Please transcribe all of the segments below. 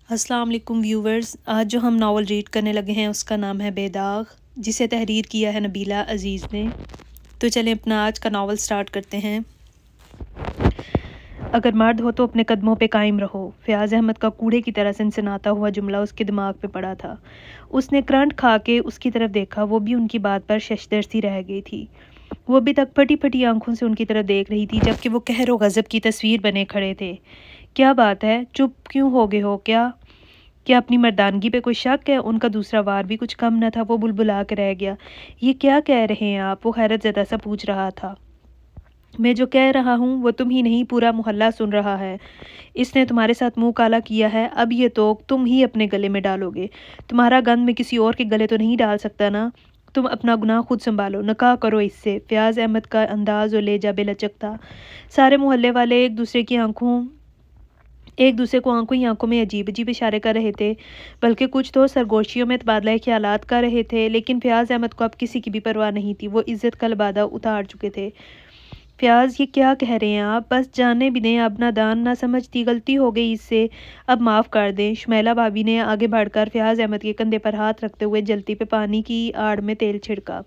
السلام علیکم ویورز، آج جو ہم ناول ریڈ کرنے لگے ہیں اس کا نام ہے بے داغ، جسے تحریر کیا ہے نبیلہ عزیز نے۔ تو چلیں اپنا آج کا ناول سٹارٹ کرتے ہیں۔ اگر مرد ہو تو اپنے قدموں پہ قائم رہو، فیاض احمد کا کوڑے کی طرح سنسناتا ہوا جملہ اس کے دماغ پہ پڑا تھا۔ اس نے کرنٹ کھا کے اس کی طرف دیکھا، وہ بھی ان کی بات پر ششدر سی رہ گئی تھی۔ وہ ابھی تک پھٹی پھٹی آنکھوں سے ان کی طرف دیکھ رہی تھی، جبکہ وہ قہر و غضب کی تصویر بنے کھڑے تھے۔ کیا بات ہے؟ چپ کیوں ہو گئے ہو؟ کیا اپنی مردانگی پہ کوئی شک ہے؟ ان کا دوسرا وار بھی کچھ کم نہ تھا، وہ بلبلا کے رہ گیا۔ یہ کیا کہہ رہے ہیں آپ؟ وہ حیرت زدہ سا پوچھ رہا تھا۔ میں جو کہہ رہا ہوں وہ تم ہی نہیں پورا محلہ سن رہا ہے۔ اس نے تمہارے ساتھ منہ کالا کیا ہے، اب یہ توک تم ہی اپنے گلے میں ڈالو گے۔ تمہارا گند میں کسی اور کے گلے تو نہیں ڈال سکتا نا؟ تم اپنا گناہ خود سنبھالو، نکاح کرو اس سے۔ فیاض احمد کا انداز و لہجہ بے لچک تھا۔ سارے محلے والے ایک دوسرے کو آنکھوں ہی آنکھوں میں عجیب عجیب اشارے کر رہے تھے، بلکہ کچھ تو سرگوشیوں میں تبادلہ خیالات کر رہے تھے، لیکن فیاض احمد کو اب کسی کی بھی پرواہ نہیں تھی۔ وہ عزت کا لبادہ اتار چکے تھے۔ فیاض، یہ کیا کہہ رہے ہیں آپ؟ بس جانے بھی دیں، اب نادان نہ سمجھتی، غلطی ہو گئی اس سے، اب معاف کر دیں۔ شمیلہ بھابی نے آگے بڑھ کر فیاض احمد کے کندھے پر ہاتھ رکھتے ہوئے جلتی پہ پانی کی آڑ میں تیل چھڑکا۔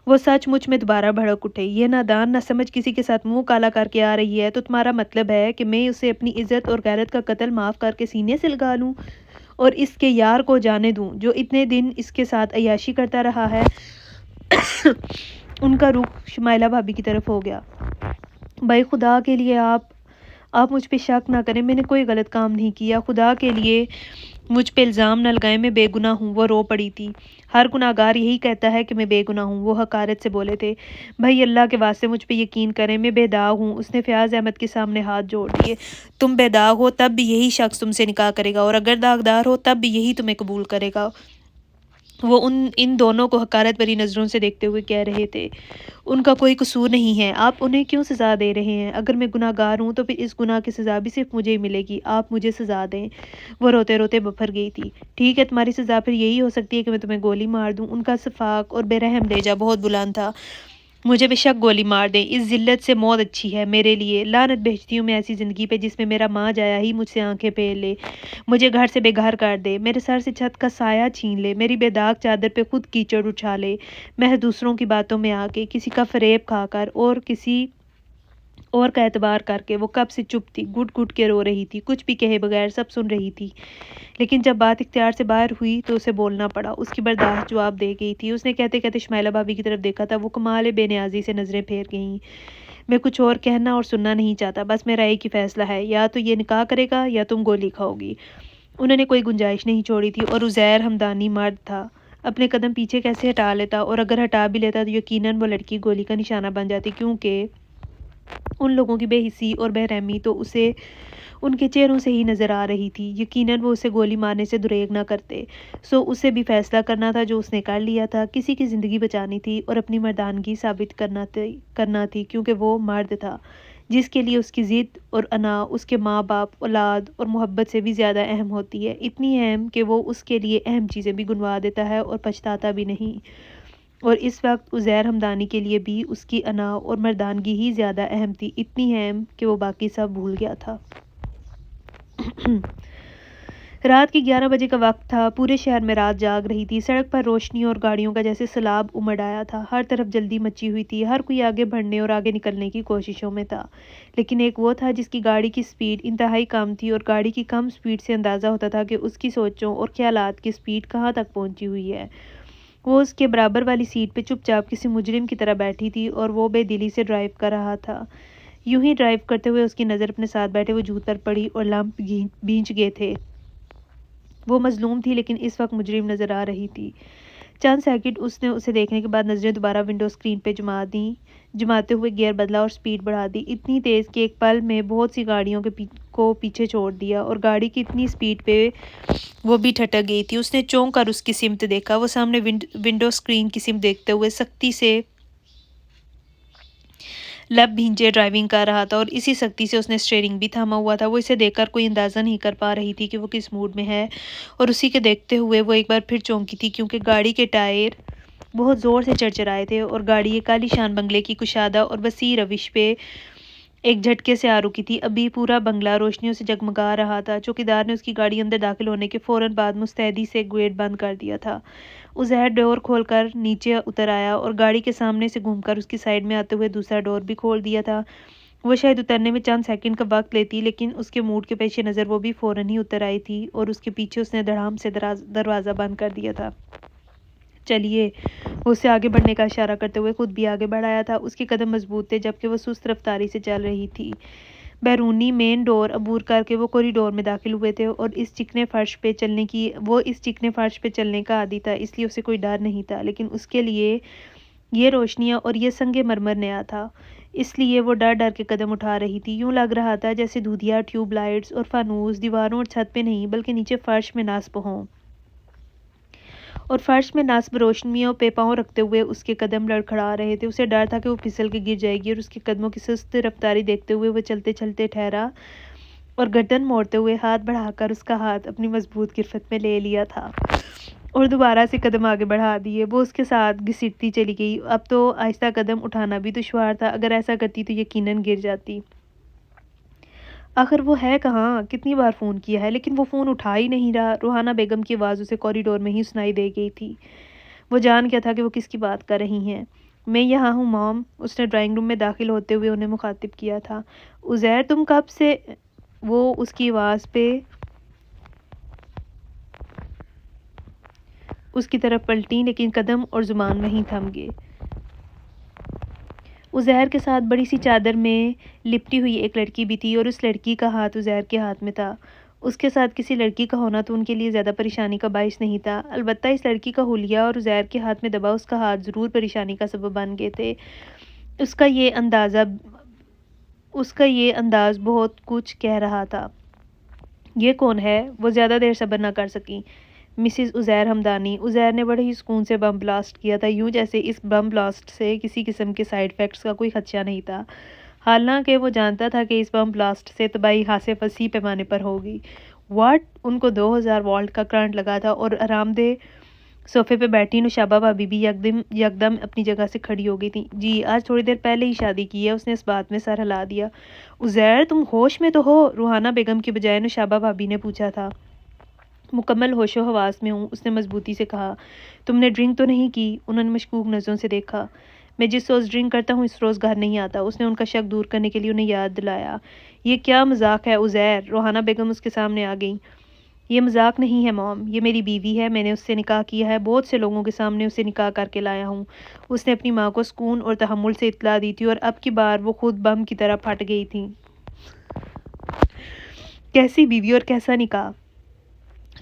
وہ سچ مچ میں دوبارہ بھڑک اٹھے۔ یہ نادان نہ سمجھ کسی کے ساتھ منہ کالا کر کے آ رہی ہے، تو تمہارا مطلب ہے کہ میں اسے اپنی عزت اور غیرت کا قتل معاف کر کے سینے سے لگا لوں اور اس کے یار کو جانے دوں جو اتنے دن اس کے ساتھ عیاشی کرتا رہا ہے؟ ان کا رخ شمیلہ بھابی کی طرف ہو گیا۔ بھائی خدا کے لیے آپ مجھ پہ شک نہ کریں، میں نے کوئی غلط کام نہیں کیا، خدا کے لیے مجھ پہ الزام نہ لگائیں، میں بے گناہ ہوں۔ وہ رو پڑی تھی۔ ہر گناہ گار یہی کہتا ہے کہ میں بے گناہ ہوں، وہ حقارت سے بولے تھے۔ بھائی اللہ کے واسطے مجھ پہ یقین کریں، میں بے داغ ہوں۔ اس نے فیاض احمد کے سامنے ہاتھ جوڑ دیے۔ تم بے داغ ہو تب بھی یہی شخص تم سے نکاح کرے گا، اور اگر داغدار ہو تب بھی یہی تمہیں قبول کرے گا۔ وہ ان دونوں کو حقارت بھری نظروں سے دیکھتے ہوئے کہہ رہے تھے، ان کا کوئی قصور نہیں ہے، آپ انہیں کیوں سزا دے رہے ہیں؟ اگر میں گناہ گار ہوں تو پھر اس گناہ کی سزا بھی صرف مجھے ہی ملے گی، آپ مجھے سزا دیں۔ وہ روتے روتے بفر گئی تھی۔ ٹھیک ہے، تمہاری سزا پھر یہی ہو سکتی ہے کہ میں تمہیں گولی مار دوں۔ ان کا شفاق اور بے رحم لہجہ بہت بلند تھا۔ مجھے بے شک گولی مار دیں، اس ذلت سے موت اچھی ہے میرے لیے۔ لعنت بھیجتی ہوں میں ایسی زندگی پہ جس میں میرا ماں جایا ہی مجھ سے آنکھیں پھیر لے، مجھے گھر سے بے گھر کر دے، میرے سر سے چھت کا سایہ چھین لے، میری بے داغ چادر پہ خود کیچڑ اچھالے، محض دوسروں کی باتوں میں آ کے، کسی کا فریب کھا کر اور کسی اور کا اعتبار کر کے۔ وہ کب سے چپ تھی، گھٹ گھٹ کے رو رہی تھی، کچھ بھی کہے بغیر سب سن رہی تھی، لیکن جب بات اختیار سے باہر ہوئی تو اسے بولنا پڑا۔ اس کی برداشت جواب دے گئی تھی۔ اس نے کہتے کہتے شمیلہ بھابی کی طرف دیکھا تھا، وہ کمال بے نیازی سے نظریں پھیر گئیں۔ میں کچھ اور کہنا اور سننا نہیں چاہتا، بس میرا ایک ہی فیصلہ ہے، یا تو یہ نکاح کرے گا یا تم گولی کھاؤ گی۔ انہوں نے کوئی گنجائش نہیں چھوڑی تھی، اور عزیر ہمدانی مرد تھا، اپنے قدم پیچھے کیسے ہٹا لیتا، اور اگر ہٹا بھی لیتا تو یقیناً وہ لڑکی گولی کا نشانہ بن جاتی، کیونکہ ان لوگوں کی بے حسی اور بے رحمی تو اسے ان کے چہروں سے ہی نظر آ رہی تھی۔ یقیناً وہ اسے گولی مارنے سے دریغ نہ کرتے۔ سو اسے بھی فیصلہ کرنا تھا جو اس نے کر لیا تھا، کسی کی زندگی بچانی تھی اور اپنی مردانگی ثابت کرنا تھی، کیونکہ وہ مرد تھا جس کے لیے اس کی ضد اور انا اس کے ماں باپ، اولاد اور محبت سے بھی زیادہ اہم ہوتی ہے، اتنی اہم کہ وہ اس کے لیے اہم چیزیں بھی گنوا دیتا ہے اور پچھتاتا بھی نہیں۔ اور اس وقت عزیر ہمدانی کے لیے بھی اس کی انا اور مردانگی ہی زیادہ اہم تھی، اتنی اہم کہ وہ باقی سب بھول گیا تھا۔ رات کے 11 بجے کا وقت تھا۔ پورے شہر میں رات جاگ رہی تھی۔ سڑک پر روشنی اور گاڑیوں کا جیسے سیلاب امڑ آیا تھا۔ ہر طرف جلدی مچی ہوئی تھی، ہر کوئی آگے بڑھنے اور آگے نکلنے کی کوششوں میں تھا، لیکن ایک وہ تھا جس کی گاڑی کی سپیڈ انتہائی کم تھی، اور گاڑی کی کم سپیڈ سے اندازہ ہوتا تھا کہ اس کی سوچوں اور خیالات کی سپیڈ کہاں تک پہنچی ہوئی ہے۔ وہ اس کے برابر والی سیٹ پہ چپ چاپ کسی مجرم کی طرح بیٹھی تھی، اور وہ بے دلی سے ڈرائیو کر رہا تھا۔ یوں ہی ڈرائیو کرتے ہوئے اس کی نظر اپنے ساتھ بیٹھے وجود پر پڑی، اور لمپ بھیج گئے تھے۔ وہ مظلوم تھی لیکن اس وقت مجرم نظر آ رہی تھی۔ چند سیکنڈ اس نے اسے دیکھنے کے بعد نظریں دوبارہ ونڈو اسکرین پہ جماتے ہوئے گیئر بدلا اور سپیڈ بڑھا دی، اتنی تیز کہ ایک پل میں بہت سی گاڑیوں کو پیچھے چھوڑ دیا، اور گاڑی کی اتنی سپیڈ پہ وہ بھی ٹھٹک گئی تھی۔ اس نے چونک کر اس کی سمت دیکھا۔ وہ سامنے ونڈو اسکرین کی سمت دیکھتے ہوئے سختی سے لب بھینچے ڈرائیونگ کر رہا تھا، اور اسی سختی سے اس نے اسٹیئرنگ بھی تھاما ہوا تھا۔ وہ اسے دیکھ کر کوئی اندازہ نہیں کر پا رہی تھی کہ وہ کس موڈ میں ہے، اور اسی کے دیکھتے ہوئے وہ ایک بار پھر چونکی تھی، کیونکہ گاڑی کے ٹائر بہت زور سے چرچرائے تھے، اور گاڑی ایک عالی شان بنگلے کی کشادہ اور وسیع روش پہ ایک جھٹکے سے آ رکی تھی۔ ابھی پورا بنگلہ روشنیوں سے جگمگا رہا تھا۔ چوکیدار نے اس کی گاڑی اندر داخل ہونے کے فوراً بعد مستعدی سے گیٹ بند کر دیا تھا۔ عزیر ڈور کھول کر نیچے اتر آیا اور گاڑی کے سامنے سے گھوم کر اس کی سائیڈ میں آتے ہوئے دوسرا ڈور بھی کھول دیا تھا۔ وہ شاید اترنے میں چند سیکنڈ کا وقت لیتی، لیکن اس کے موڈ کے پیش نظر وہ بھی فوراً ہی اتر آئی تھی اور اس کے پیچھے اس نے دھڑام سے دروازہ بند کر دیا تھا۔ چلیے، وہ اسے آگے بڑھنے کا اشارہ کرتے ہوئے خود بھی آگے بڑھ آیا تھا۔ اس کے قدم مضبوط تھے جبکہ وہ سست رفتاری سے چل رہی تھی۔ بیرونی مین ڈور عبور کر کے وہ کوریڈور میں داخل ہوئے تھے اور اس چکنے فرش پہ چلنے کا عادی تھا، اس لیے اسے کوئی ڈر نہیں تھا، لیکن اس کے لیے یہ روشنیاں اور یہ سنگ مرمر نیا تھا، اس لیے وہ ڈر ڈر کے قدم اٹھا رہی تھی۔ یوں لگ رہا تھا جیسے دودھیا ٹیوب لائٹس اور فانوس دیواروں اور چھت پہ نہیں بلکہ نیچے فرش میں نصب ہوں، اور فرش میں نصب روشنیوں پہ پاؤں رکھتے ہوئے اس کے قدم لڑکھڑا رہے تھے۔ اسے ڈر تھا کہ وہ پھسل کے گر جائے گی، اور اس کے قدموں کی سست رفتاری دیکھتے ہوئے وہ چلتے چلتے ٹھہرا اور گردن موڑتے ہوئے ہاتھ بڑھا کر اس کا ہاتھ اپنی مضبوط گرفت میں لے لیا تھا اور دوبارہ سے قدم آگے بڑھا دیے۔ وہ اس کے ساتھ گھسیٹتی چلی گئی۔ اب تو آہستہ قدم اٹھانا بھی دشوار تھا، اگر ایسا کرتی تو یقیناً گر جاتی۔ آخر وہ ہے کہاں؟ کتنی بار فون کیا ہے لیکن وہ فون اٹھا ہی نہیں رہا۔ روحانہ بیگم کی آواز اسے کوریڈور میں ہی سنائی دے گئی تھی۔ وہ جان گیا تھا کہ وہ کس کی بات کر رہی ہیں۔ میں یہاں ہوں مام، اس نے ڈرائنگ روم میں داخل ہوتے ہوئے انہیں مخاطب کیا تھا۔ عزیر تم کب سے؟ وہ اس کی آواز پہ اس کی طرف پلٹیں، لیکن قدم اور زبان وہیں تھم گئے۔ عزیر کے ساتھ بڑی سی چادر میں لپٹی ہوئی ایک لڑکی بھی تھی اور اس لڑکی کا ہاتھ عزیر کے ہاتھ میں تھا۔ اس کے ساتھ کسی لڑکی کا ہونا تو ان کے لیے زیادہ پریشانی کا باعث نہیں تھا، البتہ اس لڑکی کا حلیہ اور عزیر کے ہاتھ میں دبا اس کا ہاتھ ضرور پریشانی کا سبب بن گئے تھے۔ اس کا یہ انداز بہت کچھ کہہ رہا تھا۔ یہ کون ہے؟ وہ زیادہ دیر صبر نہ کر سکیں۔ مسز عزیر ہمدانی۔ عزیر نے بڑے ہی سکون سے بم بلاسٹ کیا تھا، یوں جیسے اس بم بلاسٹ سے کسی قسم کے سائیڈ ایفیکٹس کا کوئی خدشہ نہیں تھا، حالانکہ وہ جانتا تھا کہ اس بم بلاسٹ سے تباہی خاصے وسیع پیمانے پر ہوگی۔ واٹ؟ ان کو 2000 وولٹ کا کرنٹ لگا تھا اور آرام دہ صوفے پہ بیٹھی نوشابہ بھابی بھی یکدم اپنی جگہ سے کھڑی ہو گئی تھی۔ جی، آج تھوڑی دیر پہلے ہی شادی کی ہے، اس نے اس بات میں سر ہلا دیا۔ عزیر تم ہوش میں تو ہو؟ روحانہ بیگم کی بجائے نوشابہ بھابی نے پوچھا تھا۔ مکمل ہوش و حواس میں ہوں، اس نے مضبوطی سے کہا۔ تم نے ڈرنک تو نہیں کی؟ انہوں نے مشکوک نظروں سے دیکھا۔ میں جس روز ڈرنک کرتا ہوں اس روز گھر نہیں آتا، اس نے ان کا شک دور کرنے کے لیے انہیں یاد دلایا۔ یہ کیا مذاق ہے عزیر؟ روحانہ بیگم اس کے سامنے آ گئیں۔ یہ مذاق نہیں ہے مام، یہ میری بیوی ہے، میں نے اس سے نکاح کیا ہے، بہت سے لوگوں کے سامنے اسے نکاح کر کے لایا ہوں۔ اس نے اپنی ماں کو سکون اور تحمل سے اطلاع دی تھی اور اب کی بار وہ خود بم کی طرح پھٹ گئی تھی۔ کیسی بیوی اور کیسا نکاح؟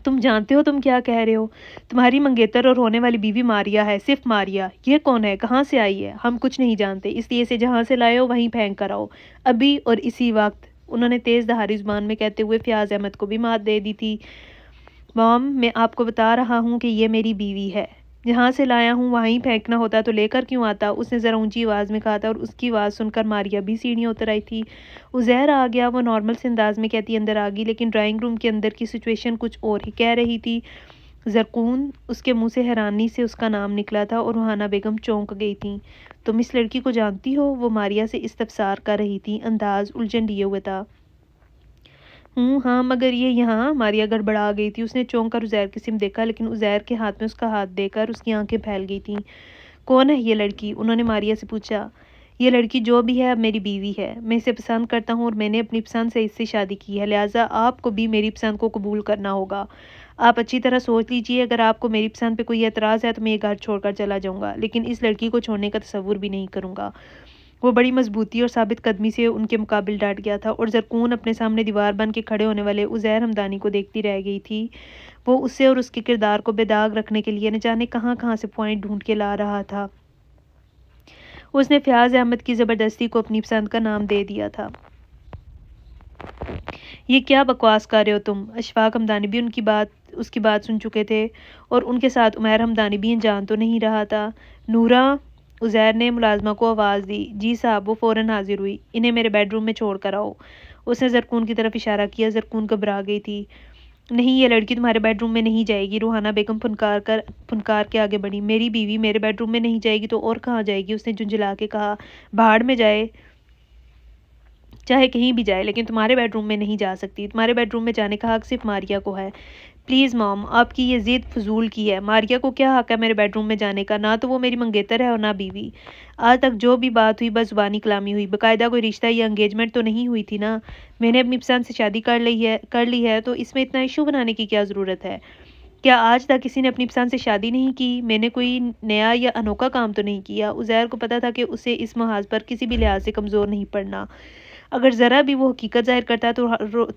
تم جانتے ہو تم کیا کہہ رہے ہو؟ تمہاری منگیتر اور ہونے والی بیوی ماریا ہے، صرف ماریا۔ یہ کون ہے؟ کہاں سے آئی ہے؟ ہم کچھ نہیں جانتے، اس لیے اسے جہاں سے لائے ہو وہیں پھینک کر آؤ، ابھی اور اسی وقت۔ انہوں نے تیز دھاری زبان میں کہتے ہوئے فیاض احمد کو بھی مات دے دی تھی۔ مام، میں آپ کو بتا رہا ہوں کہ یہ میری بیوی ہے، جہاں سے لایا ہوں وہیں پھینکنا ہوتا تو لے کر کیوں آتا؟ اس نے ذرا اونچی آواز میں کہا تھا اور اس کی آواز سن کر ماریا بھی سیڑھیاں اتر آئی تھی۔ عزیر آ گیا، وہ نارمل سے انداز میں کہتی اندر آ گئی، لیکن ڈرائنگ روم کے اندر کی سچویشن کچھ اور ہی کہہ رہی تھی۔ زرکون، اس کے منہ سے حیرانی سے اس کا نام نکلا تھا اور روحانہ بیگم چونک گئی تھیں۔ تم اس لڑکی کو جانتی ہو؟ وہ ماریا سے استفسار کر رہی تھی، انداز الجھن لیے ہوئے تھا۔ ہاں، مگر یہ یہاں۔ ماریا گڑبڑا گئی تھی، اس نے چونک کر عزیر کی سمت دیکھا، لیکن عزیر کے ہاتھ میں اس کا ہاتھ دے کر اس کی آنکھیں پھیل گئی تھیں۔ کون ہے یہ لڑکی؟ انہوں نے ماریا سے پوچھا۔ یہ لڑکی جو بھی ہے اب میری بیوی ہے، میں اسے پسند کرتا ہوں اور میں نے اپنی پسند سے اس سے شادی کی ہے، لہٰذا آپ کو بھی میری پسند کو قبول کرنا ہوگا۔ آپ اچھی طرح سوچ لیجئے، اگر آپ کو میری پسند پہ کوئی اعتراض ہے تو میں یہ گھر چھوڑ کر چلا جاؤں گا، لیکن اس لڑکی کو چھوڑنے کا تصور بھی نہیں کروں گا۔ وہ بڑی مضبوطی اور ثابت قدمی سے ان کے مقابل ڈٹ گیا تھا اور زرکون اپنے سامنے دیوار بن کے کھڑے ہونے والے عزیر ہمدانی کو دیکھتی رہ گئی تھی۔ وہ اسے اور اس کے کردار کو بے داغ رکھنے کے لیے نہ جانے کہاں کہاں سے پوائنٹ ڈھونڈ کے لا رہا تھا۔ اس نے فیاض احمد کی زبردستی کو اپنی پسند کا نام دے دیا تھا۔ یہ کیا بکواس کر رہے ہو تم؟ اشفاق ہمدانی بھی اس کی بات سن چکے تھے اور ان کے ساتھ عمیر ہمدانی بھی انجان تو نہیں رہا تھا۔ نورا، عزیر نے ملازمہ کو آواز دی۔ جی صاحب، وہ فوراً حاضر ہوئی۔ انہیں میرے بیڈ روم میں چھوڑ کر آؤ۔ اس نے زرکون کی طرف اشارہ کیا۔ زرکون گھبرا گئی تھی۔ نہیں، یہ لڑکی تمہارے بیڈ روم میں نہیں جائے گی۔ روحانہ بیگم پھنکار کے آگے بڑھی۔ میری بیوی میرے بیڈ روم میں نہیں جائے گی تو اور کہاں جائے گی؟ اس نے جھنجھلا کے کہا۔ بھاڑ میں جائے۔ چاہے کہیں بھی جائے، لیکن تمہارے بیڈ روم میں نہیں جا سکتی۔ تمہارے بیڈ روم میں جانے کا حق صرف ماریہ کو ہے۔ پلیز مام، آپ کی یہ ضد فضول کی ہے۔ ماریہ کو کیا حق ہے میرے بیڈ روم میں جانے کا؟ نہ تو وہ میری منگیتر ہے اور نہ بیوی۔ آج تک جو بھی بات ہوئی بس زبانی کلامی ہوئی، باقاعدہ کوئی رشتہ یا انگیجمنٹ تو نہیں ہوئی تھی نا۔ میں نے اپنی پسند سے شادی کر لی ہے تو اس میں اتنا ایشو بنانے کی کیا ضرورت ہے؟ کیا آج تک کسی نے اپنی پسند سے شادی نہیں کی؟ میں نے کوئی نیا یا انوکھا کام تو نہیں کیا؟ عزیر کو پتا تھا کہ اسے اس محاذ پر کسی بھی لحاظ سے کمزور نہیں پڑنا۔ اگر ذرا بھی وہ حقیقت ظاہر کرتا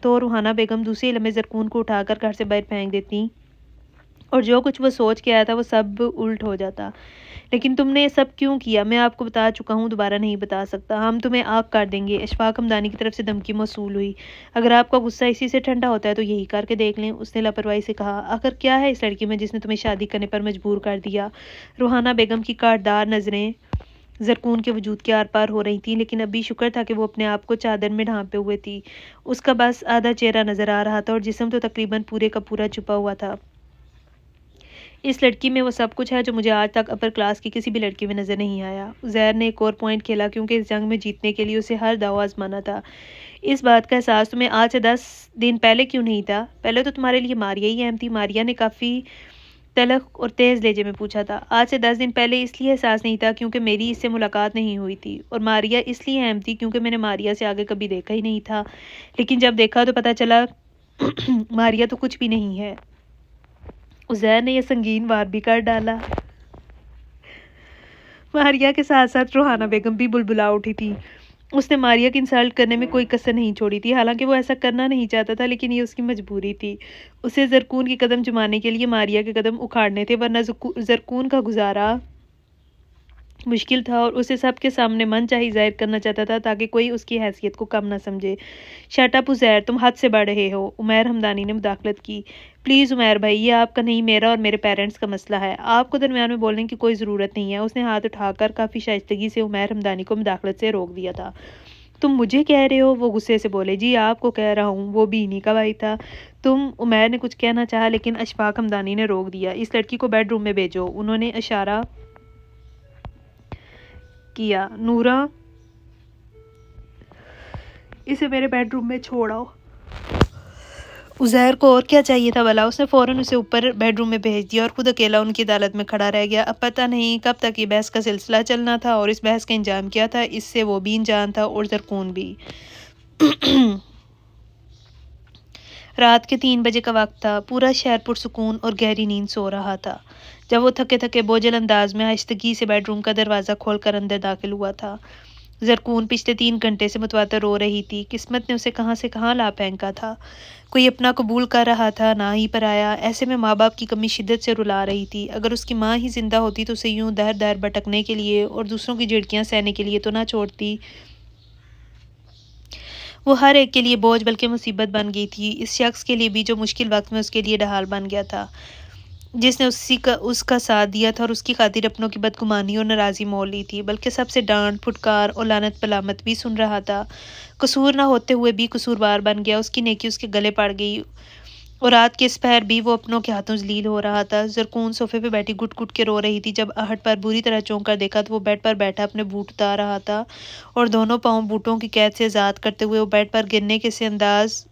تو روحانہ بیگم دوسرے لمحے زرکون کو اٹھا کر گھر سے باہر پھینک دیتی اور جو کچھ وہ سوچ کے آیا تھا وہ سب الٹ ہو جاتا۔ لیکن تم نے یہ سب کیوں کیا؟ میں آپ کو بتا چکا ہوں، دوبارہ نہیں بتا سکتا۔ ہم تمہیں آگ کر دیں گے۔ اشفاق ہمدانی کی طرف سے دھمکی موصول ہوئی۔ اگر آپ کا غصہ اسی سے ٹھنڈا ہوتا ہے تو یہی کر کے دیکھ لیں، اس نے لاپرواہی سے کہا۔ آخر کیا ہے اس لڑکی میں جس نے تمہیں شادی کرنے پر مجبور کر دیا؟ روحانہ بیگم کی کاٹدار نظریں زرکون کے وجود کے آر پار ہو رہی تھیں، لیکن ابھی شکر تھا کہ وہ اپنے آپ کو چادر میں ڈھانپے ہوئے تھی۔ اس کا بس آدھا چہرہ نظر آ رہا تھا اور جسم تو تقریباً پورے کا پورا چھپا ہوا تھا۔ اس لڑکی میں وہ سب کچھ ہے جو مجھے آج تک اپر کلاس کی کسی بھی لڑکی میں نظر نہیں آیا۔ عزیر نے ایک اور پوائنٹ کھیلا، کیونکہ اس جنگ میں جیتنے کے لیے اسے ہر داؤ آزمانا تھا۔ اس بات کا احساس تمہیں آج سے 10 دن پہلے کیوں نہیں تھا؟ پہلے تو تمہارے لیے ماریہ ہی اہم تھی۔ ماریہ نے کافی تلخ اور تیز لہجے میں پوچھا تھا۔ آج سے 10 دن پہلے اس لیے احساس نہیں تھا کیونکہ میری اس سے ملاقات نہیں ہوئی تھی، اور ماریہ اس لیے اہم تھی کیونکہ میں نے ماریہ سے آگے کبھی دیکھا ہی نہیں تھا، لیکن جب دیکھا تو پتا چلا ماریہ تو کچھ بھی نہیں ہے۔ عزیر نے یہ سنگین وار بھی کر ڈالا۔ ماریہ کے ساتھ ساتھ روحانہ بیگم بھی بلبلا اٹھی تھی۔ اس نے ماریہ کی انسلٹ کرنے میں کوئی کسر نہیں چھوڑی تھی، حالانکہ وہ ایسا کرنا نہیں چاہتا تھا، لیکن یہ اس کی مجبوری تھی۔ اسے زرکون کے قدم جمانے کے لیے ماریہ کے قدم اکھاڑنے تھے، ورنہ زرکون کا گزارا مشکل تھا اور اسے سب کے سامنے من چاہی ظاہر کرنا چاہتا تھا تاکہ کوئی اس کی حیثیت کو کم نہ سمجھے۔ شٹ اپ عزیر، تم حد سے بڑھ رہے ہو، عمیر ہمدانی نے مداخلت کی۔ پلیز عمیر بھائی، یہ آپ کا نہیں، میرا اور میرے پیرنٹس کا مسئلہ ہے، آپ کو درمیان میں بولنے کی کوئی ضرورت نہیں ہے۔ اس نے ہاتھ اٹھا کر کافی شائستگی سے عمیر ہمدانی کو مداخلت سے روک دیا تھا۔ تم مجھے کہہ رہے ہو؟ وہ غصے سے بولے۔ جی آپ کو کہہ رہا ہوں، وہ بھی انہی کا بھائی تھا۔ عمیر نے کچھ کہنا چاہا لیکن اشفاق ہمدانی نے روک دیا۔ اس لڑکی کو بیڈ روم میں بھیجو، انہوں نے اشارہ کیا۔ نورا، اسے میرے بیڈ روم میں چھوڑ آؤ۔ عزیر کو اور کیا چاہیے تھا بھلا؟ اس نے فوراً اسے اوپر بیڈ روم میں بھیج دیا اور خود اکیلا ان کی عدالت میں کھڑا رہ گیا۔ اب پتہ نہیں کب تک یہ بحث کا سلسلہ چلنا تھا اور اس بحث کا انجام کیا تھا، اس سے وہ بھی انجان تھا اور زرکون بھی۔ رات کے 3 بجے کا وقت تھا۔ پورا شہر پرسکون اور گہری نیند سو رہا تھا جب وہ تھکے تھکے بوجھل انداز میں آہستگی سے بیڈ روم کا دروازہ کھول کر اندر داخل ہوا تھا۔ زرکون پچھلے 3 گھنٹے سے متواتر رو رہی تھی۔ قسمت نے اسے کہاں سے کہاں لا پھینکا تھا۔ کوئی اپنا قبول کر رہا تھا، نہ ہی پرایا۔ ایسے میں ماں باپ کی کمی شدت سے رلا رہی تھی۔ اگر اس کی ماں ہی زندہ ہوتی تو اسے یوں دہر دہر بھٹکنے کے لیے اور دوسروں کی جھڑکیاں سہنے کے لیے تو نہ چھوڑتی۔ وہ ہر ایک کے لیے بوجھ بلکہ مصیبت بن گئی تھی، اس شخص کے لیے بھی جو مشکل وقت میں اس کے لیے ڈھال بن گیا تھا، جس نے اس کا ساتھ دیا تھا اور اس کی خاطر اپنوں کی بدگمانی اور ناراضی مول لی تھی، بلکہ سب سے ڈانٹ پھٹکار اور لعنت ملامت بھی سن رہا تھا۔ قصور نہ ہوتے ہوئے بھی قصوروار بن گیا، اس کی نیکی اس کے گلے پڑ گئی اور رات کے اس پہر بھی وہ اپنوں کے ہاتھوں ذلیل ہو رہا تھا۔ زرکون صوفے پہ بیٹھی گٹ گٹ کے رو رہی تھی۔ جب آہٹ پر بری طرح چونک کر دیکھا تو وہ بیڈ پر بیٹھا اپنے بوٹ اتار رہا تھا اور دونوں پاؤں بوٹوں کی قید سے آزاد کرتے ہوئے وہ بیڈ پر گرنے کے سے انداز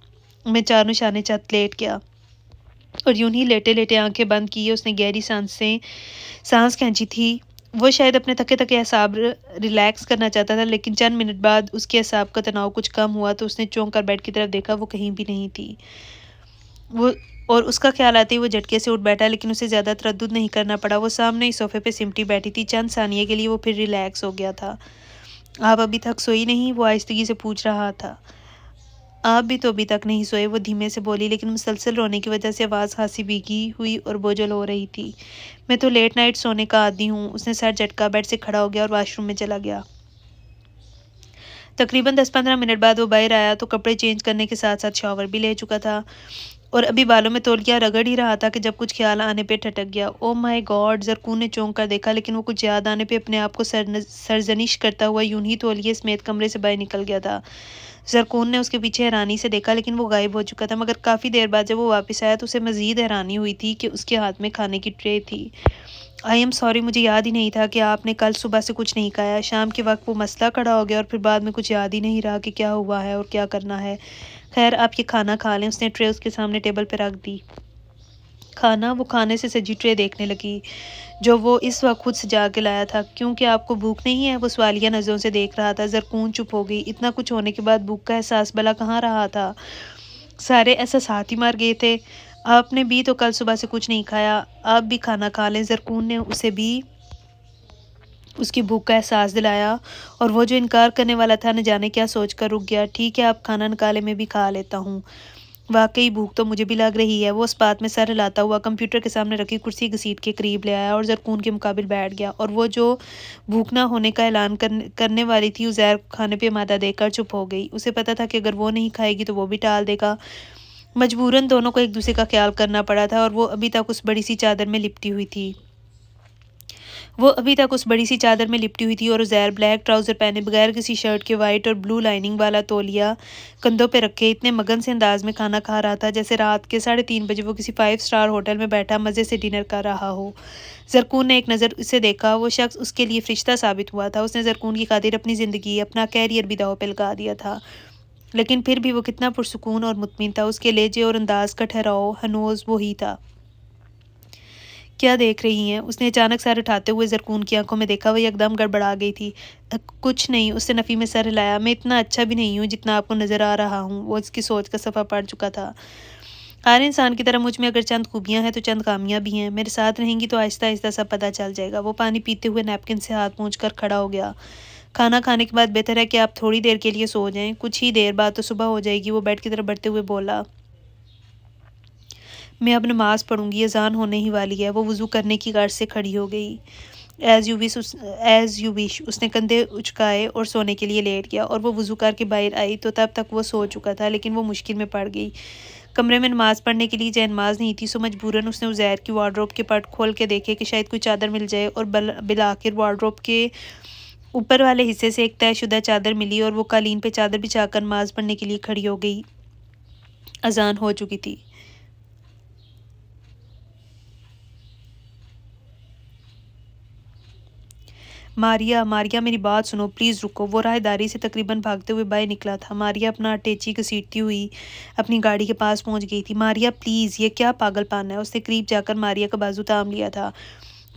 میں 4 نشانے چت لیٹ گیا اور یوں ہی لیٹے لیٹے آنکھیں بند کی اس نے گہری سانس کھینچی تھی۔ وہ شاید اپنے تھکے تھکے اعصاب ریلیکس کرنا چاہتا تھا، لیکن چند منٹ بعد اس کے اعصاب کا تناؤ کچھ کم ہوا تو اس نے چونک کر بیڈ کی طرف دیکھا، وہ کہیں بھی نہیں تھی۔ اور اس کا خیال آتے ہی وہ جھٹکے سے اٹھ بیٹھا، لیکن اسے زیادہ تردد نہیں کرنا پڑا۔ وہ سامنے ہی صوفے پہ سمٹی بیٹھی تھی۔ چند ثانیے کے لیے وہ پھر ریلیکس ہو گیا تھا۔ آپ ابھی تک سوئی نہیں؟ وہ آہستگی سے پوچھ رہا تھا۔ آپ بھی تو ابھی تک نہیں سوئے، وہ دھیمے سے بولی، لیکن مسلسل رونے کی وجہ سے آواز خاصی بھیگی ہوئی اور بوجھل ہو رہی تھی۔ میں تو لیٹ نائٹ سونے کا عادی ہوں۔ اس نے سر جھٹکا، بیڈ سے کھڑا ہو گیا اور واش روم میں چلا گیا۔ تقریباً 10-15 منٹ بعد وہ باہر آیا تو کپڑے چینج کرنے کے ساتھ ساتھ شاور بھی لے چکا تھا اور ابھی بالوں میں تولیہ رگڑ ہی رہا تھا کہ جب کچھ خیال آنے پہ ٹھٹک گیا۔ او مائی گاڈ! زرکون نے چونک کر دیکھا، لیکن وہ کچھ یاد آنے پہ اپنے آپ کو سرزنش کرتا ہوا یوں ہی تولیے سمیت کمرے سے باہر نکل گیا تھا۔ زرکون نے اس کے پیچھے حیرانی سے دیکھا، لیکن وہ غائب ہو چکا تھا، مگر کافی دیر بعد جب وہ واپس آیا تو اسے مزید حیرانی ہوئی تھی کہ اس کے ہاتھ میں کھانے کی ٹرے تھی۔ آئی ایم سوری، مجھے یاد ہی نہیں تھا کہ آپ نے کل صبح سے کچھ نہیں کھایا۔ شام کے وقت وہ مسئلہ کھڑا ہو گیا اور پھر بعد میں کچھ یاد ہی نہیں رہا کہ کیا ہوا ہے اور کیا کرنا ہے۔ خیر آپ یہ کھانا کھا لیں۔ اس نے ٹرے اس کے سامنے ٹیبل پہ رکھ دی۔ کھانا، وہ کھانے سے سجی ٹرے دیکھنے لگی جو وہ اس وقت خود سجا کے لایا تھا۔ کیونکہ آپ کو بھوک نہیں ہے؟ وہ سوالیہ نظروں سے دیکھ رہا تھا۔ زرکون چپ ہو گئی۔ اتنا کچھ ہونے کے بعد بھوک کا احساس بھلا کہاں رہا تھا؟ سارے احساسات ہی مر گئے تھے۔ آپ نے بھی تو کل صبح سے کچھ نہیں کھایا، آپ بھی کھانا کھا لیں۔ زرکون نے اسے بھی اس کی بھوک کا احساس دلایا اور وہ جو انکار کرنے والا تھا نہ جانے کیا سوچ کر رک گیا۔ ٹھیک ہے، آپ کھانا نکالے، میں بھی کھا لیتا ہوں۔ واقعی بھوک تو مجھے بھی لگ رہی ہے۔ وہ اس بات میں سر ہلاتا ہوا کمپیوٹر کے سامنے رکھی کرسی گھسیٹ کے قریب لے آیا اور زرکون کے مقابل بیٹھ گیا، اور وہ جو بھوک نہ ہونے کا اعلان کرنے والی تھی عزیر کو کھانے پہ آمادہ دیکھ کر چپ ہو گئی۔ اسے پتا تھا کہ اگر وہ نہیں کھائے گی تو وہ بھی ٹال دے گا۔ مجبوراً دونوں کو ایک دوسرے کا خیال کرنا پڑا تھا، اور وہ ابھی تک اس بڑی سی چادر میں لپٹی ہوئی تھی اور عزیر بلیک ٹراؤزر پہنے بغیر کسی شرٹ کے وائٹ اور بلو لائننگ والا تولیہ کندھوں پہ رکھے اتنے مگن سے انداز میں کھانا کھا رہا تھا جیسے رات کے 3:30 بجے وہ کسی 5 اسٹار ہوٹل میں بیٹھا مزے سے ڈنر کر رہا ہو۔ زرکون نے ایک نظر اسے دیکھا۔ وہ شخص اس کے لیے فرشتہ ثابت ہوا تھا۔ اس نے زرکون کی خاطر اپنی زندگی، اپنا کیریئر بھی داؤ پہ لگا دیا تھا، لیکن پھر بھی وہ کتنا پرسکون اور مطمئن تھا۔ اس کے لہجے اور انداز کا ٹھہراؤ ہنوز وہی تھا۔ کیا دیکھ رہی ہیں؟ اس نے اچانک سر اٹھاتے ہوئے زرکون کی آنکھوں میں دیکھا۔ وہ یکدم گڑبڑا گئی تھی۔ کچھ نہیں، اس نے نفی میں سر ہلایا۔ میں اتنا اچھا بھی نہیں ہوں جتنا آپ کو نظر آ رہا ہوں۔ وہ اس کی سوچ کا صفحہ پڑھ چکا تھا۔ ہر انسان کی طرح مجھ میں اگر چند خوبیاں ہیں تو چند خامیاں بھی ہیں۔ میرے ساتھ رہیں گی تو آہستہ آہستہ سب پتہ چل جائے گا۔ وہ پانی پیتے ہوئے نیپکن سے ہاتھ پونچھ کر کھڑا ہو گیا۔ کھانا کھانے کے بعد بہتر ہے کہ آپ تھوڑی دیر کے لیے سو جائیں، کچھ ہی دیر بعد تو صبح ہو جائے گی۔ وہ بیڈ کی طرف بڑھتے ہوئے بولا، میں اب نماز پڑھوں گی، اذان ہونے ہی والی ہے۔ وہ وضو کرنے کی غرض سے کھڑی ہو گئی۔ ایز یو وش، اس نے کندھے اچکائے اور سونے کے لیے لیٹ گیا، اور وہ وضو کر کے باہر آئی تو تب تک وہ سو چکا تھا، لیکن وہ مشکل میں پڑ گئی۔ کمرے میں نماز پڑھنے کے لیے جائے نماز نہیں تھی، سو مجبوراً اس نے عزیر کی وارڈروب کے پٹ کھول کے دیکھے کہ شاید کوئی چادر مل جائے، اور بالآخر وارڈروب کے اوپر والے حصے سے ایک طے شدہ چادر ملی، اور وہ قالین پہ چادر بچھا کر نماز پڑھنے کے لیے کھڑی ہو گئی۔ اذان ہو چکی تھی۔ ماریا میری بات سنو، پلیز رکو۔ وہ راہداری سے تقریباً بھاگتے ہوئے باہر نکلا تھا۔ ماریا اپنا اٹیچی گھسیٹتی ہوئی اپنی گاڑی کے پاس پہنچ گئی تھی۔ ماریا پلیز، یہ کیا پاگل پن ہے؟ اس نے قریب جا کر ماریا کا بازو تھام لیا تھا۔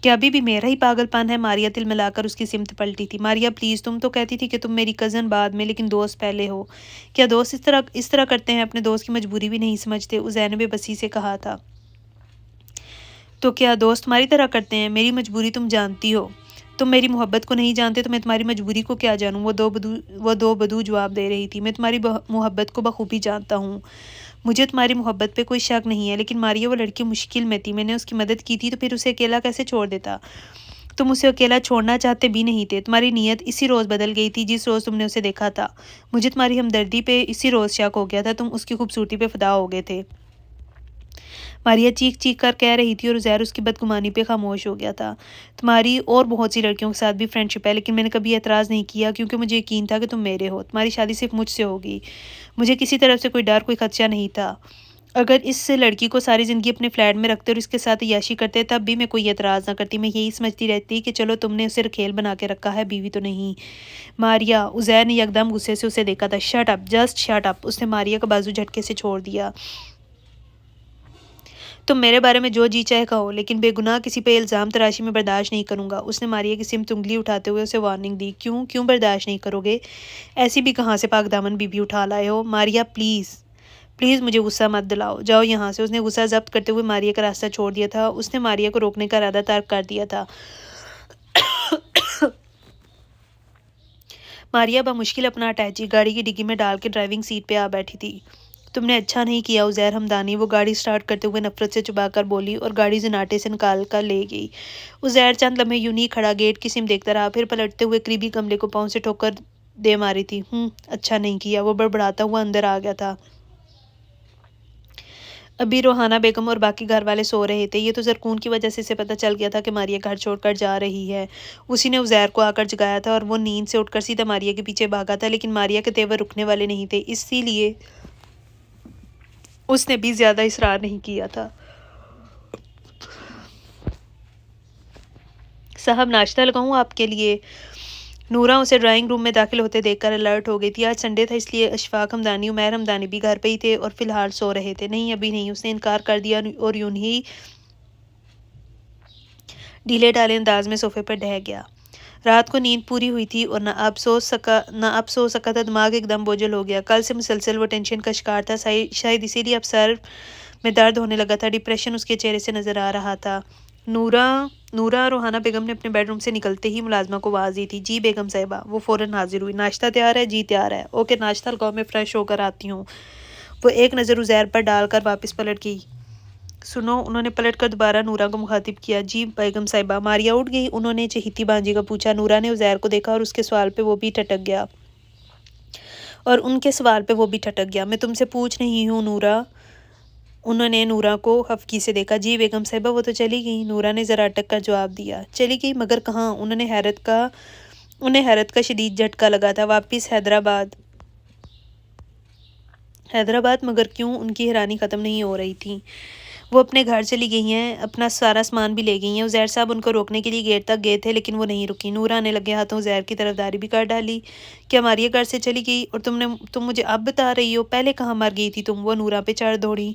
کیا ابھی بھی میرا ہی پاگل پن ہے؟ ماریا تل ملا کر اس کی سمت پلٹی تھی۔ ماریا پلیز، تم تو کہتی تھی کہ تم میری کزن بعد میں لیکن دوست پہلے ہو۔ کیا دوست اس طرح کرتے ہیں؟ اپنے دوست کی مجبوری بھی نہیں سمجھتے؟ عزیر نے بے بسی سے کہا تھا۔ تو کیا دوست تمہاری طرح کرتے ہیں؟ میری مجبوری تم جانتی ہو۔ تم میری محبت کو نہیں جانتے تو میں تمہاری مجبوری کو کیا جانوں؟ وہ دو بدو جواب دے رہی تھی۔ میں تمہاری محبت کو بخوبی جانتا ہوں، مجھے تمہاری محبت پہ کوئی شک نہیں ہے، لیکن ماریا وہ لڑکی مشکل میں تھی، میں نے اس کی مدد کی تھی تو پھر اسے اکیلا کیسے چھوڑ دیتا؟ تم اسے اکیلا چھوڑنا چاہتے بھی نہیں تھے۔ تمہاری نیت اسی روز بدل گئی تھی جس روز تم نے اسے دیکھا تھا۔ مجھے تمہاری ہمدردی پہ اسی روز شک ہو گیا تھا، تم اس کی خوبصورتی پہ فدا ہو گئے تھے۔ ماریا چیخ چیخ کر کہہ رہی تھی، اور عزیر اس کی بدگمانی پہ خاموش ہو گیا تھا۔ تمہاری اور بہت سی لڑکیوں کے ساتھ بھی فرینڈ شپ ہے، لیکن میں نے کبھی اعتراض نہیں کیا کیونکہ مجھے یقین تھا کہ تم میرے ہو۔ تمہاری شادی صرف مجھ سے ہوگی، مجھے کسی طرف سے کوئی ڈر، کوئی خدشہ نہیں تھا۔ اگر اس لڑکی کو ساری زندگی اپنے فلیٹ میں رکھتے اور اس کے ساتھ عیاشی کرتے تب بھی میں کوئی اعتراض نہ کرتی، میں یہی سمجھتی رہتی کہ چلو تم نے اسے رکھیل بنا کے رکھا ہے، بیوی تو نہیں۔ ماریا، عزیر نے یکدم غصے سے اسے دیکھا تھا۔ Shut up, just shut up, اس نے ماریا کا بازو جھٹکے سے چھوڑ دیا۔ تم میرے بارے میں جو جی چاہے کہو، لیکن بے گناہ کسی پہ الزام تراشی میں برداشت نہیں کروں گا۔ اس نے ماریا کی سمت انگلی اٹھاتے ہوئے اسے وارننگ دی۔ کیوں برداشت نہیں کرو گے؟ ایسی بھی کہاں سے پاک دامن بیوی اٹھا لائے ہو؟ ماریا پلیز مجھے غصہ مت دلاؤ، جاؤ یہاں سے۔ اس نے غصہ ضبط کرتے ہوئے ماریا کا راستہ چھوڑ دیا تھا۔ اس نے ماریا کو روکنے کا ارادہ ترک کر دیا تھا۔ ماریا بمشکل اپنا اٹیچی گاڑی کی ڈگی میں ڈال کے ڈرائیونگ سیٹ پہ آ بیٹھی تھی۔ تم نے اچھا نہیں کیا عزیر ہمدانی، وہ گاڑی سٹارٹ کرتے ہوئے نفرت سے چبا کر بولی، اور گاڑی زناٹے سے نکال کر لے گئی۔ عزیر چند لمحے یوں ہی کھڑا گیٹ کی سمت دیکھتا رہا، پھر پلٹتے ہوئے قریبی گملے کو پاؤں سے ٹھوکر دے ماری تھی۔ اچھا نہیں کیا، وہ بڑبڑاتا ہوا اندر آ گیا تھا۔ ابھی روحانہ بیگم اور باقی گھر والے سو رہے تھے۔ یہ تو زرکون کی وجہ سے اسے پتہ چل گیا تھا کہ ماریا گھر چھوڑ کر جا رہی ہے۔ اسی نے عزیر کو آ کر جگایا تھا، اور وہ نیند سے اٹھ کر سیدھا ماریا کے پیچھے بھاگا تھا، لیکن ماریا کے تیور رکنے والے نہیں تھے، اسی لیے اس نے بھی زیادہ اصرار نہیں کیا تھا۔ صاحب ناشتہ لگاؤں آپ کے لیے؟ نورا اسے ڈرائنگ روم میں داخل ہوتے دیکھ کر الرٹ ہو گئی تھی۔ آج سنڈے تھا، اس لیے اشفاق حمدانی عمیر حمدانی بھی گھر پہ ہی تھے اور فی الحال سو رہے تھے۔ نہیں ابھی نہیں، اس نے انکار کر دیا اور یوں ہی ڈھیلے ڈالے انداز میں صوفے پر ڈہ گیا۔ رات کو نیند پوری ہوئی تھی اور نہ اب سو سکا تھا، دماغ ایک دم بوجھل ہو گیا۔ کل سے مسلسل وہ ٹینشن کا شکار تھا، شاید اسی لیے اب سر میں درد ہونے لگا تھا۔ ڈپریشن اس کے چہرے سے نظر آ رہا تھا۔ نورا روحانہ بیگم نے اپنے بیڈ روم سے نکلتے ہی ملازمہ کو آواز دی تھی۔ جی بیگم صاحبہ۔ وہ فوراً حاضر ہوئی۔ ناشتہ تیار ہے؟ جی تیار ہے۔ اوکے ناشتہ لگاؤ، میں فریش ہو کر آتی ہوں۔ وہ ایک نظر عزیر پر ڈال کر واپس پلٹ گئی۔ سنو، انہوں نے پلٹ کر دوبارہ نورا کو مخاطب کیا۔ جی بیگم صاحبہ۔ ماریا اٹھ گئی؟ انہوں نے چہیتی بانجی کا پوچھا۔ نورا نے عزیر کو دیکھا اور اس کے سوال پہ وہ بھی ٹھٹک گیا۔ میں تم سے پوچھ رہی ہوں نورا۔ انہوں نے نورا کو خفگی سے دیکھا۔ جی بیگم صاحبہ، وہ تو چلی گئی۔ نورا نے ذرا اٹک کر جواب دیا۔ چلی گئی مگر کہاں؟ انہیں حیرت کا شدید جھٹکا لگا تھا۔ واپس حیدرآباد؟ مگر کیوں؟ ان کی حیرانی ختم نہیں ہو رہی تھی۔ وہ اپنے گھر چلی گئی ہیں، اپنا سارا سامان بھی لے گئی ہیں۔ عزیر صاحب ان کو روکنے کے لیے گیٹ تک گئے تھے لیکن وہ نہیں رکی۔ نورا نے لگے ہاتھوں عزیر کی طرفداری بھی کر ڈالی۔ کیا ماریا گھر سے چلی گئی؟ اور تم مجھے اب بتا رہی ہو؟ پہلے کہاں مر گئی تھی تم؟ وہ نورا پہ چڑھ دوڑی۔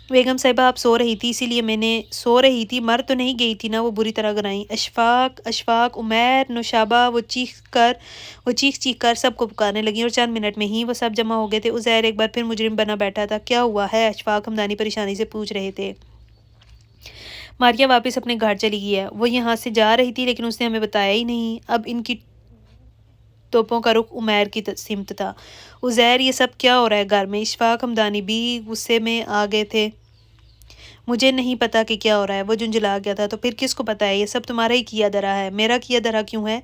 بیگم صاحبہ آپ سو رہی تھی، اسی لیے میں نے سو رہی تھی، مر تو نہیں گئی تھی نا؟ وہ بری طرح گھبرائی۔ اشفاق، عمیر، نوشابہ، وہ چیخ کر سب کو پکارنے لگی اور چند منٹ میں ہی وہ سب جمع ہو گئے تھے۔ عزیر ایک بار پھر مجرم بنا بیٹھا تھا۔ کیا ہوا ہے؟ اشفاق حمدانی پریشانی سے پوچھ رہے تھے۔ ماریا واپس اپنے گھر چلی گئی ہے۔ وہ یہاں سے جا رہی تھی لیکن اس نے ہمیں بتایا ہی نہیں۔ اب ان کی توپوں کا رخ عمیر کی سمت تھا۔ عزیر یہ سب کیا ہو رہا ہے گھر میں؟ اشفاق حمدانی بھی غصے میں آ گئے تھے۔ مجھے نہیں پتا کہ کیا ہو رہا ہے، وہ جھنجھلا گیا تھا۔ تو پھر کس کو پتا ہے؟ یہ سب تمہارا ہی کیا دھرا ہے۔ میرا کیا دھرا کیوں ہے؟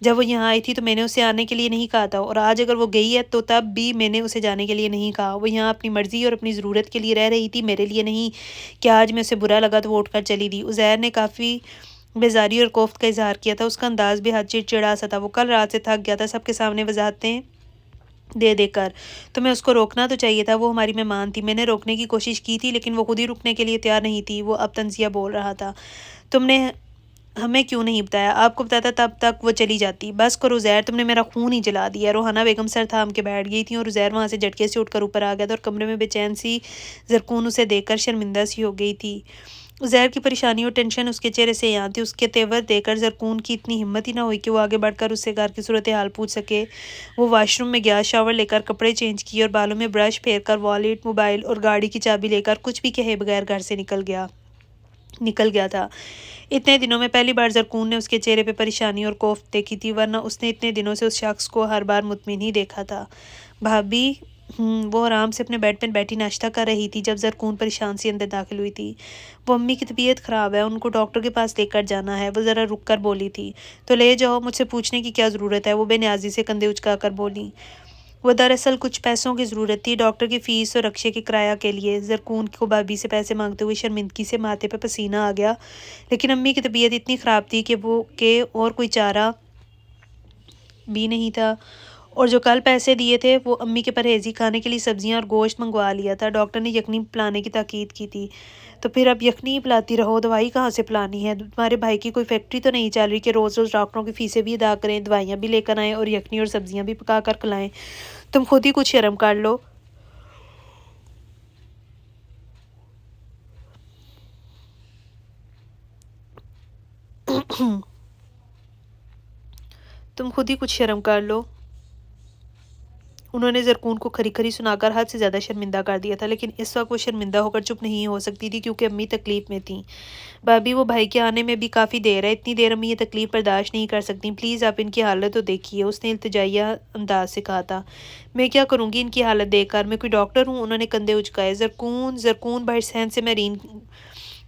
جب وہ یہاں آئی تھی تو میں نے اسے آنے کے لیے نہیں کہا تھا، اور آج اگر وہ گئی ہے تو تب بھی میں نے اسے جانے کے لیے نہیں کہا۔ وہ یہاں اپنی مرضی اور اپنی ضرورت کے لیے رہ رہی تھی، میرے لیے نہیں کہ آج میں اسے برا لگا تو وہ اٹھ کر چلی دی۔ عزیر نے کافی بیزاری اور کوفت کا اظہار کیا تھا۔ اس کا انداز بھی حد چڑچڑا سا تھا۔ وہ کل رات سے تھک گیا تھا سب کے سامنے وضاحتیں دے کر۔ تمہیں اس کو روکنا تو چاہیے تھا، وہ ہماری مہمان تھی۔ میں نے روکنے کی کوشش کی تھی لیکن وہ خود ہی رکنے کے لیے تیار نہیں تھی۔ وہ اب طنزیہ بول رہا تھا۔ تم نے ہمیں کیوں نہیں بتایا؟ آپ کو بتاتا تب تک وہ چلی جاتی۔ بس کرو عزیر، تم نے میرا خون ہی جلا دیا۔ روحانہ بیگم سر تھام کے بیٹھ گئی تھیں اور عزیر وہاں سے جھٹکے سے اٹھ کر اوپر آ گیا تھا اور کمرے میں بے چین سی زرکون اسے دیکھ کر شرمندہ سی ہو گئی تھی۔ عزیر کی پریشانی اور ٹینشن اس کے چہرے سے یہاں تھی۔ اس کے تیور دیکھ کر زرکون کی اتنی ہمت ہی نہ ہوئی کہ وہ آگے بڑھ کر اس سے گھر کی صورتحال پوچھ سکے۔ وہ واش روم میں گیا، شاور لے کر کپڑے چینج کیے اور بالوں میں برش پھیر کر والیٹ، موبائل اور گاڑی کی چابی لے کر کچھ بھی کہے بغیر گھر سے نکل گیا تھا۔ اتنے دنوں میں پہلی بار زرکون نے اس کے چہرے پہ پریشانی اور کوفت دیکھی تھی، ورنہ اس نے اتنے دنوں سے اس شخص کو ہر بار مطمئن ہی دیکھا تھا۔ بھابی؟ وہ آرام سے اپنے بیڈ پہ بیٹھی ناشتہ کر رہی تھی جب زرکون پریشان سی اندر داخل ہوئی تھی۔ وہ امی کی طبیعت خراب ہے، ان کو ڈاکٹر کے پاس لے کر جانا ہے، وہ ذرا رک کر بولی تھی۔ تو لے جاؤ، مجھ سے پوچھنے کی کیا ضرورت ہے؟ وہ بے نیازی سے کندھے اچکا کر بولی۔ وہ دراصل کچھ پیسوں کی ضرورت تھی، ڈاکٹر کی فیس اور رکشے کے کرایہ کے لیے۔ زرکون کو بھابی سے پیسے مانگتے ہوئے شرمندگی سے ماتھے پہ پسینہ آ گیا، لیکن امی کی طبیعت اتنی خراب تھی کہ اور کوئی چارہ بھی نہیں تھا، اور جو کل پیسے دیے تھے وہ امی کے پرہیزی کھانے کے لیے سبزیاں اور گوشت منگوا لیا تھا۔ ڈاکٹر نے یخنی پلانے کی تاکید کی تھی۔ تو پھر اب یخنی ہی پلاتی رہو، دوائی کہاں سے پلانی ہے؟ تمہارے بھائی کی کوئی فیکٹری تو نہیں چل رہی کہ روز روز ڈاکٹروں کی فیسیں بھی ادا کریں، دوائیاں بھی لے کر آئیں اور یخنی اور سبزیاں بھی پکا کر کھلائیں؟ تم خود ہی کچھ شرم کر لو۔ انہوں نے زرکون کو کھری کھری سنا کر حد سے زیادہ شرمندہ کر دیا تھا، لیکن اس وقت وہ شرمندہ ہو کر چپ نہیں ہو سکتی تھی کیونکہ امی تکلیف میں تھیں۔ بھابی، وہ بھائی کے آنے میں بھی کافی دیر ہے، اتنی دیر امی یہ تکلیف برداشت نہیں کر سکتی، پلیز آپ ان کی حالت تو دیکھیے، اس نے التجائیہ انداز سے کہا تھا۔ میں کیا کروں گی ان کی حالت دیکھ کر؟ میں کوئی ڈاکٹر ہوں؟ انہوں نے کندھے اچکائے۔ زرکون باہر صحن سے مہرین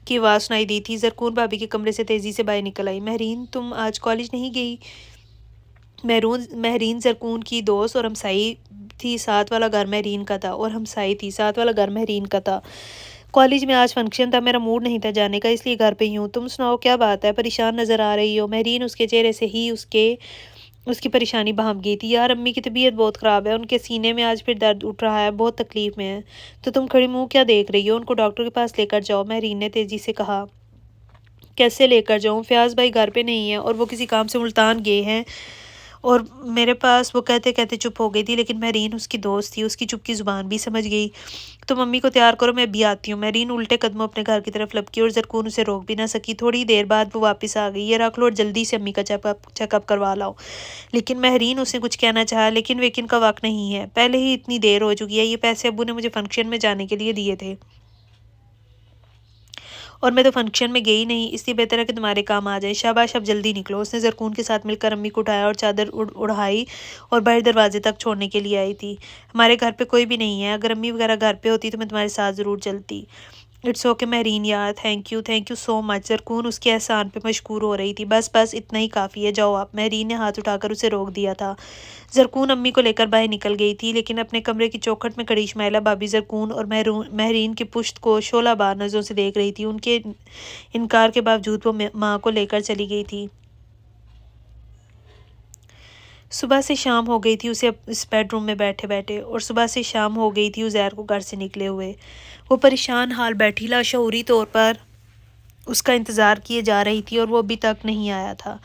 کی آواز سنائی دی تھی۔ زرکون بھابی کے کمرے سے تیزی سے باہر نکل آئی۔ مہرین، تم آج کالج نہیں گئی؟ مہرین زرکون کی دوست اور ہمسائی تھی، ساتھ والا گھر مہرین کا تھا۔ کالج میں آج فنکشن تھا، میرا موڈ نہیں تھا جانے کا، اس لیے گھر پہ ہی ہوں۔ تم سناؤ کیا بات ہے؟ پریشان نظر آ رہی ہو۔ مہرین اس کے چہرے سے ہی اس کی پریشانی بہم گئی تھی۔ یار امی کی طبیعت بہت خراب ہے، ان کے سینے میں آج پھر درد اٹھ رہا ہے، بہت تکلیف میں ہے۔ تو تم کھڑی منہ کیا دیکھ رہی ہو؟ ان کو ڈاکٹر کے پاس لے کر جاؤ، مہرین نے تیزی سے کہا۔ کیسے لے کر جاؤں؟ فیاض بھائی گھر پہ نہیں ہے اور وہ کسی کام سے ملتان گئے ہیں اور میرے پاس وہ کہتے کہتے چپ ہو گئی تھی، لیکن مہرین اس کی دوست تھی، اس کی چپ کی زبان بھی سمجھ گئی۔ تو ممی کو تیار کرو، میں بھی آتی ہوں۔ مہرین الٹے قدموں اپنے گھر کی طرف لپکی اور زرکون اسے روک بھی نہ سکی۔ تھوڑی دیر بعد وہ واپس آ گئی۔ یہ رکھ لو اور جلدی سے امی کا چیک اپ کروا لاؤ۔ لیکن مہرین اس نے کچھ کہنا چاہا، لیکن ویکن کا وقت نہیں ہے، پہلے ہی اتنی دیر ہو چکی ہے، یہ پیسے ابو نے مجھے فنکشن میں جانے کے لیے دیے تھے اور میں تو فنکشن میں گئی نہیں، اس لیے بہتر ہے کہ تمہارے کام آ جائے۔ شاباش، اب جلدی نکلو۔ اس نے زرکون کے ساتھ مل کر امی کو اٹھایا اور چادر اڑائی اور باہر دروازے تک چھوڑنے کے لیے آئی تھی۔ ہمارے گھر پہ کوئی بھی نہیں ہے، اگر امی وغیرہ گھر پہ ہوتی تو میں تمہارے ساتھ ضرور چلتی۔ اٹس اوکے مہرین یار، تھینک یو سو مچ۔ زرکون اس کے احسان پہ مشکور ہو رہی تھی۔ بس اتنا ہی کافی ہے، جاؤ آپ۔ مہرین نے ہاتھ اٹھا کر اسے روک دیا تھا۔ زرکون امی کو لے کر باہر نکل گئی تھی، لیکن اپنے کمرے کی چوکھٹ میں کھڑی اسماعیلہ بھابی زرکون اور مہرین کی پشت کو شعلہ بار نظروں سے دیکھ رہی تھی۔ ان کے انکار کے باوجود وہ ماں کو لے کر چلی گئی تھی۔ صبح سے شام ہو گئی تھی اسے اس بیڈ روم میں بیٹھے بیٹھے، اور صبح سے شام ہو گئی تھی عزیر کو گھر سے نکلے ہوئے۔ وہ پریشان حال بیٹھی لاشعوری طور پر اس کا انتظار کیے جا رہی تھی اور وہ ابھی تک نہیں آیا تھا،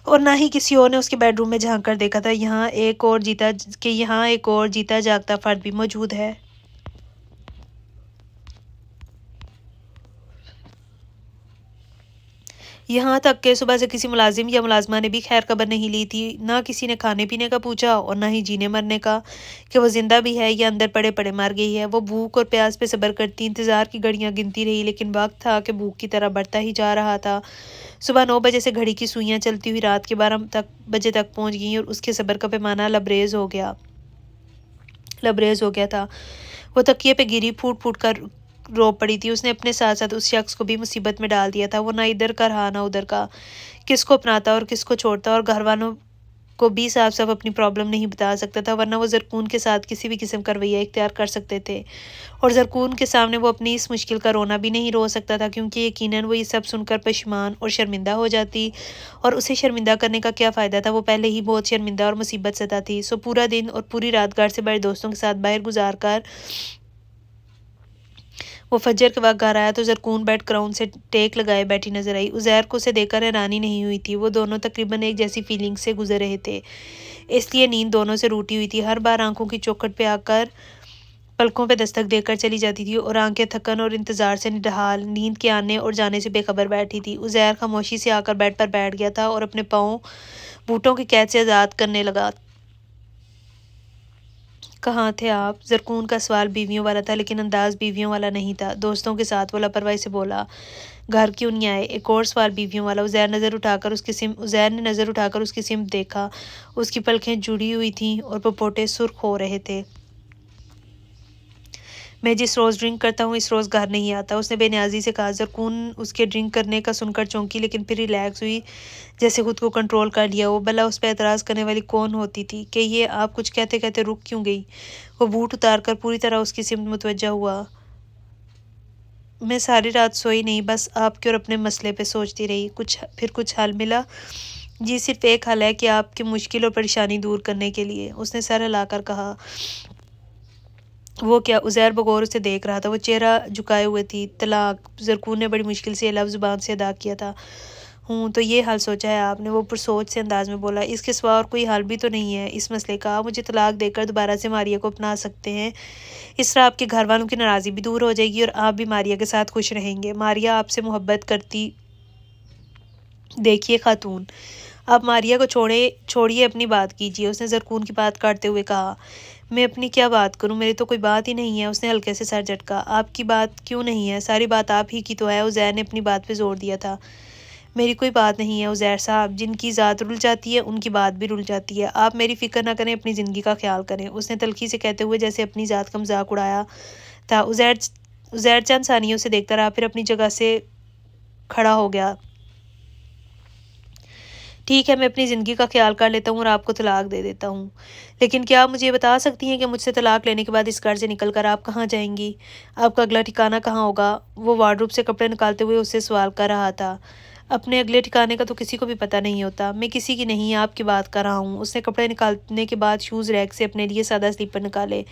اور نہ ہی کسی اور نے اس کے بیڈ روم میں جھانک کر دیکھا تھا یہاں ایک اور جیتا جاگتا فرد بھی موجود ہے۔ یہاں تک کہ صبح سے کسی ملازم یا ملازمہ نے بھی خیر خبر نہیں لی تھی، نہ کسی نے کھانے پینے کا پوچھا اور نہ ہی جینے مرنے کا، کہ وہ زندہ بھی ہے یا اندر پڑے پڑے مر گئی ہے۔ وہ بھوک اور پیاس پہ صبر کرتی انتظار کی گھڑیاں گنتی رہی، لیکن وقت تھا کہ بھوک کی طرح بڑھتا ہی جا رہا تھا۔ صبح 9 بجے سے گھڑی کی سوئیاں چلتی ہوئی رات کے 12 بجے تک پہنچ گئیں اور اس کے صبر کا پیمانہ لبریز ہو گیا تھا۔ وہ تکیے پہ گری پھوٹ پھوٹ کر رو پڑی تھی۔ اس نے اپنے ساتھ ساتھ اس شخص کو بھی مصیبت میں ڈال دیا تھا۔ وہ نہ ادھر کا رہا نہ ادھر کا، کس کو اپناتا اور کس کو چھوڑتا، اور گھر والوں کو بھی صاف اپنی پرابلم نہیں بتا سکتا تھا، ورنہ وہ زرکون کے ساتھ کسی بھی قسم کا رویہ اختیار کر سکتے تھے، اور زرکون کے سامنے وہ اپنی اس مشکل کا رونا بھی نہیں رو سکتا تھا، کیونکہ یقیناً وہ یہ سب سن کر پشیمان اور شرمندہ ہو جاتی، اور اسے شرمندہ کرنے کا کیا فائدہ تھا، وہ پہلے ہی بہت شرمندہ اور مصیبت زدہ تھی۔ سو پورا دن اور پوری رات گھر سے بڑے دوستوں کے ساتھ باہر گزار کر وہ فجر کے وقت گھر آیا تو زرکون بیڈ کراؤن سے ٹیک لگائے بیٹھی نظر آئی۔ عزیر کو اسے دیکھ کر حیرانی نہیں ہوئی تھی، وہ دونوں تقریباً ایک جیسی فیلنگ سے گزر رہے تھے، اس لیے نیند دونوں سے روٹی ہوئی تھی۔ ہر بار آنکھوں کی چوکھٹ پہ آ کر پلکوں پہ دستک دے کر چلی جاتی تھی اور آنکھیں تھکن اور انتظار سے نڈھال نیند کے آنے اور جانے سے بے خبر بیٹھی تھی۔ عزیر خاموشی سے آ کر بیڈ پر بیٹھ گیا تھا اور اپنے پاؤں بوٹوں کی قید سے آزاد کرنے لگا۔ کہاں تھے آپ؟ زرکون کا سوال بیویوں والا تھا، لیکن انداز بیویوں والا نہیں تھا۔ دوستوں کے ساتھ وہ لاپرواہی سے بولا، گھر کیوں نہیں آئے؟ ایک اور سوال بیویوں والا۔ عزیر نے نظر اٹھا کر اس کی سمت دیکھا، اس کی پلکیں جڑی ہوئی تھیں اور پپوٹے سرخ ہو رہے تھے۔ میں جس روز ڈرنک کرتا ہوں اس روز گھر نہیں آتا، اس نے بے نیازی سے کہا۔ زرکون اس کے ڈرنک کرنے کا سن کر چونکی، لیکن پھر ریلیکس ہوئی، جیسے خود کو کنٹرول کر لیا ہو۔ بھلا اس پہ اعتراض کرنے والی کون ہوتی تھی کہ یہ آپ کچھ کہتے کہتے رک کیوں گئی؟ وہ بوٹ اتار کر پوری طرح اس کی سمت متوجہ ہوا۔ میں ساری رات سوئی نہیں، بس آپ کے اور اپنے مسئلے پہ سوچتی رہی۔ پھر کچھ حل ملا؟ جی صرف ایک حل ہے کہ آپ کی مشکل اور پریشانی دور کرنے کے لیے، اس نے سر ہلا کر کہا۔ وہ کیا؟ عزیر بغور اسے دیکھ رہا تھا، وہ چہرہ جھکائے ہوئے تھی۔ طلاق۔ زرکون نے بڑی مشکل سے یہ لفظ زبان سے ادا کیا تھا۔ تو یہ حل سوچا ہے آپ نے؟ وہ پرسوچ سے انداز میں بولا۔ اس کے سوا اور کوئی حل بھی تو نہیں ہے اس مسئلے کا، آپ مجھے طلاق دے کر دوبارہ سے ماریہ کو اپنا سکتے ہیں، اس طرح آپ کے گھر والوں کی ناراضی بھی دور ہو جائے گی اور آپ بھی ماریہ کے ساتھ خوش رہیں گے۔ ماریہ آپ سے محبت کرتی۔ دیکھیے خاتون، آپ ماریہ کو چھوڑیے، اپنی بات کیجیے، اس نے زرکون کی بات کاٹتے ہوئے کہا۔ میں اپنی کیا بات کروں؟ میری تو کوئی بات ہی نہیں ہے، اس نے ہلکے سے سر جھٹکا۔ آپ کی بات کیوں نہیں ہے؟ ساری بات آپ ہی کی تو ہے، عزیر نے اپنی بات پہ زور دیا تھا۔ میری کوئی بات نہیں ہے عزیر صاحب، جن کی ذات رل جاتی ہے ان کی بات بھی رل جاتی ہے، آپ میری فکر نہ کریں، اپنی زندگی کا خیال کریں، اس نے تلخی سے کہتے ہوئے جیسے اپنی ذات کا مذاق اڑایا تھا۔ عزیر چند ثانیوں سے دیکھتا رہا، پھر اپنی جگہ سے کھڑا ہو گیا۔ ٹھیک ہے، میں اپنی زندگی کا خیال کر لیتا ہوں اور آپ کو طلاق دے دیتا ہوں، لیکن کیا آپ مجھے یہ بتا سکتی ہیں کہ مجھ سے طلاق لینے کے بعد اس گھر سے نکل کر آپ کہاں جائیں گی؟ آپ کا اگلا ٹھکانہ کہاں ہوگا؟ وہ وارڈروب سے کپڑے نکالتے ہوئے اس سے سوال کر رہا تھا۔ اپنے اگلے ٹھکانے کا تو کسی کو بھی پتہ نہیں ہوتا، میں کسی کی نہیں آپ کی بات کر رہا ہوں۔ اس نے کپڑے نکالنے کے بعد شوز ریک سے اپنے لیے سادہ سلیپر نکالے۔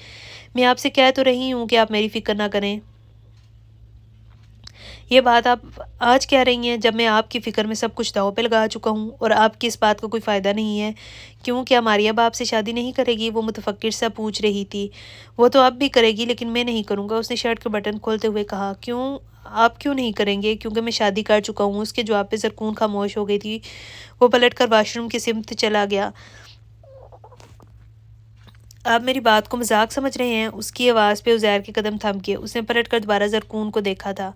میں آپ سے کہہ تو رہی ہوں کہ آپ میری فکر نہ کریں۔ یہ بات آپ آج کہہ رہی ہیں جب میں آپ کی فکر میں سب کچھ داؤ پہ لگا چکا ہوں اور آپ کی اس بات کا کوئی فائدہ نہیں ہے؟ کیوں، کیا ماریا باپ سے شادی نہیں کرے گی؟ وہ متفکر سا پوچھ رہی تھی۔ وہ تو اب بھی کرے گی لیکن میں نہیں کروں گا، اس نے شرٹ کے بٹن کھولتے ہوئے کہا۔ کیوں آپ کیوں نہیں کریں گے؟ کیونکہ میں شادی کر چکا ہوں۔ اس کے جواب پہ زرکون خاموش ہو گئی تھی۔ وہ پلٹ کر واش روم کی سمت چلا گیا۔ آپ میری بات کو مذاق سمجھ رہے ہیں؟ اس کی آواز پہ عزیر کے قدم تھم کے اس نے پلٹ کر دوبارہ زرکون کو دیکھا تھا۔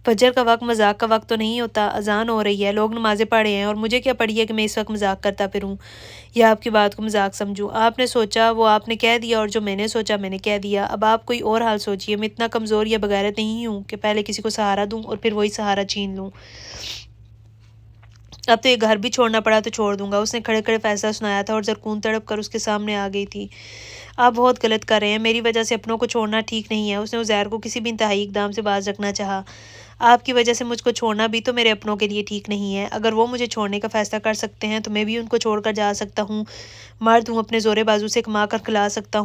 فجر کا وقت مذاق کا وقت تو نہیں ہوتا، اذان ہو رہی ہے، لوگ نمازیں پڑھے ہیں، اور مجھے کیا پڑی ہے کہ میں اس وقت مذاق کرتا پھروں یا آپ کی بات کو مذاق سمجھوں؟ آپ نے سوچا وہ آپ نے کہہ دیا، اور جو میں نے سوچا میں نے کہہ دیا۔ اب آپ کوئی اور حال سوچیے۔ میں اتنا کمزور یا بغیرت نہیں ہوں کہ پہلے کسی کو سہارا دوں اور پھر وہی سہارا چھین لوں۔ اب تو یہ گھر بھی چھوڑنا پڑا تو چھوڑ دوں گا۔ اس نے کھڑے کھڑے فیصلہ سنایا تھا اور زرکون تڑپ کر اس کے سامنے آ گئی تھی۔ آپ بہت غلط کر رہے ہیں، میری وجہ سے اپنوں کو چھوڑنا ٹھیک نہیں ہے۔ اس نے عزیر کو کسی بھی انتہائی اقدام سے باز رکھنا چاہا۔ آپ کی وجہ سے مجھ کو چھوڑنا بھی تو میرے اپنوں کے لیے ٹھیک نہیں ہے۔ اگر وہ مجھے چھوڑنے کا فیصلہ کر سکتے ہیں تو میں بھی ان کو چھوڑ کر جا سکتا ہوں۔ مرد ہوں، اپنے زورے بازو سے کما کر کھلا سکتا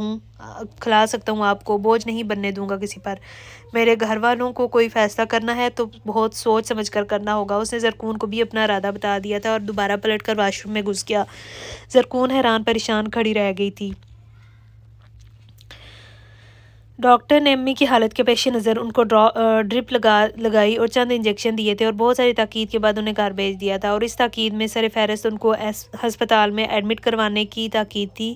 ہوں آپ کو، بوجھ نہیں بننے دوں گا کسی پر۔ میرے گھر والوں کو کوئی فیصلہ کرنا ہے تو بہت سوچ سمجھ کر کرنا ہوگا۔ اس نے زرکون کو بھی اپنا ارادہ بتا دیا تھا اور دوبارہ پلٹ کر واش روم میں گھس گیا۔ زرکون حیران پریشان کھڑی رہ گئی تھی۔ ڈاکٹر نے امی کی حالت کے پیش نظر ان کو ڈرپ لگائی اور چند انجیکشن دیے تھے اور بہت ساری تاکید کے بعد انہیں گھر بھیج دیا تھا، اور اس تاکید میں سر فہرست ان کو ہسپتال میں ایڈمٹ کروانے کی تاکید تھی۔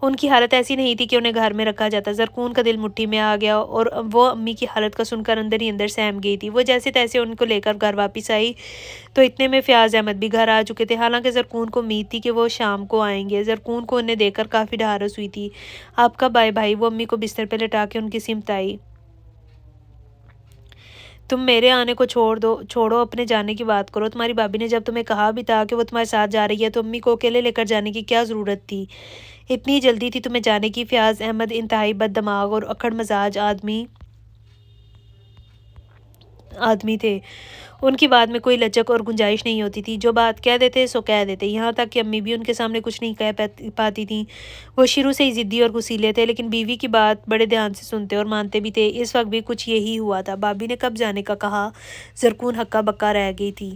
ان کی حالت ایسی نہیں تھی کہ انہیں گھر میں رکھا جاتا۔ زرکون کا دل مٹھی میں آ گیا اور وہ امی کی حالت کا سن کر اندر ہی اندر سہم گئی تھی۔ وہ جیسے تیسے ان کو لے کر گھر واپس آئی تو اتنے میں فیاض احمد بھی گھر آ چکے تھے۔ حالانکہ زرکون کو امید تھی کہ وہ شام کو آئیں گے۔ زرکون کو انہیں دیکھ کر کافی ڈھارس ہوئی تھی۔ آپ کب آئے بھائی؟ وہ امی کو بستر پہ لٹا کے ان کی سمت آئی۔ تم میرے آنے کو چھوڑو، اپنے جانے کی بات کرو۔ تمہاری بھابھی نے جب تمہیں کہا بھی تھا کہ وہ تمہارے ساتھ جا رہی ہے تو امی کو اکیلے لے کر جانے کی کیا ضرورت تھی؟ اتنی جلدی تھی تمہیں جانے کی؟ فیاض احمد انتہائی بد دماغ اور اکڑ مزاج آدمی تھے۔ ان کی بات میں کوئی لچک اور گنجائش نہیں ہوتی تھی۔ جو بات کہہ دیتے سو کہہ دیتے، یہاں تک کہ امی بھی ان کے سامنے کچھ نہیں کہہ پاتی تھیں۔ وہ شروع سے ہی ضدی اور غصیلے تھے، لیکن بیوی کی بات بڑے دھیان سے سنتے اور مانتے بھی تھے۔ اس وقت بھی کچھ یہی ہوا تھا۔ بھابھی نے کب جانے کا کہا؟ زرکون ہکا بکا رہ گئی تھی۔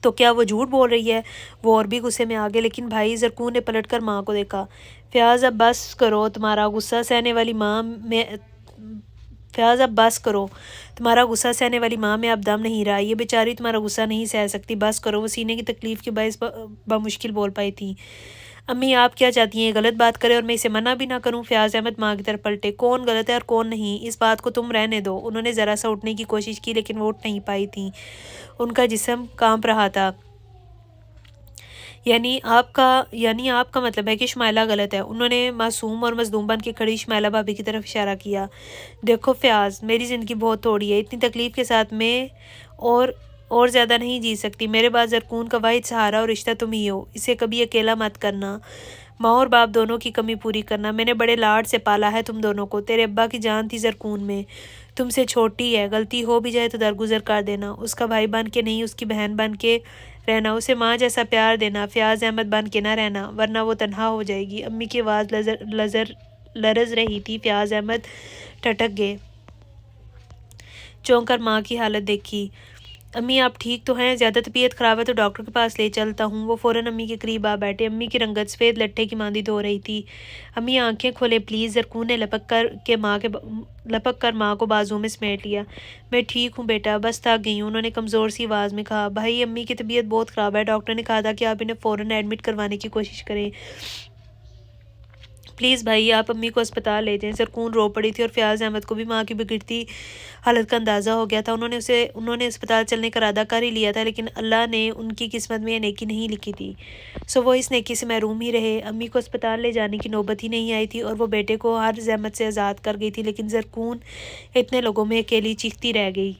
تو کیا وہ جھوٹ بول رہی ہے؟ وہ اور بھی غصے میں آ گئے۔ لیکن بھائی، زرکون نے پلٹ کر ماں کو دیکھا۔ فیاض اب بس کرو، تمہارا غصہ سہنے والی ماں میں اب دم نہیں رہا۔ یہ بیچاری تمہارا غصہ نہیں سہ سکتی، بس کرو۔ وہ سینے کی تکلیف کے باعث بمشکل بول پائی تھی۔ امی آپ کیا چاہتی ہیں؟ یہ غلط بات کرے اور میں اسے منع بھی نہ کروں؟ فیاض احمد ماں کی طرف پلٹے۔ کون غلط ہے اور کون نہیں، اس بات کو تم رہنے دو۔ انہوں نے ذرا سا اٹھنے کی کوشش کی لیکن وہ اٹھ نہیں پائی تھیں۔ ان کا جسم کانپ رہا تھا۔ یعنی آپ کا مطلب ہے کہ شمائلہ غلط ہے؟ انہوں نے معصوم اور مظلوم بن کے کھڑی شمائلہ بھابی کی طرف اشارہ کیا۔ دیکھو فیاض، میری زندگی بہت تھوڑی ہے، اتنی تکلیف کے ساتھ میں اور زیادہ نہیں جی سکتی۔ میرے بعد زرکون کا واحد سہارا اور رشتہ تم ہی ہو۔ اسے کبھی اکیلا مت کرنا۔ ماں اور باپ دونوں کی کمی پوری کرنا۔ میں نے بڑے لاڈ سے پالا ہے تم دونوں کو۔ تیرے ابا کی جان تھی زرکون میں، تم سے چھوٹی ہے، غلطی ہو بھی جائے تو درگزر کر دینا۔ اس کا بھائی بن کے نہیں، اس کی بہن بن کے رہنا، اسے ماں جیسا پیار دینا۔ فیاض احمد بن کے نہ رہنا، ورنہ وہ تنہا ہو جائے گی۔ امی کی آواز لرز رہی تھی۔ فیاض احمد ٹھٹک گئے۔ چونک کر ماں کی حالت دیکھی۔ امی آپ ٹھیک تو ہیں؟ زیادہ طبیعت خراب ہے تو ڈاکٹر کے پاس لے چلتا ہوں۔ وہ فوراً امی کے قریب آ بیٹھے۔ امی کی رنگت سفید لٹھے کی ماندی دھو رہی تھی۔ امی آنکھیں کھولے پلیز۔ زرکون نے لپک کر ماں کو بازو میں سمیٹ لیا۔ میں ٹھیک ہوں بیٹا، بس تھک گئی ہوں، انہوں نے کمزور سی آواز میں کہا۔ بھائی، امی کی طبیعت بہت خراب ہے، ڈاکٹر نے کہا تھا کہ آپ انہیں فوراً ایڈمٹ کروانے کی کوشش کریں۔ پلیز بھائی، آپ امی کو اسپتال لے جائیں۔ زرکون رو پڑی تھی اور فیاض احمد کو بھی ماں کی بگڑتی حالت کا اندازہ ہو گیا تھا۔ انہوں نے اسپتال چلنے کا ارادہ کر ہی لیا تھا، لیکن اللہ نے ان کی قسمت میں یہ نیکی نہیں لکھی تھی، سو وہ اس نیکی سے محروم ہی رہے۔ امی کو اسپتال لے جانے کی نوبت ہی نہیں آئی تھی اور وہ بیٹے کو ہر زحمت سے آزاد کر گئی تھی، لیکن زرکون اتنے لوگوں میں اکیلی چیختی رہ گئی۔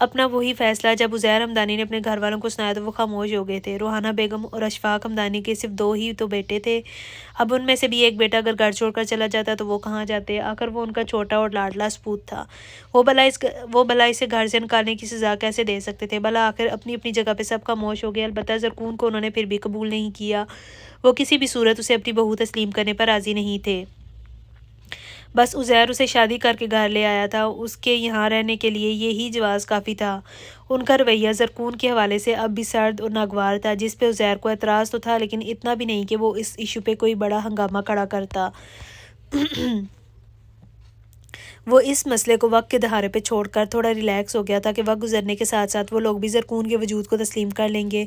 اپنا وہی فیصلہ جب عزیر ہمدانی نے اپنے گھر والوں کو سنایا تو وہ خاموش ہو گئے تھے۔ روحانہ بیگم اور اشفاق ہمدانی کے صرف 2 ہی تو بیٹے تھے۔ اب ان میں سے بھی ایک بیٹا اگر گھر چھوڑ کر چلا جاتا تو وہ کہاں جاتے؟ آخر وہ ان کا چھوٹا اور لاڈلا سپوت تھا۔ وہ بھلا اسے گھر سے نکالنے کی سزا کیسے دے سکتے تھے؟ بھلا آخر اپنی جگہ پہ سب خاموش ہو گئے۔ البتہ زرکون کو انہوں نے پھر بھی قبول نہیں کیا۔ وہ کسی بھی صورت اسے اپنی بہو تسلیم کرنے پر راضی نہیں تھے۔ بس عزیر اسے شادی کر کے گھر لے آیا تھا، اس کے یہاں رہنے کے لیے یہی جواز کافی تھا۔ ان کا رویہ زرکون کے حوالے سے اب بھی سرد اور ناگوار تھا، جس پہ عزیر کو اعتراض تو تھا لیکن اتنا بھی نہیں کہ وہ اس ایشو پہ کوئی بڑا ہنگامہ کھڑا کرتا۔ وہ اس مسئلے کو وقت کے دہانے پہ چھوڑ کر تھوڑا ریلیکس ہو گیا تھا کہ وقت گزرنے کے ساتھ ساتھ وہ لوگ بھی زرکون کے وجود کو تسلیم کر لیں گے،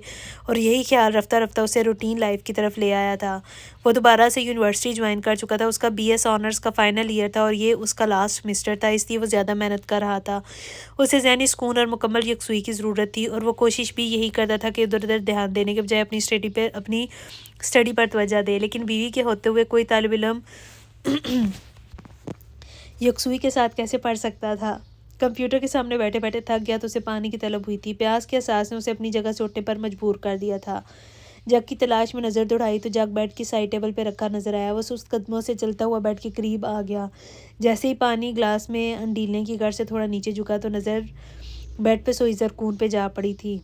اور یہی خیال رفتہ رفتہ اسے روٹین لائف کی طرف لے آیا تھا۔ وہ دوبارہ سے یونیورسٹی جوائن کر چکا تھا، اس کا BS آنرز کا فائنل ایئر تھا اور یہ اس کا لاسٹ سمسٹر تھا، اس لیے وہ زیادہ محنت کر رہا تھا۔ اسے ذہنی سکون اور مکمل یکسوئی کی ضرورت تھی، اور وہ کوشش بھی یہی کرتا تھا کہ ادھر ادھر دھیان دینے کے بجائے اپنی اسٹڈی پر توجہ دے۔ لیکن بیوی کے ہوتے ہوئے کوئی طالب علم یکسوئی کے ساتھ کیسے پڑھ سکتا تھا؟ کمپیوٹر کے سامنے بیٹھے بیٹھے تھک گیا تو اسے پانی کی طلب ہوئی تھی۔ پیاس کے احساس نے اسے اپنی جگہ سے اٹھنے پر مجبور کر دیا تھا۔ جگ کی تلاش میں نظر دوڑائی تو جگ بیڈ کی سائڈ ٹیبل پہ رکھا نظر آیا۔ وہ سست قدموں سے چلتا ہوا بیڈ کے قریب آ گیا۔ جیسے ہی پانی گلاس میں انڈیلنے کی غرض سے تھوڑا نیچے جھکا تو نظر بیڈ پہ سوئی زرکون پہ جا پڑی تھی۔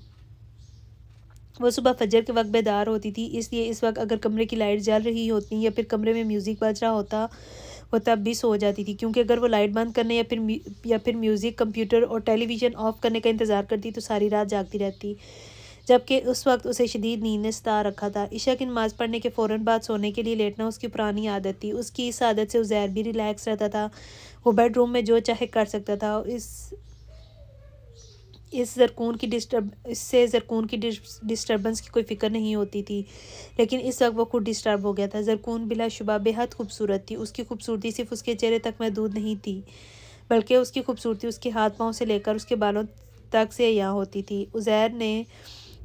وہ صبح فجر کے وقت بیدار ہوتی تھی، اس لیے اس وقت اگر کمرے کی لائٹ جل رہی ہوتی یا پھر کمرے میں میوزک بج رہا ہوتا وہ تب بھی سو جاتی تھی، کیونکہ اگر وہ لائٹ بند کرنے یا پھر میوزک، کمپیوٹر اور ٹیلی ویژن آف کرنے کا انتظار کرتی تو ساری رات جاگتی رہتی، جبکہ اس وقت اسے شدید نیند نے ستا رکھا تھا۔ عشاء کی نماز پڑھنے کے فوراً بعد سونے کے لیے لیٹنا اس کی پرانی عادت تھی۔ اس کی اس عادت سے عزیر بھی ریلیکس رہتا تھا، وہ بیڈ روم میں جو چاہے کر سکتا تھا، اس سے زرکون کی ڈسٹربنس کی کوئی فکر نہیں ہوتی تھی۔ لیکن اس وقت وہ خود ڈسٹرب ہو گیا تھا۔ زرکون بلا شبہ بے حد خوبصورت تھی۔ اس کی خوبصورتی صرف اس کے چہرے تک محدود نہیں تھی، بلکہ اس کی خوبصورتی اس کے ہاتھ پاؤں سے لے کر اس کے بالوں تک سے عیاں ہوتی تھی۔ عزیر نے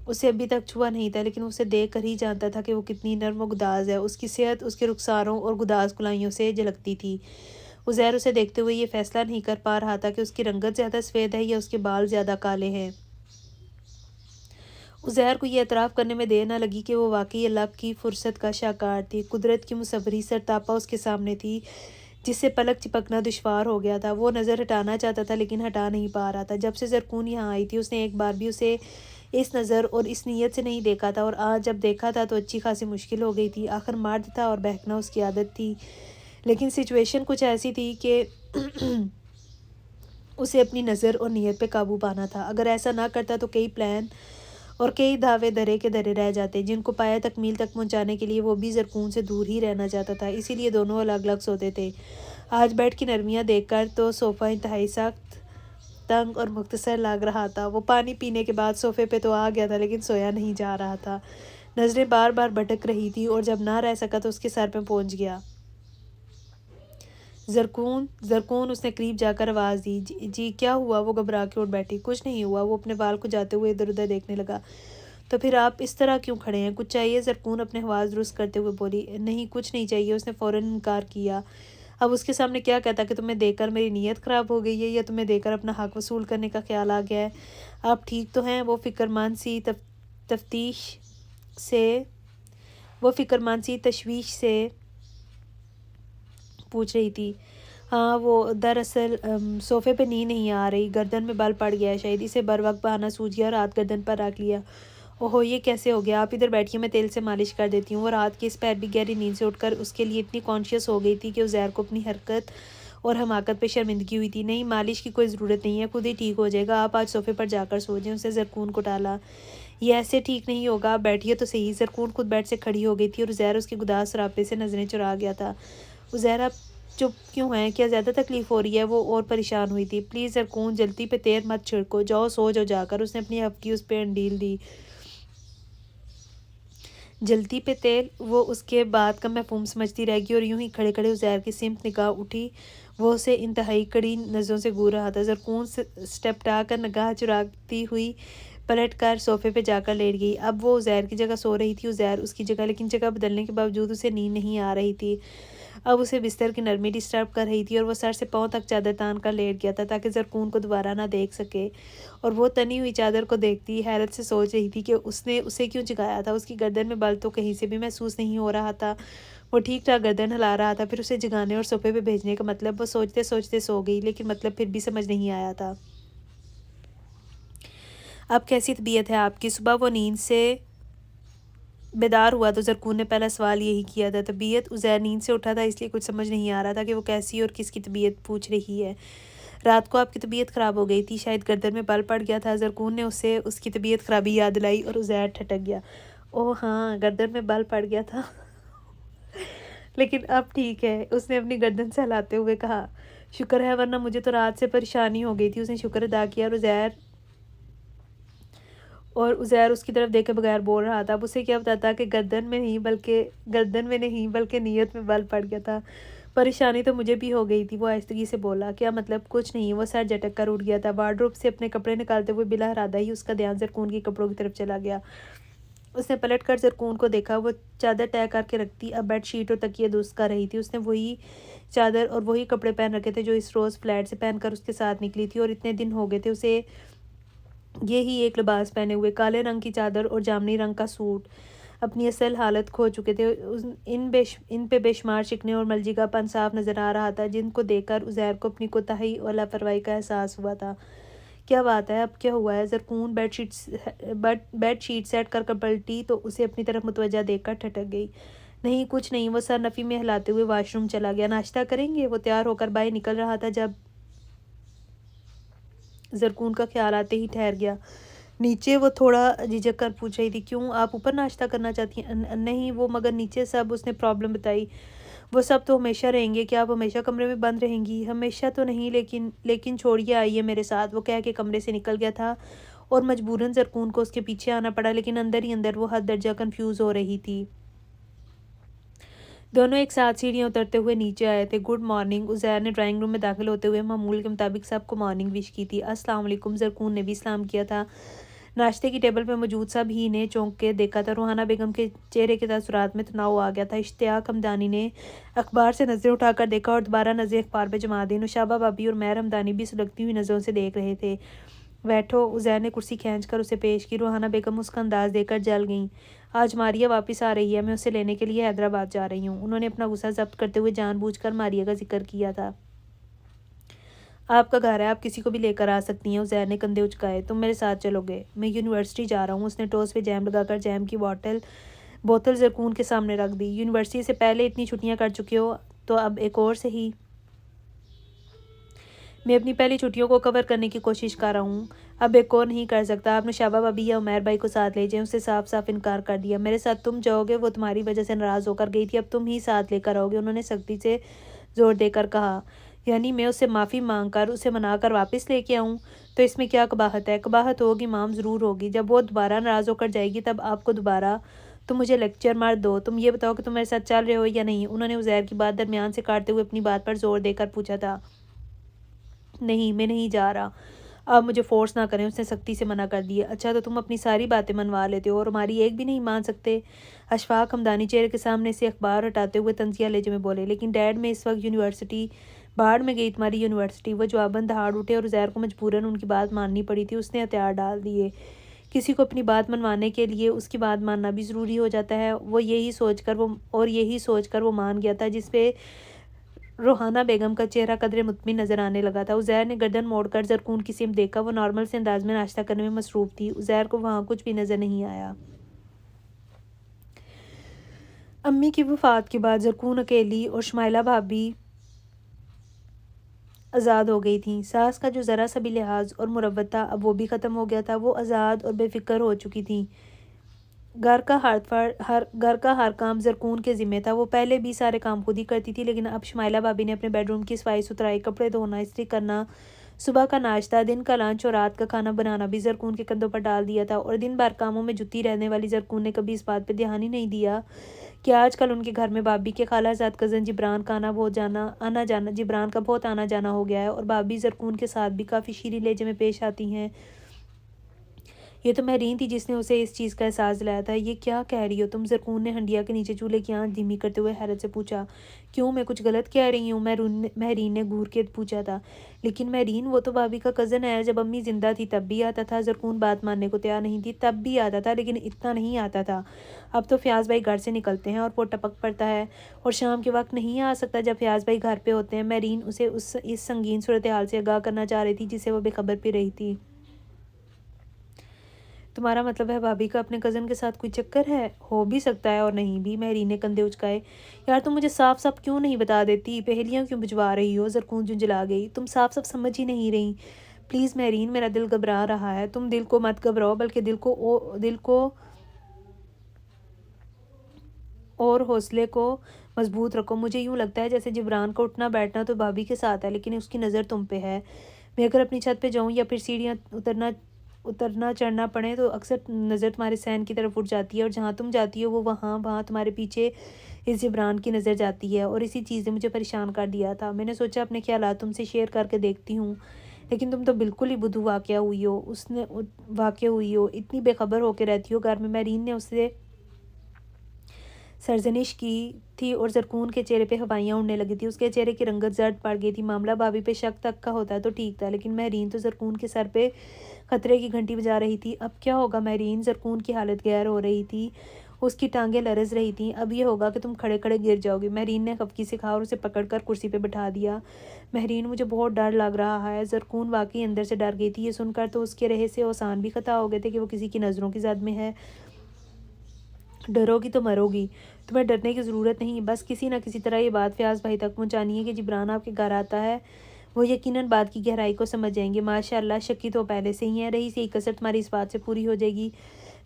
اسے ابھی تک چھوا نہیں تھا، لیکن اسے دیکھ کر ہی جانتا تھا کہ وہ کتنی نرم و گداز ہے۔ اس کی صحت اس کے رخساروں اور گداز گلائیوں سے جھلکتی تھی۔ عزیر اسے دیکھتے ہوئے یہ فیصلہ نہیں کر پا رہا تھا کہ اس کی رنگت زیادہ سفید ہے یا اس کے بال زیادہ کالے ہیں۔ عزیر کو یہ اعتراف کرنے میں دیر نہ لگی کہ وہ واقعی اللہ کی فرصت کا شاہکار تھی۔ قدرت کی مصوری سرتاپا اس کے سامنے تھی، جس سے پلک چپکنا دشوار ہو گیا تھا۔ وہ نظر ہٹانا چاہتا تھا لیکن ہٹا نہیں پا رہا تھا۔ جب سے زرکون یہاں آئی تھی اس نے ایک بار بھی اسے اس نظر اور اس نیت سے نہیں دیکھا تھا، اور آج جب دیکھا تھا تو اچھی خاصی مشکل ہو گئی تھی۔ آخر مرد تھا اور بہکنا اس کی عادت تھی، لیکن سچویشن کچھ ایسی تھی کہ اسے اپنی نظر اور نیت پہ قابو پانا تھا۔ اگر ایسا نہ کرتا تو کئی پلان اور کئی دعوے درے کے درے رہ جاتے، جن کو پایہ تکمیل تک پہنچانے کے لیے وہ بھی زرکون سے دور ہی رہنا چاہتا تھا، اسی لیے دونوں الگ الگ سوتے تھے۔ آج بیڈ کی نرمیاں دیکھ کر تو صوفہ انتہائی سخت، تنگ اور مختصر لگ رہا تھا۔ وہ پانی پینے کے بعد صوفے پہ تو آ گیا تھا لیکن سویا نہیں جا رہا تھا۔ نظریں بار بار بھٹک رہی تھی اور جب نہ رہ سکا تو اس کے سر پہ پہنچ گیا۔ زرکون اس نے قریب جا کر آواز دی۔ جی کیا ہوا؟ وہ گھبرا کے اٹھ بیٹھی۔ کچھ نہیں ہوا۔ وہ اپنے بال کو جاتے ہوئے ادھر ادھر دیکھنے لگا۔ تو پھر آپ اس طرح کیوں کھڑے ہیں؟ کچھ چاہیے؟ زرکون اپنے حواس درست کرتے ہوئے بولی۔ نہیں کچھ نہیں چاہیے، اس نے فوراً انکار کیا۔ اب اس کے سامنے کیا کہتا کہ تمہیں دیکھ کر میری نیت خراب ہو گئی ہے یا تمہیں دیکھ کر اپنا حق وصول کرنے کا خیال آ گیا ہے؟ آپ ٹھیک تو ہیں؟ وہ فکرمند سی تشویش سے پوچھ رہی تھی۔ ہاں، وہ دراصل صوفے پہ نیند نہیں آ رہی، گردن میں بل پڑ گیا ہے شاید، اسے بر وقت بہانہ سوجھ گیا اور ہاتھ گردن پر رکھ لیا۔ اوہو، یہ کیسے ہو گیا؟ آپ ادھر بیٹھیے، میں تیل سے مالش کر دیتی ہوں۔ وہ رات کے اس پہر بھی گہری نیند سے اٹھ کر اس کے لیے اتنی کانشیس ہو گئی تھی کہ عزیر کو اپنی حرکت اور حماقت پہ شرمندگی ہوئی تھی۔ نہیں، مالش کی کوئی ضرورت نہیں ہے، خود ہی ٹھیک ہو جائے گا، آپ آج صوفے پر جا کر سو جائیں، اسے زرکون کو ٹالا۔ یہ ایسے ٹھیک نہیں ہوگا، آپ بیٹھیے تو صحیح۔ زرکون خود بیڈ سے کھڑی ہو گئی تھی اور عزیر اس کے گداز سراپے سے نظریں چرا گیا تھا۔ عزیر آپ چپ کیوں ہیں؟ کیا زیادہ تکلیف ہو رہی ہے؟ وہ اور پریشان ہوئی تھی۔ پلیز زرکون، جلتی پہ تیر مت چھڑکو، جاؤ سو جاؤ جا کر۔ اس نے اپنی ہفکی اس پہ انڈیل دی۔ جلتی پہ تیل؟ وہ اس کے بات کا مفہوم سمجھتی رہ گئی اور یوں ہی کھڑے کھڑے عزیر کی سمت نگاہ اٹھی۔ وہ اسے انتہائی کڑی نظروں سے گھور رہا تھا۔ زرکون سٹپٹا کر نگاہ چراتی ہوئی پلٹ کر صوفے پہ جا کر لیٹ گئی۔ اب وہ عزیر کی جگہ سو رہی تھی، عزیر اس کی جگہ، لیکن جگہ بدلنے کے باوجود اسے نیند نہیں آ رہی تھی۔ اب اسے بستر کی نرمی ڈسٹرب کر رہی تھی اور وہ سر سے پاؤں تک چادر تان کر لیٹ گیا تھا تاکہ زرکون کو دوبارہ نہ دیکھ سکے، اور وہ تنی ہوئی چادر کو دیکھتی حیرت سے سوچ رہی تھی کہ اس نے اسے کیوں جگایا تھا۔ اس کی گردن میں بل تو کہیں سے بھی محسوس نہیں ہو رہا تھا۔ وہ ٹھیک ٹھاک گردن ہلا رہا تھا، پھر اسے جگانے اور صوفے پہ بھیجنے کا مطلب؟ وہ سوچتے سوچتے سو گئی، لیکن مطلب پھر بھی سمجھ نہیں آیا تھا۔ اب کیسی طبیعت ہے آپ کی؟ صبح وہ نیند سے بیدار ہوا تو زرکون نے پہلا سوال یہی کیا تھا۔ طبیعت؟ عزیر نیند سے اٹھا تھا، اس لیے کچھ سمجھ نہیں آ رہا تھا کہ وہ کیسی اور کس کی طبیعت پوچھ رہی ہے۔ رات کو آپ کی طبیعت خراب ہو گئی تھی، شاید گردن میں بل پڑ گیا تھا۔ زرکون نے اسے اس کی طبیعت خرابی یاد دلائی اور عزیر ٹھٹک گیا۔ اوہ ہاں، گردن میں بل پڑ گیا تھا لیکن اب ٹھیک ہے، اس نے اپنی گردن سہلاتے ہوئے کہا۔ شکر ہے، ورنہ مجھے تو رات سے پریشانی ہو گئی تھی۔ اس نے شکر ادا کیا اور عزیر اس کی طرف دیکھے بغیر بول رہا تھا۔ اب اسے کیا پتا تھا کہ گردن میں نہیں بلکہ نیت میں بل پڑ گیا تھا۔ پریشانی تو مجھے بھی ہو گئی تھی، وہ آہستگی سے بولا۔ کیا مطلب؟ کچھ نہیں، وہ سر جھٹک کر اٹھ گیا تھا۔ وارڈروب سے اپنے کپڑے نکالتے ہوئے بلا ارادہ ہی اس کا دھیان زرکون کے کپڑوں کی طرف چلا گیا۔ اس نے پلٹ کر زرکون کو دیکھا، وہ چادر طے کر کے رکھتی اب بیڈ شیٹ اور تکیے درست کر رہی تھی۔ اس نے وہی چادر اور وہی کپڑے پہن رکھے تھے جو اس روز فلیٹ سے پہن کر اس کے ساتھ نکلی تھی، اور اتنے دن ہو گئے تھے اسے یہی ایک لباس پہنے ہوئے۔ کالے رنگ کی چادر اور جامنی رنگ کا سوٹ اپنی اصل حالت کھو چکے تھے۔ ان پہ بے شمار شکنے اور ملجیگا پن صاف نظر آ رہا تھا، جن کو دیکھ کر عزیر کو اپنی کوتاہی اور لاپرواہی کا احساس ہوا تھا۔ کیا بات ہے؟ اب کیا ہوا ہے؟ زرکون بیڈ شیٹ سیٹ کر پلٹی تو اسے اپنی طرف متوجہ دیکھ کر ٹھٹک گئی۔ نہیں، کچھ نہیں، وہ سر نفی میں ہلاتے ہوئے واش روم چلا گیا۔ ناشتہ کریں گے؟ وہ تیار ہو کر باہر نکل رہا تھا جب زرکون کا خیال آتے ہی ٹھہر گیا۔ نیچے؟ وہ تھوڑا جھجک کر پوچھ رہی تھی۔ کیوں، آپ اوپر ناشتہ کرنا چاہتی ہیں؟ نہیں، وہ مگر نیچے سب۔ اس نے پرابلم بتائی۔ وہ سب تو ہمیشہ رہیں گے، کیا آپ ہمیشہ کمرے میں بند رہیں گی؟ ہمیشہ تو نہیں، لیکن چھوڑیے، آئیے میرے ساتھ۔ وہ کہہ کے کمرے سے نکل گیا تھا اور مجبوراً زرکون کو اس کے پیچھے آنا پڑا، لیکن اندر ہی اندر وہ حد درجہ کنفیوز ہو رہی تھی۔ دونوں ایک ساتھ سیڑھیاں اترتے ہوئے نیچے آئے تھے۔ گڈ مارننگ، عزیر نے ڈرائنگ روم میں داخل ہوتے ہوئے معمول کے مطابق سب کو مارننگ وش کی تھی۔ السلام علیکم، زرکون نے بھی سلام کیا تھا۔ ناشتے کی ٹیبل پہ موجود سب ہی نے چونک کے دیکھا تھا۔ روحانہ بیگم کے چہرے کے تاثرات میں تناؤ آ گیا تھا۔ اشتیاق حمدانی نے اخبار سے نظریں اٹھا کر دیکھا اور دوبارہ نظریں اخبار پہ جما دیں۔ نوشابہ بھابی اور مہر حمدانی بھی سلگتی ہوئی نظروں سے دیکھ رہے تھے۔ بیٹھو، عزیر نے کرسی کھینچ کر اسے پیش کی۔ روحانہ بیگم اس کا انداز دیکھ کر جل گئیں۔ آج ماریہ واپس آ رہی ہے، میں اسے لینے کے لیے حیدرآباد جا رہی ہوں۔ انہوں نے اپنا غصہ ضبط کرتے ہوئے جان بوجھ کر ماریہ کا ذکر کیا تھا۔ آپ کا گھر ہے، آپ کسی کو بھی لے کر آ سکتی ہیں۔ عزیر نے کندھے اچکائے۔ تم میرے ساتھ چلو گے؟ میں یونیورسٹی جا رہا ہوں۔ اس نے ٹوسٹ پہ جیم لگا کر جیم کی بوتل زرکون کے سامنے رکھ دی۔ یونیورسٹی سے پہلے اتنی چھٹیاں کر چکے ہو تو اب ایک اور صحیح۔ میں اپنی پہلی چھٹیوں کو کور کرنے کی کوشش کر رہا ہوں، اب ایک اور نہیں کر سکتا۔ آپ نوشابہ بھابی یا عمیر بھائی کو ساتھ لے جائیں۔ اس نے صاف صاف انکار کر دیا۔ میرے ساتھ تم جاؤ گے؟ وہ تمہاری وجہ سے ناراض ہو کر گئی تھی، اب تم ہی ساتھ لے کر آؤ گے؟ انہوں نے سختی سے زور دے کر کہا۔ یعنی میں اس سے معافی مانگ کر اسے منا کر واپس لے کے آؤں؟ تو اس میں کیا قباحت ہے؟ قباحت ہوگی مام، ضرور ہوگی۔ جب وہ دوبارہ ناراض ہو کر جائے گی تب آپ کو دوبارہ تم مجھے لیکچر مار دو۔ تم یہ بتاؤ کہ تم میرے ساتھ چل رہے ہو یا نہیں؟ انہوں نے عزیر کی بات درمیان سے کاٹتے ہوئے اپنی بات پر زور دے کر پوچھا تھا۔ نہیں، میں نہیں جا رہا۔ آپ مجھے فورس نہ کریں، اس نے سختی سے منع کر دیا۔ اچھا، تو تم اپنی ساری باتیں منوا لیتے ہو اور ہماری ایک بھی نہیں مان سکتے؟ اشفاق حمدانی چہرے کے سامنے سے اخبار ہٹاتے ہوئے طنزیہ لہجے میں بولے۔ لیکن ڈیڈ، میں اس وقت یونیورسٹی، باہر میں گئی تمہاری یونیورسٹی۔ وہ جواباً دہاڑ اٹھے اور عزیر کو مجبوراً ان کی بات ماننی پڑی تھی۔ اس نے ہتھیار ڈال دیے۔ کسی کو اپنی بات منوانے کے لیے اس کی بات ماننا بھی ضروری ہو جاتا ہے۔ یہی سوچ کر وہ مان گیا تھا، جس پہ روحانہ بیگم کا چہرہ قدرے مطمئن نظر آنے لگا تھا۔ عزیر نے گردن موڑ کر زرکون کی سمت دیکھا۔ وہ نارمل سے انداز میں ناشتہ کرنے میں مصروف تھی۔ عزیر کو وہاں کچھ بھی نظر نہیں آیا۔ امی کی وفات کے بعد زرکون اکیلی اور شمائلہ بھابی آزاد ہو گئی تھیں۔ ساس کا جو ذرا سا بھی لحاظ اور مروت تھا اب وہ بھی ختم ہو گیا تھا۔ وہ آزاد اور بے فکر ہو چکی تھیں۔ گھر کا ہر کام زرکون کے ذمہ تھا۔ وہ پہلے بھی سارے کام خود ہی کرتی تھی، لیکن اب شمائلہ بھابی نے اپنے بیڈ روم کی صفائی ستھرائی، کپڑے دھونا، استری کرنا، صبح کا ناشتہ، دن کا لنچ اور رات کا کھانا بنانا بھی زرکون کے کندھوں پر ڈال دیا تھا، اور دن بھر کاموں میں جتی رہنے والی زرکون نے کبھی اس بات پہ دھیان ہی نہیں دیا کہ آج کل ان کے گھر میں بھابی کے خالہ زاد کزن جبران کا بہت آنا جانا ہو گیا ہے، اور بھابی زرکون کے ساتھ بھی کافی شیریں لہجے میں پیش آتی ہیں۔ یہ تو مہرین تھی جس نے اسے اس چیز کا احساس دلایا تھا۔ یہ کیا کہہ رہی ہو تم؟ زرکون نے ہنڈیا کے نیچے چولہے کی آنچ دھیمی کرتے ہوئے حیرت سے پوچھا۔ کیوں، میں کچھ غلط کہہ رہی ہوں؟ مہرین نے گھور کے پوچھا تھا۔ لیکن مہرین، وہ تو بھابی کا کزن ہے، جب امی زندہ تھی تب بھی آتا تھا۔ زرکون بات ماننے کو تیار نہیں تھی۔ تب بھی آتا تھا، لیکن اتنا نہیں آتا تھا۔ اب تو فیاض بھائی گھر سے نکلتے ہیں اور وہ ٹپک پڑتا ہے، اور شام کے وقت نہیں آ سکتا جب فیاض بھائی گھر پہ ہوتے ہیں۔ مہرین اسے اس سنگین صورتحال سے آگاہ کرنا چاہ رہی تھی جس سے وہ بے خبر پہ رہی تھی۔ تمہارا مطلب ہے بھابھی کا اپنے کزن کے ساتھ کوئی چکر ہے؟ ہو بھی سکتا ہے اور نہیں بھی، مہرین نے کندھے اچکائے۔ یار تم مجھے صاف صاف کیوں نہیں بتا دیتی؟ پہیلیاں کیوں بجھوا رہی ہو؟ زرکون جھنجھلا گئی۔ تم صاف صاف سمجھ ہی نہیں رہی۔ پلیز مہرین، میرا دل گھبرا رہا ہے۔ تم دل کو مت گھبراؤ، بلکہ دل کو اور حوصلے کو مضبوط رکھو۔ مجھے یوں لگتا ہے جیسے جبران کا اٹھنا بیٹھنا تو بھابھی کے ساتھ ہے، لیکن اس کی نظر تم پہ ہے۔ میں اگر اپنی چھت پہ جاؤں یا پھر سیڑھیاں اترنا چڑھنا پڑے تو اکثر نظر تمہارے سین کی طرف اٹھ جاتی ہے، اور جہاں تم جاتی ہو وہ وہاں تمہارے پیچھے اس جبران کی نظر جاتی ہے، اور اسی چیز نے مجھے پریشان کر دیا تھا۔ میں نے سوچا اپنے خیالات تم سے شیئر کر کے دیکھتی ہوں، لیکن تم تو بالکل ہی بدھو واقع ہوئی ہو، اتنی بے خبر ہو کے رہتی ہو گھر میں۔ مہرین نے اس سے سرزنش کی تھی اور زرکون کے چہرے پہ ہوائیاں اڑنے لگی تھی۔ اس کے چہرے کی رنگت زرد پڑ گئی تھی۔ معاملہ بھابھی پہ شک تک کا ہوتا تو ٹھیک تھا، لیکن مہرین تو زرکون کے سر پہ خطرے کی گھنٹی بجا رہی تھی۔ اب کیا ہوگا مہرین؟ زرکون کی حالت گیر ہو رہی تھی، اس کی ٹانگیں لرز رہی تھیں۔ اب یہ ہوگا کہ تم کھڑے کھڑے گر جاؤ گی۔ مہرین نے خفگی سے کہا اور اسے پکڑ کر کرسی پہ بٹھا دیا۔ مہرین، مجھے بہت ڈر لگ رہا ہے۔ زرکون واقعی اندر سے ڈر گئی تھی۔ یہ سن کر تو اس کے رہے سے اوسان بھی خطا ہو گئے تھے کہ وہ کسی کی نظروں کی زد میں ہے۔ ڈرو گی تو مرو گی۔ تمہیں ڈرنے کی ضرورت نہیں، بس کسی نہ کسی طرح یہ بات فیاض بھائی تک پہنچانی ہے کہ جبران آپ کے گھر آتا ہے۔ وہ یقیناً بات کی گہرائی کو سمجھ جائیں گے۔ ماشاء اللہ، شکی تو پہلے سے ہی ہے۔ رہی سی کسر تمہاری اس بات سے پوری ہو جائے گی،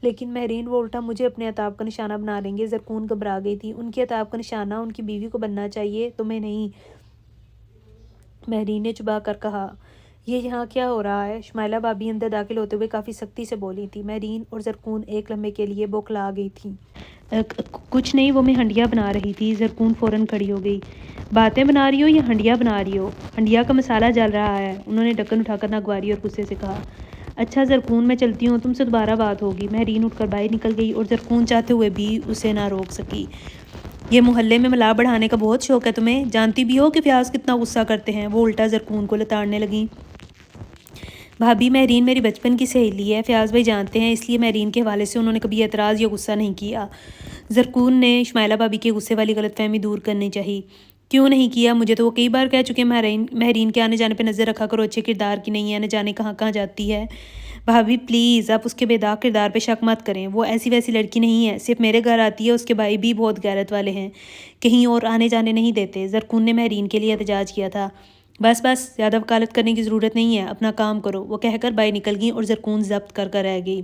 لیکن مہرین وہ الٹا مجھے اپنے عتاب کا نشانہ بنا لیں گے۔ زرکون گھبرا گئی تھی۔ ان کے عتاب کا نشانہ ان کی بیوی کو بننا چاہیے، تمہیں نہیں، مہرین نے چبا کر کہا۔ یہ یہاں کیا ہو رہا ہے؟ شمائلہ بھابی اندر داخل ہوتے ہوئے کافی سختی سے بولی تھی۔ مہرین اور زرکون ایک لمحے کے لیے بوکھلا گئی تھیں۔ کچھ نہیں، وہ میں ہنڈیا بنا رہی تھی۔ زرکون فوراً کھڑی ہو گئی۔ باتیں بنا رہی ہو یا ہنڈیا بنا رہی ہو؟ ہنڈیا کا مسالہ جل رہا ہے، انہوں نے ڈھکن اٹھا کر ناگواری اور غصے سے کہا۔ اچھا زرکون، میں چلتی ہوں، تم سے دوبارہ بات ہوگی۔ مہرین اٹھ کر باہر نکل گئی اور زرکون چاہتے ہوئے بھی اسے نہ روک سکی۔ یہ محلے میں ملا بڑھانے کا بہت شوق ہے تمہیں؟ جانتی بھی ہو کہ فیاض کتنا غصہ کرتے ہیں؟ وہ الٹا زرکون کو لتاڑنے لگیں۔ بھابی، مہرین میری بچپن کی سہیلی ہے، فیاض بھائی جانتے ہیں، اس لیے مہرین کے حوالے سے انہوں نے کبھی اعتراض یا غصہ نہیں کیا۔ زرکون نے شمائلہ بھابی کے غصے والی غلط فہمی دور کرنی چاہی۔ کیوں نہیں کیا؟ مجھے تو وہ کئی بار کہہ چکے مہرین کے آنے جانے پہ نظر رکھا کرو، اچھے کردار کی نہیں ہے، نہ جانے کہاں کہاں جاتی ہے۔ بھابی پلیز، آپ اس کے بے داغ کردار پہ شک مت کریں، وہ ایسی ویسی لڑکی نہیں ہے، صرف میرے گھر آتی ہے، اس کے بھائی بھی بہت غیرت والے ہیں، کہیں اور آنے جانے نہیں دیتے۔ زرکون نے مہرین کے لیے احتجاج کیا تھا۔ بس بس، زیادہ وکالت کرنے کی ضرورت نہیں ہے، اپنا کام کرو، وہ کہہ کر باہر نکل گئیں اور زرکون ضبط کر رہ گئی۔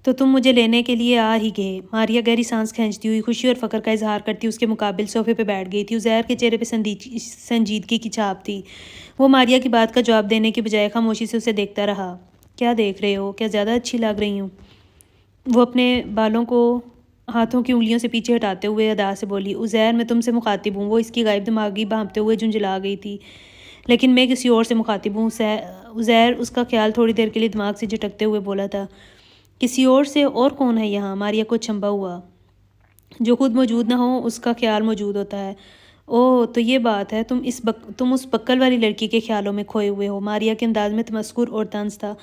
تو تم مجھے لینے کے لیے آ ہی گئے؟ ماریا گہری سانس کھینچتی ہوئی خوشی اور فخر کا اظہار کرتی اس کے مقابل صوفے پہ بیٹھ گئی تھی۔ عزیر کے چہرے پہ سنجیدگی کی چھاپ تھی۔ وہ ماریا کی بات کا جواب دینے کے بجائے خاموشی سے اسے دیکھتا رہا۔ کیا دیکھ رہے ہو؟ کیا زیادہ اچھی لگ رہی ہوں؟ وہ اپنے بالوں کو ہاتھوں کی انگلیوں سے پیچھے ہٹاتے ہوئے ادا سے بولی۔ عزیر، میں تم سے مخاطب ہوں۔ وہ اس کی غائب دماغی بھانپتے ہوئے جھنجھلا گئی تھی۔ لیکن میں کسی اور سے مخاطب ہوں۔ عزیر اس کا خیال تھوڑی دیر کے لیے دماغ سے جھٹکتے ہوئے بولا تھا۔ کسی اور سے؟ اور کون ہے یہاں؟ ماریا کو چنبا ہوا۔ جو خود موجود نہ ہو اس کا خیال موجود ہوتا ہے۔ اوہ، تو یہ بات ہے، تم اس بکل والی لڑکی کے خیالوں میں کھوئے ہوئے ہو۔ ماریا کے انداز میں تمسخر اور طنز تھا۔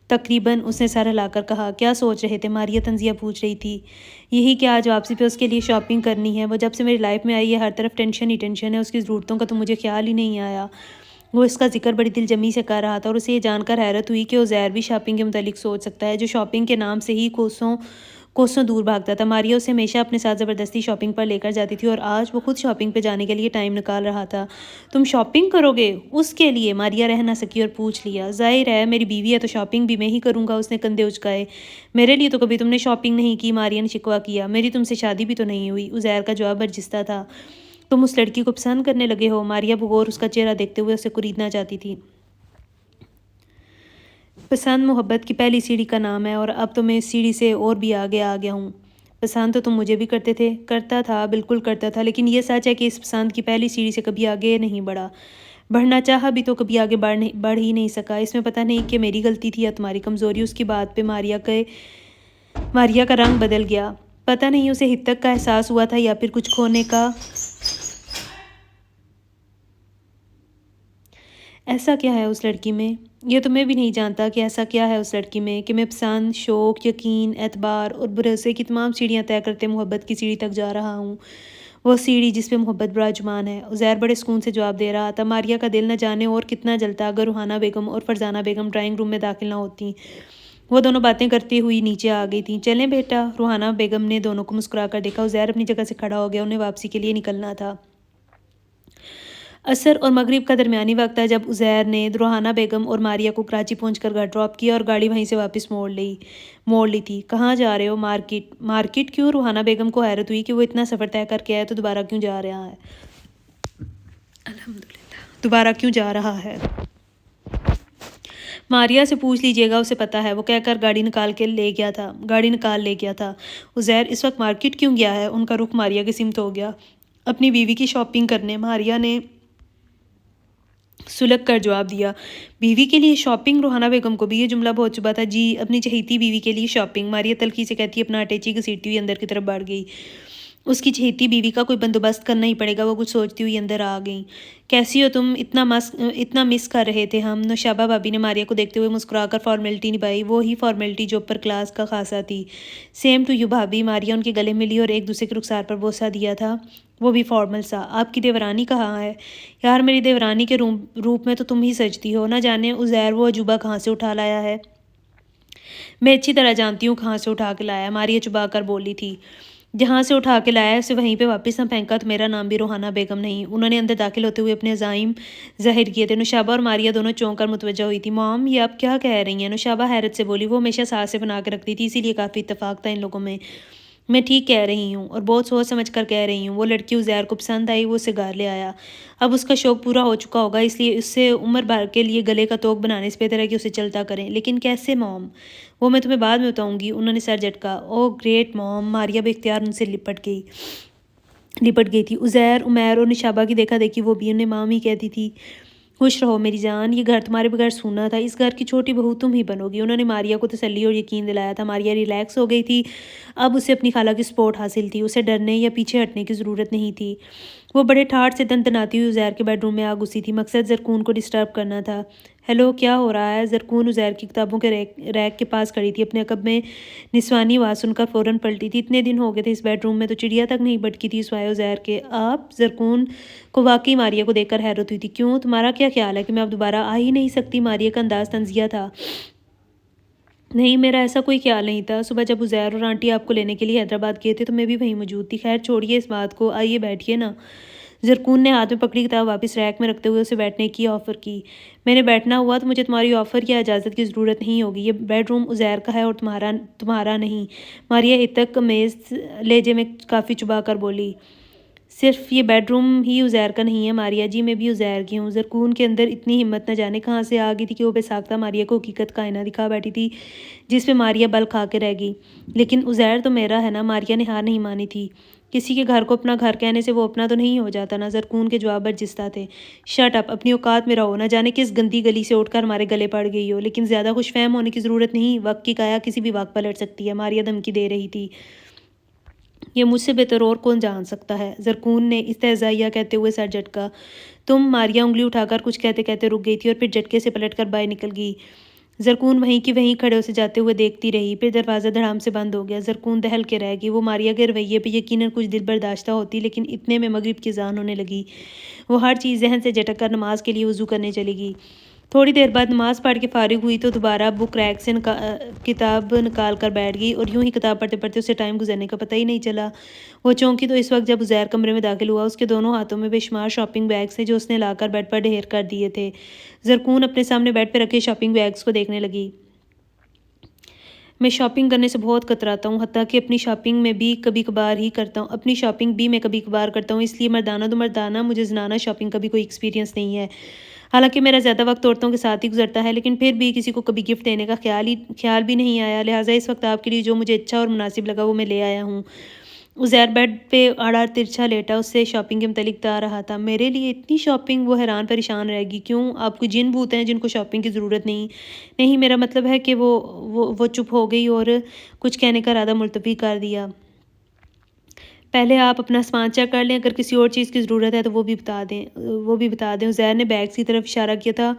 تقریباً اس نے سر ہلا کر کہا۔ کیا سوچ رہے تھے؟ ماریا طنزیہ پوچھ رہی تھی۔ یہی کہ آج واپسی پہ اس کے لیے شاپنگ کرنی ہے۔ وہ جب سے میری لائف میں آئی ہے ہر طرف ٹینشن ہی ٹینشن ہے، اس کی ضرورتوں کا تو مجھے خیال ہی نہیں آیا۔ وہ اس کا ذکر بڑی دل جمی سے کر رہا تھا اور اسے یہ جان کر حیرت ہوئی کہ عزیر بھی شاپنگ کے متعلق سوچ سکتا ہے، جو شاپنگ کے نام سے ہی کوسوں دور بھاگتا تھا۔ ماریا اسے ہمیشہ اپنے ساتھ زبردستی شاپنگ پر لے کر جاتی تھی اور آج وہ خود شاپنگ پہ جانے کے لیے ٹائم نکال رہا تھا۔ تم شاپنگ کرو گے؟ اس کے لیے؟ ماریا رہ نہ سکی اور پوچھ لیا۔ ظاہر ہے، میری بیوی ہے تو شاپنگ بھی میں ہی کروں گا، اس نے کندھے اچکائے۔ میرے لیے تو کبھی تم نے شاپنگ نہیں کی، ماریا نے شکوہ کیا۔ میری تم سے شادی بھی تو نہیں ہوئی، عزیر کا جواب برجستہ تھا۔ تم اس لڑکی کو پسند کرنے لگے ہو؟ ماریا بغور اس کا چہرہ دیکھتے ہوئے اسے کوریدنا چاہتی تھی۔ پسند محبت کی پہلی سیڑھی کا نام ہے، اور اب تو میں اس سیڑھی سے اور بھی آگے آ گیا ہوں۔ پسند تو تم مجھے بھی کرتے تھے۔ کرتا تھا، بالکل کرتا تھا، لیکن یہ سچ ہے کہ اس پسند کی پہلی سیڑھی سے کبھی آگے نہیں بڑھا۔ بڑھنا چاہا بھی تو کبھی آگے بڑھ ہی نہیں سکا۔ اس میں پتہ نہیں کہ میری غلطی تھی یا تمہاری کمزوری۔ اس کی بات پہ ماریا کا رنگ بدل گیا۔ پتہ نہیں اسے ہتک کا احساس ہوا تھا یا پھر کچھ کھونے کا۔ ایسا کیا ہے اس لڑکی میں؟ یہ تو میں بھی نہیں جانتا کہ ایسا کیا ہے اس لڑکی میں کہ میں پسند، شوق، یقین، اعتبار اور بھروسے کی تمام سیڑھیاں طے کرتے محبت کی سیڑھی تک جا رہا ہوں۔ وہ سیڑھی جس پہ محبت براجمان ہے۔ عزیر بڑے سکون سے جواب دے رہا تھا۔ ماریا کا دل نہ جانے اور کتنا جلتا اگر روحانہ بیگم اور فرزانہ بیگم ڈرائنگ روم میں داخل نہ ہوتی۔ وہ دونوں باتیں کرتی ہوئی نیچے آ گئی تھیں۔ چلیں بیٹا، روحانہ بیگم نے دونوں کو مسکرا کر دیکھا۔ عزیر اپنی جگہ سے کھڑا ہو گیا، انہیں واپسی کے لیے نکلنا تھا۔ عصر اور مغرب کا درمیانی وقت تھا جب عزیر نے روحانہ بیگم اور ماریہ کو کراچی پہنچ کر گھر ڈراپ کیا اور گاڑی وہیں سے واپس موڑ لی تھی۔ کہاں جا رہے ہو؟ مارکیٹ۔ مارکیٹ کیوں؟ روحانہ بیگم کو حیرت ہوئی کہ وہ اتنا سفر طے کر کے آیا تو دوبارہ کیوں جا رہا ہے؟ دوبارہ کیوں جا رہا ہے؟ ماریہ سے پوچھ لیجیے گا، اسے پتہ ہے، وہ کہہ کر گاڑی نکال لے گیا تھا۔ عزیر اس وقت مارکیٹ کیوں گیا ہے؟ ان کا رخ ماریہ کی سمت ہو گیا۔ اپنی بیوی کی شاپنگ کرنے، ماریہ نے سلگ کر جواب دیا۔ بیوی کے لیے شاپنگ؟ روحانہ بیگم کو بھی یہ جملہ بہت چبھا تھا۔ جی، اپنی چہیتی بیوی کے لیے شاپنگ، ماریہ تلخی سے کہتی اپنا اٹیچی گھسیٹتی ہوئی اندر کی طرف بڑھ گئی۔ اس کی چہیتی بیوی کا کوئی بندوبست کرنا ہی پڑے گا، وہ کچھ سوچتی ہوئی اندر آ گئیں۔ کیسی ہو تم؟ اتنا مس کر رہے تھے ہم۔ نوشابہ بھابی نے ماریہ کو دیکھتے ہوئے مسکرا کر فارمیلٹی نبھائی، وہی فارمیلٹی جو اوپر کلاس کا خاصا تھی۔ سیم ٹو یو بھابی۔ ماریہ ان کے گلے ملی اور ایک دوسرے کے رخسار پر بوسہ دیا تھا، وہ بھی فارمل سا۔ آپ کی دیورانی کہاں ہے؟ یار، میری دیورانی کے روپ میں تو تم ہی سجتی ہو، نہ جانے عزیر وہ عجوبہ کہاں سے اٹھا لایا ہے۔ میں اچھی طرح جانتی ہوں کہاں سے اٹھا کے لایا، ماریہ چبا کر بولی تھی۔ جہاں سے اٹھا کے لایا اسے وہیں پہ واپس نہ پھینکا تو میرا نام بھی روحانہ بیگم نہیں۔ انہوں نے اندر داخل ہوتے ہوئے اپنے عزائم ظاہر کیے تھے۔ نوشابہ اور ماریہ دونوں چونک کر متوجہ ہوئی تھی۔ مام، یہ آپ کیا کہہ رہی ہیں؟ نوشابہ حیرت سے بولی۔ وہ ہمیشہ سانسیں بنا کے رکھتی تھی، اسی لیے کافی اتفاق تھا ان لوگوں میں۔ میں ٹھیک کہہ رہی ہوں اور بہت سوچ سمجھ کر کہہ رہی ہوں۔ وہ لڑکی عزیر کو پسند آئی، وہ اسے گھر لے آیا۔ اب اس کا شوق پورا ہو چکا ہوگا، اس لیے اس سے عمر بھر کے لیے گلے کا توق بنانے سے بہتر ہے کہ اسے چلتا کریں۔ لیکن کیسے مام؟ وہ میں تمہیں بعد میں بتاؤں گی، انہوں نے سر جھٹکا۔ اوہ گریٹ مام، ماریہ بے اختیار ان سے لپٹ گئی تھی۔ عزیر، عمیر اور نشابہ کی دیکھا دیکھی وہ بھی انہیں مام ہی کہتی تھی۔ خوش رہو میری جان، یہ گھر تمہارے بغیر سونا تھا، اس گھر کی چھوٹی بہو تم ہی بنو گی۔ انہوں نے ماریہ کو تسلی اور یقین دلایا تھا۔ ماریہ ریلیکس ہو گئی تھی، اب اسے اپنی خالہ کی سپورٹ حاصل تھی، اسے ڈرنے یا پیچھے ہٹنے کی ضرورت نہیں تھی۔ وہ بڑے ٹھاٹھ سے دندناتی ہوئی عزیر کے بیڈ روم میں آ گھسی تھی، مقصد زرکون کو ڈسٹرب کرنا تھا۔ ہیلو، کیا ہو رہا ہے؟ زرکون عزیر کی کتابوں کے ریک کے پاس کھڑی تھی، اپنے عقب میں نسوانی آواز سن کر فوراً پلٹی تھی۔ اتنے دن ہو گئے تھے اس بیڈ روم میں تو چڑیا تک نہیں بٹکی تھی سوائے عزیر کے۔ آپ؟ زرکون کو واقعی ماریہ کو دیکھ کر حیرت ہوئی تھی۔ کیوں؟ تمہارا کیا خیال ہے کہ میں اب دوبارہ آ ہی نہیں سکتی؟ ماریہ کا انداز طنزیہ تھا۔ نہیں، میرا ایسا کوئی خیال نہیں تھا۔ صبح جب عزیر اور آنٹی آپ کو لینے کے لیے حیدرآباد گئے تھے تو میں بھی وہیں موجود تھی۔ خیر چھوڑیے اس بات کو، آئیے بیٹھیے نا۔ زرکون نے ہاتھ میں پکڑی کتاب واپس ریک میں رکھتے ہوئے اسے بیٹھنے کی آفر کی۔ میں نے بیٹھنا ہوا تو مجھے تمہاری آفر یا اجازت کی ضرورت نہیں ہوگی، یہ بیڈ روم عزیر کا ہے اور تمہارا نہیں۔ ماریہ ہتک میز لہجے میں کافی چبا کر بولی۔ صرف یہ بیڈ روم ہی عزیر کا نہیں ہے ماریہ جی، میں بھی عزیر کی ہوں۔ زرکون کے اندر اتنی ہمت نہ جانے کہاں سے آ گئی تھی کہ وہ بے ساختہ ماریہ کو حقیقت کا آئینہ دکھا بیٹھی تھی جس پہ ماریہ بل کھا کے رہ گئی۔ لیکن عزیر تو میرا ہے نا، ماریہ نے ہار نہیں مانی تھی۔ کسی کے گھر کو اپنا گھر کہنے سے وہ اپنا تو نہیں ہو جاتا نا۔ زرکون کے جواب برجستہ تھے۔ شٹ اپ، اپنی اوقات میں رہو، نہ جانے کس گندی گلی سے اٹھ کر ہمارے گلے پڑ گئی ہو۔ لیکن زیادہ خوش فہم ہونے کی ضرورت نہیں، وقت کی کایا کسی بھی وقت پلٹ سکتی ہے۔ ماریہ دھمکی دے رہی تھی۔ یہ مجھ سے بہتر اور کون جان سکتا ہے؟ زرکون نے استہزائیہ کہتے ہوئے سر جھٹکا۔ تم؟ ماریہ انگلی اٹھا کر کچھ کہتے کہتے رک گئی تھی اور پھر جھٹکے سے پلٹ کر باہر نکل گئی۔ زرکون وہیں کی وہیں کھڑے اسے جاتے ہوئے دیکھتی رہی، پھر دروازہ دھڑام سے بند ہو گیا۔ زرکون دہل کے رہ گئی۔ وہ ماریہ کے رویے پہ یقیناً کچھ دل برداشتہ ہوتی، لیکن اتنے میں مغرب کی اذان ہونے لگی۔ وہ ہر چیز ذہن سے جھٹک کر نماز کے لیے وضو کرنے چلی گئی۔ تھوڑی دیر بعد نماز پڑھ کے فارغ ہوئی تو دوبارہ بک ریک سے کتاب نکال کر بیٹھ گئی اور یوں ہی کتاب پڑھتے پڑھتے اسے ٹائم گزرنے کا پتہ ہی نہیں چلا۔ وہ چونکی تو اس وقت جب عزیر کمرے میں داخل ہوا، اس کے دونوں ہاتھوں میں بے شمار شاپنگ بیگز تھے جو اس نے لا کر بیڈ پر ڈھیر کر دیے تھے۔ زرکون اپنے سامنے بیڈ پہ رکھے شاپنگ بیگز کو دیکھنے لگی۔ میں شاپنگ کرنے سے بہت کتراتا ہوں، حتیٰ کہ اپنی شاپنگ میں بھی کبھی کبھار کرتا ہوں، اس لیے مردانہ مجھے زنانہ شاپنگ کا بھی کوئی ایکسپیرینس نہیں ہے۔ حالانکہ میرا زیادہ وقت عورتوں کے ساتھ ہی گزرتا ہے، لیکن پھر بھی کسی کو کبھی گفٹ دینے کا خیال بھی نہیں آیا، لہٰذا اس وقت آپ کے لیے جو مجھے اچھا اور مناسب لگا وہ میں لے آیا ہوں۔ عزیر بیڈ پہ آڑا ترچھا لیٹا اس سے شاپنگ کے متعلق بتا رہا تھا۔ میرے لیے اتنی شاپنگ؟ وہ حیران پریشان رہ گئی۔ کیوں؟ آپ کوئی جن بھوت ہیں جن کو شاپنگ کی ضرورت نہیں؟ نہیں، میرا مطلب ہے کہ وہ چپ ہو گئی اور کچھ کہنے کا ارادہ ملتوی کر دیا۔ پہلے آپ اپنا سامان چیک کر لیں، اگر کسی اور چیز کی ضرورت ہے تو وہ بھی بتا دیں۔ عزیر نے بیگز کی طرف اشارہ کیا تھا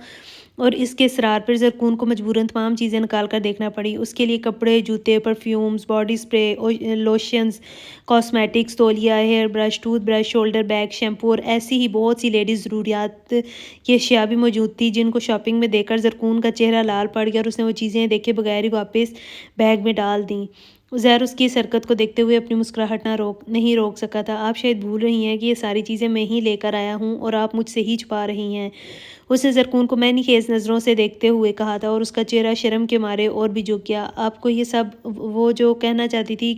اور اس کے اصرار پر زرکون کو مجبوراً تمام چیزیں نکال کر دیکھنا پڑی۔ اس کے لیے کپڑے، جوتے، perfumes, body spray, lotions, cosmetics, تولیہ، hair brush, toothbrush, shoulder bag, shampoo اور ایسی ہی بہت سی لیڈیز ضروریات کی اشیاء بھی موجود تھی، جن کو شاپنگ میں دیکھ کر زرکون کا چہرہ لال پڑ گیا اور اس نے وہ چیزیں دیکھے بغیر ہی واپس بیگ میں ڈال دیں۔ عزیر اس کی اس حرکت کو دیکھتے ہوئے اپنی مسکراہٹ نہیں روک سکا تھا۔ آپ شاید بھول رہی ہیں کہ یہ ساری چیزیں میں ہی لے کر آیا ہوں اور آپ مجھ سے ہی چھپا رہی ہیں۔ اس نے زرکون کو معنی خیز نظروں سے دیکھتے ہوئے کہا تھا اور اس کا چہرہ شرم کے مارے اور بھی جھک گیا۔ آپ کو یہ سب وہ جو کہنا چاہتی تھی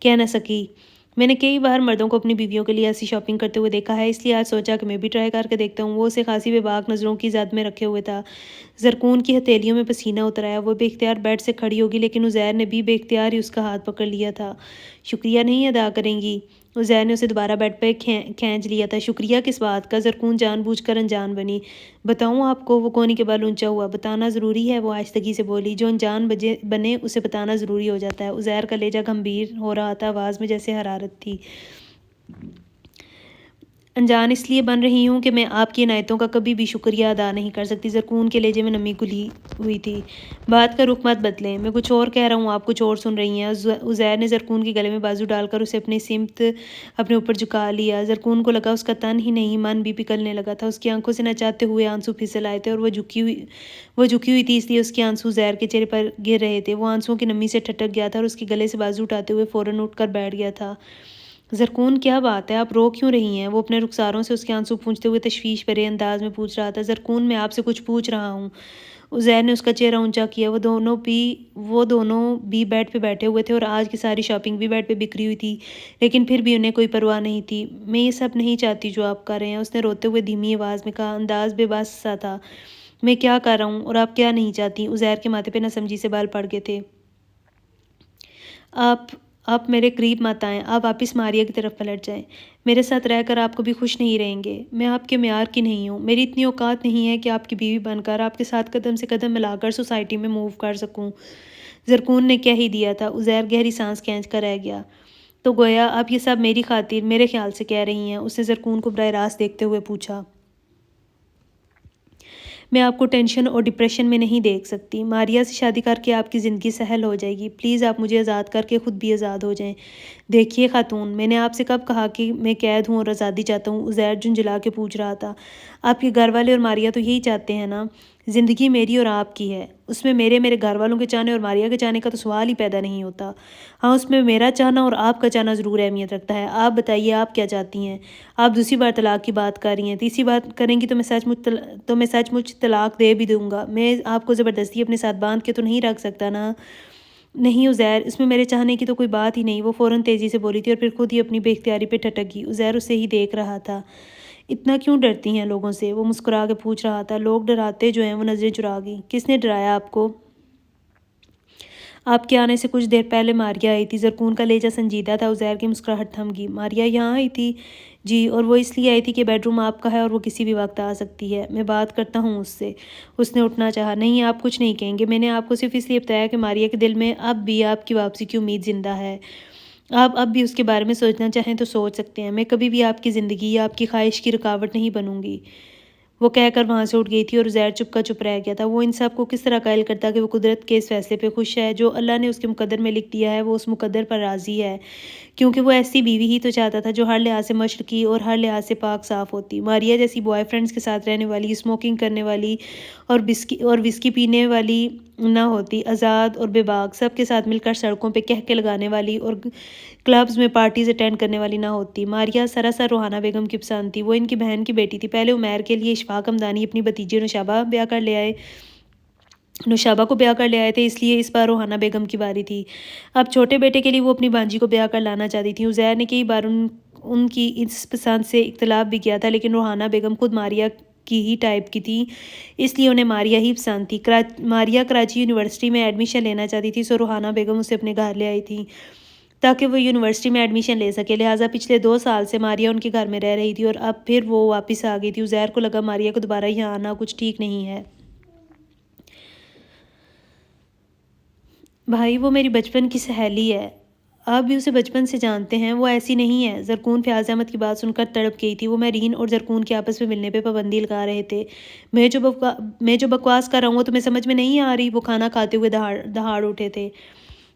کہہ نہ سکی۔ میں نے کئی بار مردوں کو اپنی بیویوں کے لیے ایسی شاپنگ کرتے ہوئے دیکھا ہے، اس لیے آج سوچا کہ میں بھی ٹرائی کر کے دیکھتا ہوں۔ وہ اسے خاصی بے باک نظروں کی زد میں رکھے ہوئے تھا۔ زرکون کی ہتھیلیوں میں پسینہ اتر آیا۔ وہ بے اختیار بیڈ سے کھڑی ہوگی، لیکن عزیر نے بھی بے اختیار ہی اس کا ہاتھ پکڑ لیا تھا۔ شکریہ نہیں ادا کریں گی؟ عزیر نے اسے دوبارہ بیڈ پہ کھینچ لیا تھا۔ شکریہ کس بات کا؟ زرکون جان بوجھ کر انجان بنی۔ بتاؤں آپ کو؟ وہ کونی کے بل اونچا ہوا۔ بتانا ضروری ہے، وہ آہستگی سے بولی۔ جو انجان بنے اسے بتانا ضروری ہو جاتا ہے۔ عزیر کا لہجہ گمبھیر ہو رہا تھا، آواز میں جیسے حرارت تھی۔ انجان اس لیے بن رہی ہوں کہ میں آپ کی عنایتوں کا کبھی بھی شکریہ ادا نہیں کر سکتی۔ زرکون کے لہجے میں نمی گھلی ہوئی تھی۔ بات کا رخ مت بدلیں، میں کچھ اور کہہ رہا ہوں، آپ کچھ اور سن رہی ہیں۔ عزیر نے زرکون کے گلے میں بازو ڈال کر اسے اپنی سمت اپنے اوپر جھکا لیا۔ زرکون کو لگا اس کا تن ہی نہیں من بھی پگھلنے لگا تھا۔ اس کی آنکھوں سے نہ چاہتے ہوئے آنسو پھسل آئے تھے اور وہ جھکی ہوئی تھی، اس لیے اس کے آنسو عزیر کے چہرے پر گر رہے تھے۔ وہ آنسوؤں کی نمی سے ٹھٹک گیا تھا اور اس کے گلے سے بازو اٹھاتے ہوئے فوراً اٹھ کر بیٹھ گیا تھا۔ زرکون کیا بات ہے؟ آپ رو کیوں رہی ہیں؟ وہ اپنے رخساروں سے اس کے آنسو پونچھتے ہوئے تشویش بھرے انداز میں پوچھ رہا تھا۔ زرکون میں آپ سے کچھ پوچھ رہا ہوں۔ عزیر نے اس کا چہرہ اونچا کیا۔ وہ دونوں بھی بیڈ پہ بیٹھے ہوئے تھے اور آج کی ساری شاپنگ بھی بیڈ پہ بکھری ہوئی تھی، لیکن پھر بھی انہیں کوئی پرواہ نہیں تھی۔ میں یہ سب نہیں چاہتی جو آپ کر رہے ہیں، اس نے روتے ہوئے دھیمی آواز میں کہا، انداز بے بس سا تھا۔ میں کیا کر رہا ہوں اور آپ کیا نہیں چاہتی؟ عزیر کے ماتھے پہ ناسمجھی سے بال پڑ گئے تھے۔ آپ میرے قریب مت آئیں، آپ واپس ماریا کی طرف پلٹ جائیں۔ میرے ساتھ رہ کر آپ کبھی خوش نہیں رہیں گے۔ میں آپ کے معیار کی نہیں ہوں۔ میری اتنی اوقات نہیں ہے کہ آپ کی بیوی بن کر آپ کے ساتھ قدم سے قدم ملا کر سوسائٹی میں موو کر سکوں۔ زرکون نے کہہ ہی دیا تھا۔ عزیر گہری سانس کھینچ کر رہ گیا۔ تو گویا آپ یہ سب میری خاطر میرے خیال سے کہہ رہی ہیں؟ اس نے زرکون کو براہ راست دیکھتے ہوئے پوچھا۔ میں آپ کو ٹینشن اور ڈپریشن میں نہیں دیکھ سکتی۔ ماریا سے شادی کر کے آپ کی زندگی سہل ہو جائے گی۔ پلیز آپ مجھے آزاد کر کے خود بھی آزاد ہو جائیں۔ دیکھیے خاتون، میں نے آپ سے کب کہا کہ میں قید ہوں اور آزادی چاہتا ہوں؟ عزیر جھنجھلا کے پوچھ رہا تھا۔ آپ کے گھر والے اور ماریا تو یہی چاہتے ہیں نا؟ زندگی میری اور آپ کی ہے، اس میں میرے گھر والوں کے چاہنے اور ماریا کے چاہنے کا تو سوال ہی پیدا نہیں ہوتا۔ ہاں، اس میں میرا چاہنا اور آپ کا چاہنا ضرور اہمیت رکھتا ہے۔ آپ بتائیے، آپ کیا چاہتی ہیں؟ آپ دوسری بار طلاق کی بات کر رہی ہیں۔ تیسری بار کریں گی تو میں سچ مچ طلاق دے بھی دوں گا۔ میں آپ کو زبردستی اپنے ساتھ باندھ کے تو نہیں رکھ سکتا نا؟ نہیں عزیر، اس میں میرے چاہنے کی تو کوئی بات ہی نہیں۔ وہ فوراً تیزی سے بولی تھی اور پھر خود ہی اپنی بے اختیاری پہ ٹھٹک گئی۔ عزیر اسے ہی دیکھ رہا تھا۔ اتنا کیوں ڈرتی ہیں لوگوں سے؟ وہ مسکرا کے پوچھ رہا تھا۔ لوگ ڈراتے جو ہیں وہ نظریں چرا گئی۔ کس نے ڈرایا آپ کو؟ آپ کے آنے سے کچھ دیر پہلے ماریا آئی تھی۔ زرکون کا لہجہ سنجیدہ تھا۔ عزیر کی مسکراہٹ تھم گئی۔ ماریا یہاں آئی تھی؟ جی، اور وہ اس لیے آئی تھی کہ بیڈ روم آپ کا ہے اور وہ کسی بھی وقت آ سکتی ہے۔ میں بات کرتا ہوں اس سے۔ اس نے اٹھنا چاہا۔ نہیں، آپ کچھ نہیں کہیں گے۔ میں نے آپ کو صرف اس لیے بتایا کہ ماریا کے دل میں اب بھی آپ کی واپسی کی امید زندہ ہے۔ آپ اب بھی اس کے بارے میں سوچنا چاہیں تو سوچ سکتے ہیں۔ میں کبھی بھی آپ کی زندگی یا آپ کی خواہش کی رکاوٹ نہیں بنوں گی۔ وہ کہہ کر وہاں سے اٹھ گئی تھی اور عزیر چپ کا چپ رہ گیا تھا۔ وہ ان سب کو کس طرح قائل کرتا کہ وہ قدرت کے اس فیصلے پہ خوش ہے جو اللہ نے اس کے مقدر میں لکھ دیا ہے۔ وہ اس مقدر پر راضی ہے، کیونکہ وہ ایسی بیوی ہی تو چاہتا تھا جو ہر لحاظ سے مشرقی اور ہر لحاظ سے پاک صاف ہوتی۔ ماریا جیسی بوائے فرینڈز کے ساتھ رہنے والی، اسموکنگ کرنے والی اور وسکی پینے والی نہ ہوتی۔ آزاد اور بے باک، سب کے ساتھ مل کر سڑکوں پہ کہکے لگانے والی اور کلبز میں پارٹیز اٹینڈ کرنے والی نہ ہوتی۔ ماریا سراسر روحانہ بیگم کی پسند تھی۔ وہ ان کی بہن کی بیٹی تھی۔ پہلے عمیر کے لیے اشفاق ہمدانی اپنی بھتیجی نوشابہ کو بیاہ کر لے آئے تھے، اس لیے اس بار روحانہ بیگم کی باری تھی۔ اب چھوٹے بیٹے کے لیے وہ اپنی بانجی کو بیاہ کر لانا چاہتی تھی۔ عزیر نے کئی بار ان کی اس پسند سے اختلاف بھی کیا تھا، لیکن روحانہ بیگم خود ماریا کی ہی ٹائپ کی تھی، اس لیے انہیں ماریا ہی پسند تھی۔ ماریا کراچی یونیورسٹی میں ایڈمیشن لینا چاہتی تھی، سو روحانہ بیگم اسے اپنے گھر لے آئی تھی تاکہ وہ یونیورسٹی میں ایڈمیشن لے سکے۔ لہٰذا پچھلے 2 سال سے ماریا ان کے گھر میں رہ رہی تھی اور اب پھر وہ واپس آ گئی تھی۔ عزیر کو لگا ماریا کو دوبارہ یہاں آنا کچھ ٹھیک نہیں ہے۔ بھائی، وہ میری بچپن کی سہیلی ہے۔ آپ بھی اسے بچپن سے جانتے ہیں، وہ ایسی نہیں ہے۔ زرکون فیاض احمد کی بات سن کر تڑپ گئی تھی۔ وہ مہرین اور زرکون کے آپس میں ملنے پہ پابندی لگا رہے تھے۔ میں جو بکواس کر رہا ہوں وہ تمہیں سمجھ میں نہیں آ رہی؟ وہ کھانا کھاتے ہوئے دہاڑ اٹھے تھے۔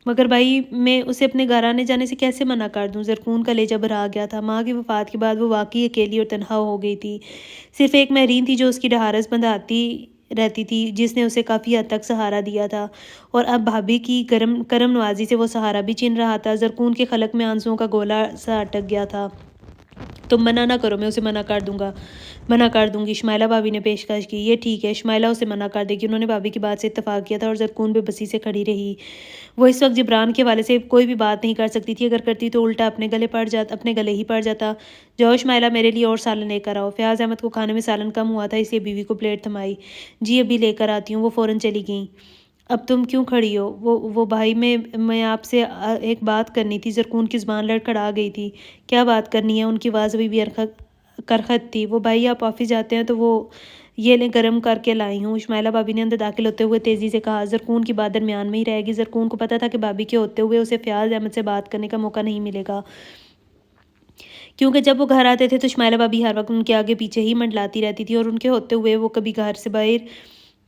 مگر بھائی میں اسے اپنے گھر آنے جانے سے کیسے منع کر دوں؟ زرکون کا لہجہ بھر آ گیا تھا۔ ماں کی وفات کے بعد وہ واقعی اکیلی اور تنہا ہو گئی تھی۔ صرف ایک مہرین تھی جو اس کی ڈھارس بندھاتی رہتی تھی، جس نے اسے کافی حد تک سہارا دیا تھا، اور اب بھابھی کی کرم نوازی سے وہ سہارا بھی چھین رہا تھا۔ زرکون کے خلق میں آنسوؤں کا گولا سا اٹک گیا تھا۔ تم منع نہ کرو، میں اسے منع کر دوں گی، شمائلہ بھابھی نے پیشکش کی۔ یہ ٹھیک ہے، شمائلہ اسے منع کر دے گی۔ انہوں نے بھابھی کی بات سے اتفاق کیا تھا اور زرکون بے بسی سے کھڑی رہی۔ وہ اس وقت جبران کے حوالے سے کوئی بھی بات نہیں کر سکتی تھی، اگر کرتی تو الٹا اپنے گلے ہی پڑ جاتا۔ جاؤ شمائلہ، میرے لیے اور سالن لے کر آؤ۔ فیاض احمد کو کھانے میں سالن کم ہوا تھا، اس لیے بیوی کو پلیٹ تھمائی۔ جی ابھی لے کر آتی ہوں۔ وہ فوراً چلی گئیں۔ اب تم کیوں کھڑی ہو؟ وہ بھائی میں آپ سے ایک بات کرنی تھی۔ زرکون کی زبان لڑکھڑا گئی تھی۔ کیا بات کرنی ہے؟ ان کی آواز ابھی بھی کرخت تھی۔ وہ بھائی آپ آفس جاتے ہیں تو وہ یہ لیں، گرم کر کے لائی ہوں، شمائلہ بھابھی نے اندر داخل ہوتے ہوئے تیزی سے کہا۔ زرکون کی بات درمیان میں ہی رہ گئی۔ زرکون کو پتہ تھا کہ بھابھی کے ہوتے ہوئے اسے فیاض احمد سے بات کرنے کا موقع نہیں ملے گا، کیونکہ جب وہ گھر آتے تھے تو شمائلہ بھابھی ہر وقت ان کے آگے پیچھے ہی منڈلاتی رہتی تھی، اور ان کے ہوتے ہوئے وہ کبھی گھر سے باہر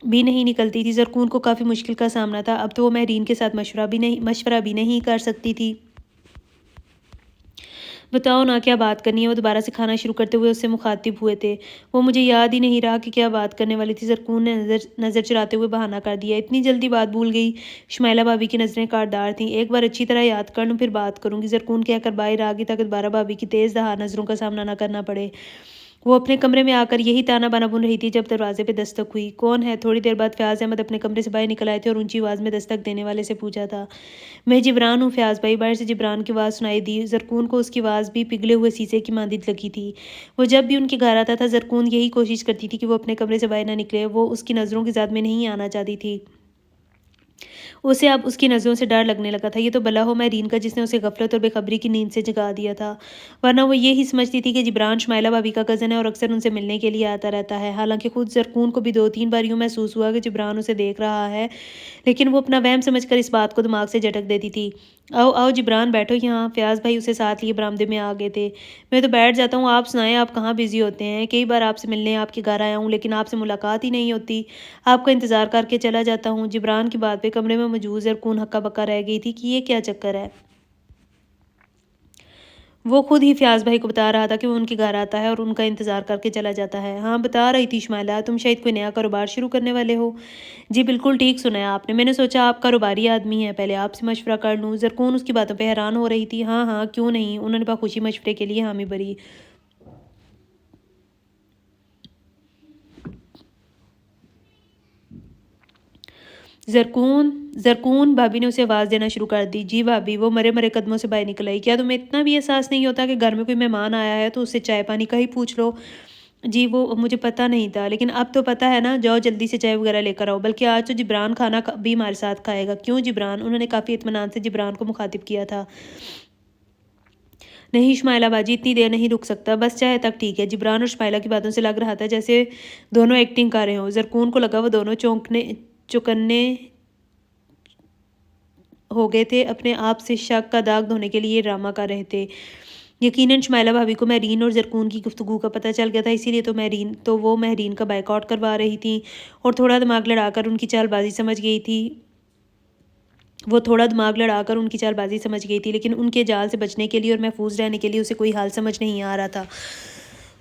بھی نہیں نکلتی تھی۔ زرکون کو کافی مشکل کا سامنا تھا۔ اب تو وہ مہرین کے ساتھ مشورہ بھی نہیں کر سکتی تھی۔ بتاؤ نا، کیا بات کرنی ہے؟ وہ دوبارہ سے کھانا شروع کرتے ہوئے اس سے مخاطب ہوئے تھے۔ وہ مجھے یاد ہی نہیں رہا کہ کیا بات کرنے والی تھی، زرکون نے نظر چراتے ہوئے بہانہ کر دیا۔ اتنی جلدی بات بھول گئی؟ شمائلہ بھابھی کی نظریں کاٹدار تھیں۔ ایک بار اچھی طرح یاد کر لوں پھر بات کروں گی، زرکون کہہ کر باہر آ گئی تاکہ دوبارہ بھابھی کی تیز دھار نظروں کا سامنا نہ کرنا پڑے۔ وہ اپنے کمرے میں آ کر یہی تانا بانا بن رہی تھی جب دروازے پہ دستک ہوئی۔ کون ہے؟ تھوڑی دیر بعد فیاض احمد اپنے کمرے سے باہر نکل آئے تھے اور اونچی آواز میں دستک دینے والے سے پوچھا تھا۔ میں جبران ہوں فیاض بھائی۔ باہر سے جبران کی آواز سنائی دی۔ زرکون کو اس کی آواز بھی پگھلے ہوئے شیشے کی مانند لگی تھی۔ وہ جب بھی ان کے گھر آتا تھا زرکون یہی کوشش کرتی تھی کہ وہ اپنے کمرے سے باہر نہ نکلے۔ وہ اس کی نظروں کی زد میں نہیں آنا چاہتی تھی۔ اسے اب اس کی نظروں سے ڈر لگنے لگا تھا۔ یہ تو بلا ہو مہرین کا جس نے اسے غفلت اور بے خبری کی نیند سے جگا دیا تھا، ورنہ وہ یہی سمجھتی تھی کہ جبران شمائلہ بھابھی کا کزن ہے اور اکثر ان سے ملنے کے لیے آتا رہتا ہے۔ حالانکہ خود زرکون کو بھی 2-3 بار یوں محسوس ہوا کہ جبران اسے دیکھ رہا ہے، لیکن وہ اپنا وہم سمجھ کر اس بات کو دماغ سے جھٹک دیتی تھی۔ آؤ آؤ جبران، بیٹھو یہاں۔ فیاض بھائی اسے ساتھ لیے برآمدے میں آ گئے تھے۔ میں تو بیٹھ جاتا ہوں، آپ سنائیں، آپ کہاں بزی ہوتے ہیں؟ کئی بار آپ سے ملنے آپ کے گھر آیا ہوں، لیکن آپ سے ملاقات ہی نہیں ہوتی۔ آپ کا انتظار کر کے چلا جاتا ہوں۔ جبران کی بات پہ کمرے میں موجود زرکون ہکا بکا رہ گئی تھی کہ یہ کیا چکر ہے۔ وہ خود ہی فیاض بھائی کو بتا رہا تھا کہ وہ ان کے گھر آتا ہے اور ان کا انتظار کر کے چلا جاتا ہے۔ ہاں بتا رہی تھی شمائلہ، تم شاید کوئی نیا کاروبار شروع کرنے والے ہو۔ جی بالکل ٹھیک سنا ہے آپ نے، میں نے سوچا آپ کاروباری آدمی ہیں، پہلے آپ سے مشورہ کر لوں۔ زرکون اس کی باتوں پہ حیران ہو رہی تھی۔ ہاں ہاں کیوں نہیں، انہوں نے بخوشی مشورے کے لیے حامی بھری۔ زرکون بھابھی نے اسے آواز دینا شروع کر دی۔ جی بھابھی، وہ مرے مرے قدموں سے باہر نکل آئی۔ کیا تمہیں اتنا بھی احساس نہیں ہوتا کہ گھر میں کوئی مہمان آیا ہے تو اس سے چائے پانی کا ہی پوچھ لو؟ جی وہ مجھے پتہ نہیں تھا، لیکن اب تو پتہ ہے نا، جاؤ جلدی سے چائے وغیرہ لے کر آؤ، بلکہ آج تو جبران کھانا بھی ہمارے ساتھ کھائے گا۔ کیوں جبران؟ انہوں نے کافی اطمینان سے جبران کو مخاطب کیا تھا۔ نہیں شمائلہ باجی، اتنی دیر نہیں رک سکتا، بس چائے تک ٹھیک ہے۔ جبران اور شمائلہ کی باتوں سے لگ رہا تھا جیسے دونوں ایکٹنگ کر رہے ہوں۔ زرکون کو لگا وہ دونوں چوکنے ہو گئے تھے، اپنے آپ سے شک کا داغ دھونے کے لیے ڈرامہ کر رہے تھے۔ یقیناً شمائلہ بھابھی کو مہرین اور زرکون کی گفتگو کا پتہ چل گیا تھا، اسی لیے تو وہ مہرین کا بائیکاٹ کروا رہی تھیں اور تھوڑا دماغ لڑا کر ان کی چال بازی سمجھ گئی تھی، لیکن ان کے جال سے بچنے کے لیے اور محفوظ رہنے کے لیے اسے کوئی حال سمجھ نہیں آ رہا تھا،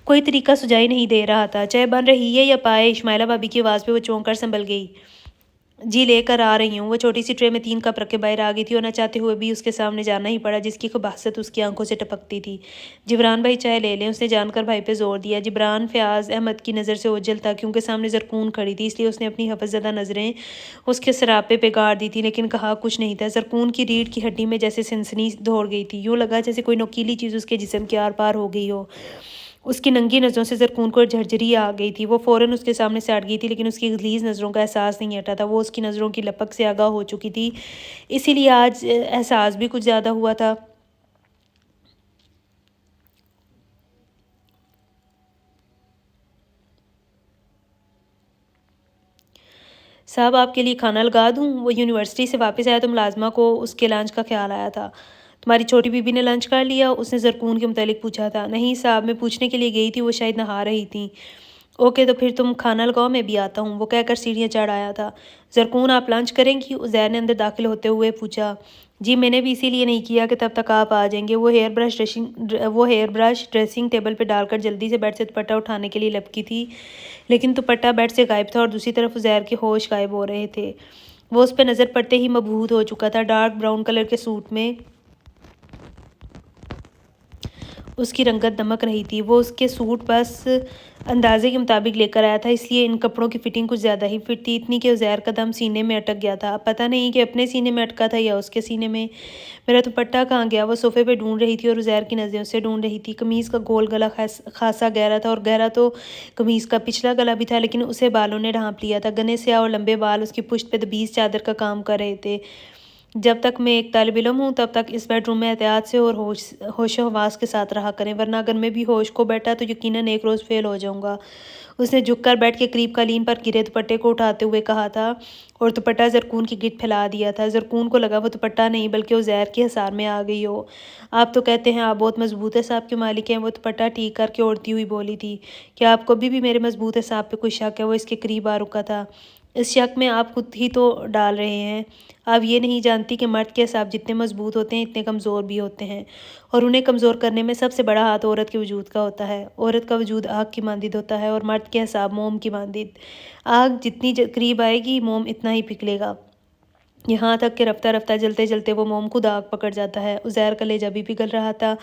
کوئی طریقہ سجائی نہیں دے رہا تھا۔ چائے بن رہی ہے یا پائے؟ شمائلہ بھابھی کی آواز پہ وہ چونک کر سنبھل گئی۔ جی لے کر آ رہی ہوں۔ وہ چھوٹی سی ٹرے میں 3 کپ رکھے باہر آ گئی تھی اور نہ چاہتے ہوئے بھی اس کے سامنے جانا ہی پڑا، جس کی قباحت اس کی آنکھوں سے ٹپکتی تھی۔ جبران بھائی چائے لے لیں، اس نے جان کر بھائی پہ زور دیا۔ جبران فیاض احمد کی نظر سے اوجھل تھا، کیونکہ سامنے زرکون کھڑی تھی، اس لیے اس نے اپنی حفظ زدہ نظریں اس کے سراپے پہ گاڑ دی تھی، لیکن کہا کچھ نہیں تھا۔ زرکون کی ریڑھ کی ہڈی میں جیسے سنسنی دوڑ گئی تھی، یوں لگا جیسے کوئی نوکیلی چیز اس کے جسم کے آر پار ہو گئی ہو۔ اس کی ننگی نظروں سے زرکون کو جھرجھری آ گئی تھی۔ وہ فوراً اس کے سامنے سے ہٹ گئی تھی، لیکن اس کی غلیظ نظروں کا احساس نہیں ہٹا تھا۔ وہ اس کی نظروں کی لپک سے آگاہ ہو چکی تھی، اسی لیے آج احساس بھی کچھ زیادہ ہوا تھا۔ صاحب آپ کے لیے کھانا لگا دوں؟ وہ یونیورسٹی سے واپس آیا تو ملازمہ کو اس کے لنچ کا خیال آیا تھا، تمہاری چھوٹی بیوی نے لنچ کر لیا؟ اس نے زرکون کے متعلق پوچھا تھا۔ نہیں صاحب، میں پوچھنے کے لیے گئی تھی، وہ شاید نہا رہی تھیں۔ اوکے تو پھر تم کھانا لگاؤ، میں بھی آتا ہوں، وہ کہہ کر سیڑھیاں چڑھ آیا تھا۔ زرکون آپ لنچ کریں گی؟ عزیر نے اندر داخل ہوتے ہوئے پوچھا۔ جی میں نے بھی اسی لیے نہیں کیا کہ تب تک آپ آ جائیں گے۔ وہ ہیئر برش ڈریسنگ ٹیبل پہ ڈال کر جلدی سے بیڈ سے دوپٹہ اٹھانے کے لیے لپکی تھی، لیکن دوپٹہ بیڈ سے غائب تھا اور دوسری طرف عزیر کے ہوش غائب ہو رہے تھے۔ وہ اس پہ نظر پڑتے ہی مبہوت ہو چکا تھا۔ ڈارک براؤن کلر کے سوٹ میں اس کی رنگت دمک رہی تھی۔ وہ اس کے سوٹ بس اندازے کے مطابق لے کر آیا تھا، اس لیے ان کپڑوں کی فٹنگ کچھ زیادہ ہی فٹ تھی، اتنی کہ عزیر کا دم سینے میں اٹک گیا تھا۔ اب پتہ نہیں کہ اپنے سینے میں اٹکا تھا یا اس کے سینے میں۔ میرا دوپٹہ کہاں گیا؟ وہ صوفے پہ ڈھونڈ رہی تھی اور عزیر کی نظریں اسے ڈھونڈ رہی تھی۔ قمیص کا گول گلا خاصا گہرا تھا، اور گہرا تو قمیص کا پچھلا گلا بھی تھا، لیکن اسے بالوں نے ڈھانپ لیا تھا۔ گھنے سیاہ اور لمبے بال اس کی پشت پہ دبیز چادر کا کام کر رہے تھے۔ جب تک میں ایک طالب علم ہوں تب تک اس بیڈ روم میں احتیاط سے اور ہوش و حواس کے ساتھ رہا کریں، ورنہ اگر میں بھی ہوش کو بیٹھا تو یقیناً ایک روز فیل ہو جاؤں گا۔ اس نے جھک کر بیڈ کے قریب قالین پر گرے دوپٹے کو اٹھاتے ہوئے کہا تھا، اور دوپٹہ زرکون کی گرد پھیلا دیا تھا۔ زرکون کو لگا وہ دوپٹہ نہیں بلکہ عزیر کے حصار میں آ گئی ہو۔ آپ تو کہتے ہیں آپ بہت مضبوط اعصاب کے مالک ہیں، وہ دوپٹہ ٹھیک کر کے اوڑھتی ہوئی بولی تھی۔ کیا آپ کو ابھی بھی میرے مضبوط اعصاب پہ کوئی شک ہے؟ وہ اس کے قریب آ رکا تھا۔ اس شک میں آپ خود ہی تو ڈال رہے ہیں۔ آپ یہ نہیں جانتی کہ مرد کے اعصاب جتنے مضبوط ہوتے ہیں اتنے کمزور بھی ہوتے ہیں، اور انہیں کمزور کرنے میں سب سے بڑا ہاتھ عورت کے وجود کا ہوتا ہے۔ عورت کا وجود آگ کی مانند ہوتا ہے اور مرد کے اعصاب موم کی مانند۔ آگ جتنی قریب آئے گی موم اتنا ہی پگھلے گا، یہاں تک کہ رفتہ رفتہ جلتے جلتے وہ موم خود آگ پکڑ جاتا ہے۔ عزیر کا لہجہ بھی پگھل رہا تھا۔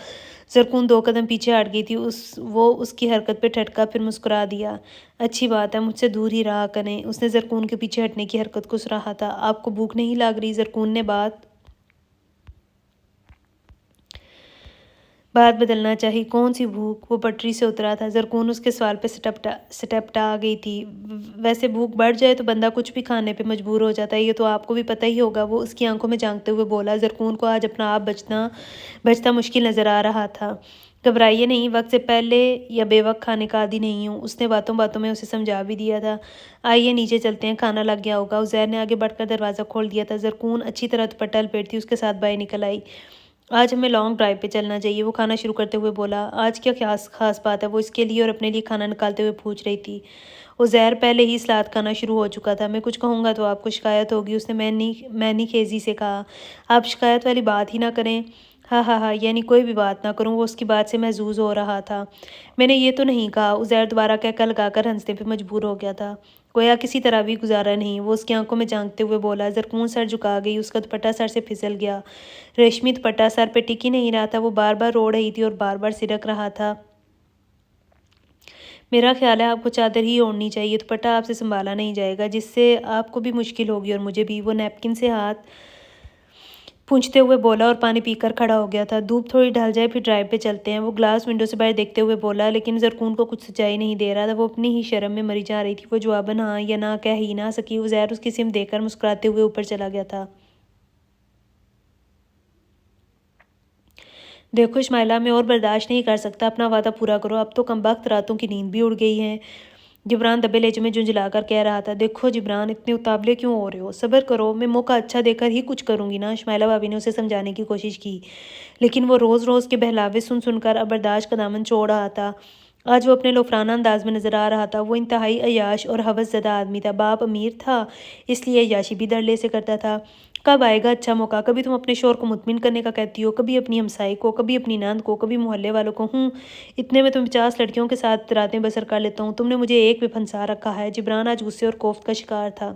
زرکون 2 قدم پیچھے ہٹ گئی تھی۔ وہ اس کی حرکت پہ ٹھٹکا، پھر مسکرا دیا۔ اچھی بات ہے، مجھ سے دور ہی رہا کریں۔ اس نے زرکون کے پیچھے ہٹنے کی حرکت کو سراہا تھا۔ آپ کو بھوک نہیں لگ رہی؟ زرکون نے بات بدلنا چاہی۔ کون سی بھوک؟ وہ پٹری سے اترا تھا۔ زرکون اس کے سوال پہ سٹپٹا گئی تھی۔ ویسے بھوک بڑھ جائے تو بندہ کچھ بھی کھانے پہ مجبور ہو جاتا ہے، یہ تو آپ کو بھی پتہ ہی ہوگا، وہ اس کی آنکھوں میں جھانکتے ہوئے بولا۔ زرکون کو آج اپنا آپ بچتا مشکل نظر آ رہا تھا۔ گھبرائیے نہیں، وقت سے پہلے یا بے وقت کھانے کا عادی نہیں ہوں، اس نے باتوں باتوں میں اسے سمجھا بھی دیا تھا۔ آئیے نیچے چلتے ہیں، کھانا لگ گیا ہوگا۔ عزیر نے آگے بڑھ کر دروازہ کھول دیا تھا۔ زرکون اچھی طرح دوپٹہ لپیٹتی اس کے ساتھ باہر نکل آئی۔ آج ہمیں لانگ ڈرائیو پہ چلنا چاہیے، وہ کھانا شروع کرتے ہوئے بولا۔ آج کیا خاص بات ہے؟ وہ اس کے لیے اور اپنے لیے کھانا نکالتے ہوئے پوچھ رہی تھی۔ عزیر پہلے ہی سلاد کھانا شروع ہو چکا تھا۔ میں کچھ کہوں گا تو آپ کو شکایت ہوگی، اس نے معنی خیزی سے کہا۔ آپ شکایت والی بات ہی نہ کریں۔ ہاں ہاں ہاں، یعنی کوئی بھی بات نہ کروں؟ وہ اس کی بات سے محظوظ ہو رہا تھا۔ میں نے یہ تو نہیں کہا۔ عزیر دوبارہ کہکا لگا کر ہنسنے پہ مجبور ہو گیا تھا۔ گویا کسی طرح بھی گزارا نہیں، وہ اس کی آنکھوں میں جھانکتے ہوئے بولا۔ زرکون سر جھکا گئی، اس کا دوپٹہ سر سے پھسل گیا۔ ریشمی دوپٹہ سر پہ ٹک ہی نہیں رہا تھا، وہ بار بار رو رہی تھی اور بار بار سرک رہا تھا۔ میرا خیال ہے آپ کو چادر ہی اوڑھنی چاہیے، دوپٹہ آپ سے سنبھالا نہیں جائے گا، جس سے آپ کو بھی مشکل ہوگی اور مجھے بھی۔ وہ نیپکن سے ہاتھ پونچھتے ہوئے بولا اور پانی پی کر کھڑا ہو گیا تھا۔ دھوپ تھوڑی ڈھل جائے پھر ڈرائیو پہ چلتے ہیں، وہ گلاس ونڈو سے باہر دیکھتے ہوئے بولا، لیکن زرکون کو کچھ سچائی نہیں دے رہا تھا، وہ اپنی ہی شرم میں مری جا رہی تھی۔ وہ جواباً ہاں یا نہ کہہ ہی نہ سکی۔ عزیر اس کی سمت دیکھ کر مسکراتے ہوئے اوپر چلا گیا تھا۔ دیکھو شمائلہ، میں اور برداشت نہیں کر سکتا، اپنا وعدہ پورا کرو، اب تو کمبخت راتوں کی نیند بھی اڑ گئی ہے۔ جبران دبے لہجے میں جھنجھلا کر کہہ رہا تھا۔ دیکھو جبران، اتنے اتابلے کیوں ہو رہے ہو؟ صبر کرو، میں موقع اچھا دے کر ہی کچھ کروں گی نا۔ شمائلہ بھابی نے اسے سمجھانے کی کوشش کی، لیکن وہ روز روز کے بہلاوے سن کر اب برداشت کا دامن چھوڑ رہا تھا۔ آج وہ اپنے لوفرانہ انداز میں نظر آ رہا تھا۔ وہ انتہائی عیاش اور ہوس زدہ آدمی تھا۔ باپ امیر تھا، اس لیے عیاشی بھی دھڑلے سے کرتا تھا۔ کب آئے گا اچھا موقع؟ کبھی تم اپنے شوہر کو مطمئن کرنے کا کہتی ہو، کبھی اپنی ہمسائی کو، کبھی اپنی نند کو، کبھی محلے والوں کو۔ اتنے میں تم 50 لڑکیوں کے ساتھ راتیں بسر کر لیتا ہوں، تم نے مجھے ایک پہ پھنسا رکھا ہے۔ جبران آج غصے اور کوفت کا شکار تھا۔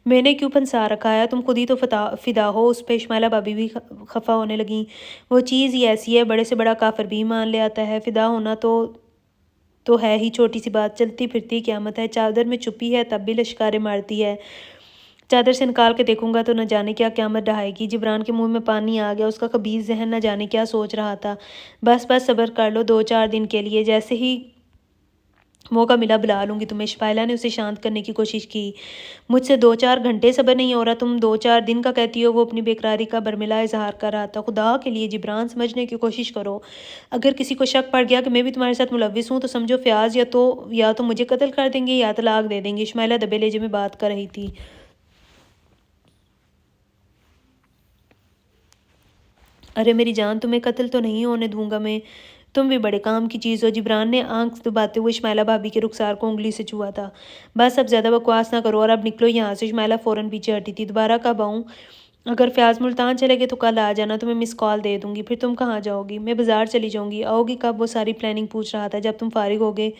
میں نے کیوں پھنسا رکھا ہے؟ تم خود ہی تو فدا ہو اس پہ۔ شمائلہ بھابی بھی خفا ہونے لگیں۔ وہ چیز ہی ایسی ہے، بڑے سے بڑا کافر بھی مان لے آتا ہے۔ فدا ہونا تو ہے ہی چھوٹی سی بات، چلتی پھرتی قیامت ہے۔ چادر میں چھپی ہے تب بھی لشکاریں مارتی ہے، چادر سے نکال کے دیکھوں گا تو نہ جانے کیا قیامت ڈھائے گی۔ جبران کے منہ میں پانی آ گیا، اس کا خبیث ذہن نہ جانے کیا سوچ رہا تھا۔ بس صبر کر لو 2-4 دن کے لیے، جیسے ہی موقع ملا بلا لوں گی تمہیں۔ شمائلہ نے اسے شانت کرنے کی کوشش کی۔ مجھ سے 2-4 گھنٹے صبر نہیں ہو رہا، تم 2-4 دن کا کہتی ہو؟ وہ اپنی بےقراری کا برملا اظہار کر رہا تھا۔ خدا کے لیے جبران، سمجھنے کی کوشش کرو، اگر کسی کو شک پڑ گیا کہ میں بھی تمہارے ساتھ ملوث ہوں تو سمجھو فیاض یا تو مجھے قتل کر دیں گے یا طلاق دے دیں گے۔ شمائلہ دبے لہجے میں بات کر رہی تھی۔ ارے میری جان، تمہیں قتل تو نہیں ہونے دوں گا میں، تم بھی بڑے کام کی چیز ہو۔ جبران نے آنکھ دباتے ہوئے شمائلہ بھابی کے رخسار کو انگلی سے چھوا تھا۔ بس اب زیادہ بکواس نہ کرو اور اب نکلو یہاں سے۔ شمائلہ فوراً پیچھے ہٹی تھی۔ دوبارہ کب آؤں؟ اگر فیاض ملتان چلے گئے تو کل آ جانا، تمہیں مس کال دے دوں گی۔ پھر تم کہاں جاؤ گی؟ میں بازار چلی جاؤں گی۔ آؤ گی کب؟ وہ ساری پلاننگ پوچھ رہا تھا جب تم فارغ ہو گئے۔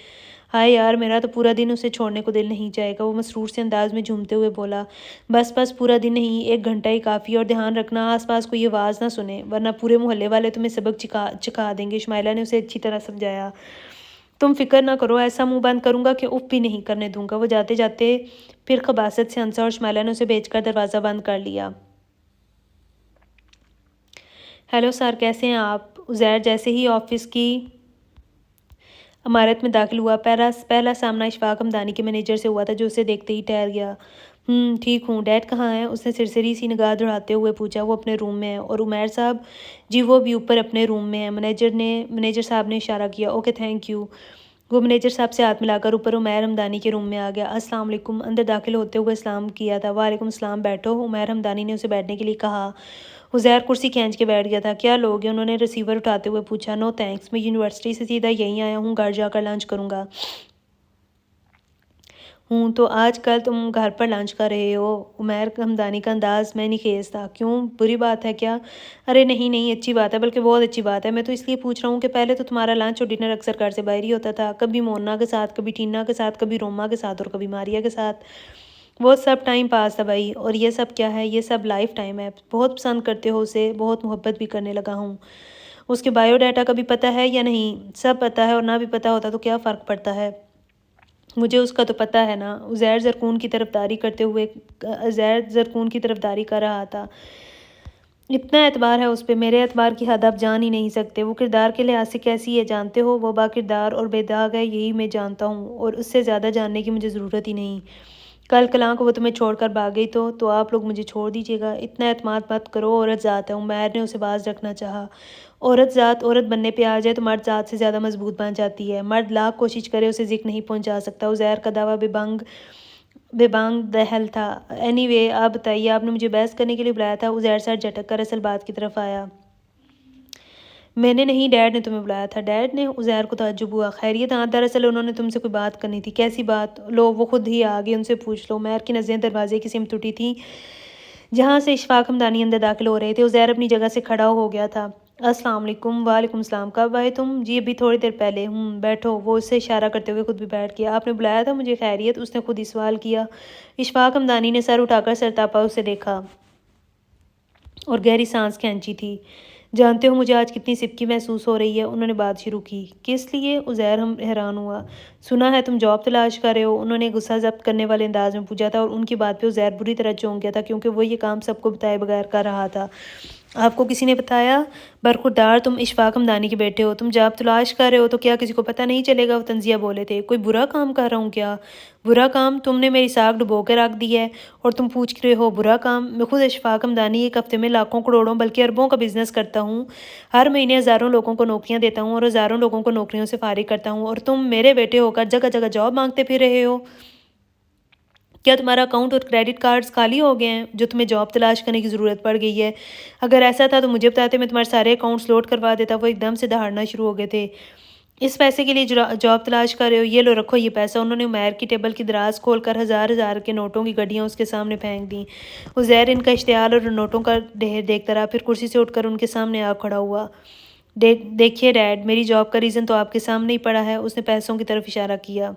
ہائے یار، میرا تو پورا دن اسے چھوڑنے کو دل نہیں جائے گا، وہ مسرور سے انداز میں جھومتے ہوئے بولا۔ بس بس، پورا دن نہیں، 1 گھنٹہ ہی کافی، اور دھیان رکھنا آس پاس کوئی آواز نہ سنے، ورنہ پورے محلے والے تمہیں سبق چکھا دیں گے۔ شمائلہ نے اسے اچھی طرح سمجھایا۔ تم فکر نہ کرو، ایسا منہ بند کروں گا کہ اف بھی نہیں کرنے دوں گا۔ وہ جاتے جاتے پھر خباثت سے ہنسا اور شمائلہ نے اسے بھیج کر دروازہ بند کر لیا۔ ہیلو سر، کیسے ہیں آپ؟ عزیر جیسے ہی آفس کی عمارت میں داخل ہوا، پہلا سامنا اشفاق ہمدانی کے مینیجر سے ہوا تھا، جو اسے دیکھتے ہی ٹھہر گیا۔ ٹھیک ہوں، ڈیڈ کہاں ہیں؟ اس نے سرسری سی نگاہ دوڑاتے ہوئے پوچھا۔ وہ اپنے روم میں ہے۔ اور عمیر صاحب؟ جی وہ بھی اوپر اپنے روم میں ہیں۔ مینیجر صاحب نے اشارہ کیا۔ Okay, thank you. وہ مینیجر صاحب سے ہاتھ ملا کر اوپر عمیر ہمدانی کے روم میں آ گیا۔ السلام علیکم۔ اندر داخل ہوتے ہوئے سلام کیا تھا۔ وعلیکم السلام، بیٹھو۔ عمیر ہمدانی نے اسے بیٹھنے کے لیے کہا۔ عزیر کرسی کھینچ کے بیٹھ گیا تھا۔ کیا لوگ ہیں؟ انہوں نے ریسیور اٹھاتے ہوئے پوچھا۔ نو تھینکس، میں یونیورسٹی سے سیدھا یہیں آیا ہوں، گھر جا کر لنچ کروں گا۔ تو آج کل تم گھر پر لنچ کر رہے ہو؟ عمیر ہمدانی کا انداز میں خیز تھا۔ کیوں، بری بات ہے کیا؟ ارے نہیں نہیں، اچھی بات ہے، بلکہ بہت اچھی بات ہے۔ میں تو اس لیے پوچھ رہا ہوں کہ پہلے تو تمہارا لنچ اور ڈنر اکثر گھر سے باہر ہی ہوتا تھا، کبھی مونا کے ساتھ، کبھی ٹینا کے ساتھ، کبھی روما کے ساتھ اور کبھی ماریا کے ساتھ۔ وہ سب ٹائم پاس تھا بھائی، اور یہ سب کیا ہے؟ یہ سب لائف ٹائم ہے۔ بہت پسند کرتے ہو اسے، بہت محبت بھی کرنے لگا ہوں۔ اس کے بائیو ڈیٹا کا بھی پتہ ہے یا نہیں؟ سب پتہ ہے، اور نہ بھی پتہ ہوتا تو کیا فرق پڑتا ہے؟ مجھے اس کا تو پتہ ہے نا۔ عزیر زرکون کی طرفداری کر رہا تھا۔ اتنا اعتبار ہے اس پہ؟ میرے اعتبار کی حد آپ جان ہی نہیں سکتے۔ وہ کردار کے لحاظ سے کیسی ہے جانتے ہو؟ وہ با کردار اور بے داغ ہے، یہی میں جانتا ہوں، اور اس سے زیادہ جاننے کی مجھے ضرورت ہی نہیں۔ کل کلاں کو وہ تمہیں چھوڑ کر بھاگ گئی تو آپ لوگ مجھے چھوڑ دیجیے گا؟ اتنا اعتماد مت کرو، عورت ذات ہے۔ عمیر نے اسے باز رکھنا چاہا۔ عورت ذات عورت بننے پہ آ جائے تو مرد ذات سے زیادہ مضبوط بن جاتی ہے۔ مرد لاکھ کوشش کرے اسے ذکر نہیں پہنچا سکتا۔ عزیر کا دعویٰ بے بانگ دہل تھا۔ اینی وے، آپ بتائیے، آپ نے مجھے بحث کرنے کے لیے بلایا تھا؟ عزیر سر جھٹک کر اصل بات کی طرف آیا۔ میں نے نہیں، ڈیڈ نے تمہیں بلایا تھا۔ ڈیڈ نے؟ عزیر کو تعجب ہوا۔ خیریت؟ ہاں، دراصل انہوں نے تم سے کوئی بات کرنی تھی۔ کیسی بات؟ لو، وہ خود ہی آ گئے، ان سے پوچھ لو۔ عمیر کی نظریں دروازے کی سمت اٹھی تھیں جہاں سے اشفاق ہمدانی اندر داخل ہو رہے تھے۔ عزیر اپنی جگہ سے کھڑا ہو گیا تھا۔ السلام علیکم۔ وعلیکم السلام۔ کب آئے تم؟ جی ابھی تھوڑی دیر پہلے۔ بیٹھو۔ وہ اس سے اشارہ کرتے ہوئے خود بھی بیٹھ گیا۔ آپ نے بلایا تھا مجھے؟ خیریت؟ اس نے خود ہی سوال کیا۔ اشفاق ہمدانی نے سر اٹھا کر سرتاپا اسے دیکھا اور گہری سانس کھینچی تھی۔ جانتے ہو مجھے آج کتنی سبکی محسوس ہو رہی ہے؟ انہوں نے بات شروع کی۔ کس لیے؟ عزیر حیران ہوا۔ سنا ہے تم جاب تلاش کر رہے ہو؟ انہوں نے غصہ ضبط کرنے والے انداز میں پوچھا تھا، اور ان کی بات پہ عزیر بری طرح چونک گیا تھا، کیونکہ وہ یہ کام سب کو بتائے بغیر کر رہا تھا۔ آپ کو کسی نے بتایا؟ برخوردار، تم اشفاق ہمدانی کے بیٹے ہو، تم جاب تلاش کر رہے ہو تو کیا کسی کو پتہ نہیں چلے گا؟ وہ طنزیہ بولے تھے۔ کوئی برا کام کر رہا ہوں کیا؟ برا کام؟ تم نے میری ساکھ ڈبو کے رکھ دی ہے اور تم پوچھ رہے ہو برا کام؟ میں خود اشفاق ہمدانی ایک ہفتے میں لاکھوں کروڑوں بلکہ اربوں کا بزنس کرتا ہوں، ہر مہینے ہزاروں لوگوں کو نوکریاں دیتا ہوں اور ہزاروں لوگوں کو نوکریوں سے فارغ کرتا ہوں، اور تم میرے بیٹے ہو کر جگہ جگہ جاب مانگتے پھر رہے ہو؟ کیا تمہارا اکاؤنٹ اور کریڈٹ کارڈز خالی ہو گئے ہیں جو تمہیں جاب تلاش کرنے کی ضرورت پڑ گئی ہے؟ اگر ایسا تھا تو مجھے بتاتے، میں تمہارے سارے اکاؤنٹس لوڈ کروا دیتا۔ وہ ایک دم سے دہاڑنا شروع ہو گئے تھے۔ اس پیسے کے لیے جاب تلاش کر رہے ہو؟ یہ لو، رکھو یہ پیسہ۔ انہوں نے عمیر کی ٹیبل کی دراز کھول کر ہزار ہزار کے نوٹوں کی گڈیاں اس کے سامنے پھینک دیں۔ عزیر ان کا اشتعال اور نوٹوں کا ڈھیر دیکھتا رہا، پھر کرسی سے اٹھ کر ان کے سامنے آ کھڑا ہوا۔ دیکھیے ڈیڈ، میری جاب کا ریزن تو آپ کے سامنے ہی پڑا ہے۔ اس نے پیسوں کی طرف اشارہ کیا۔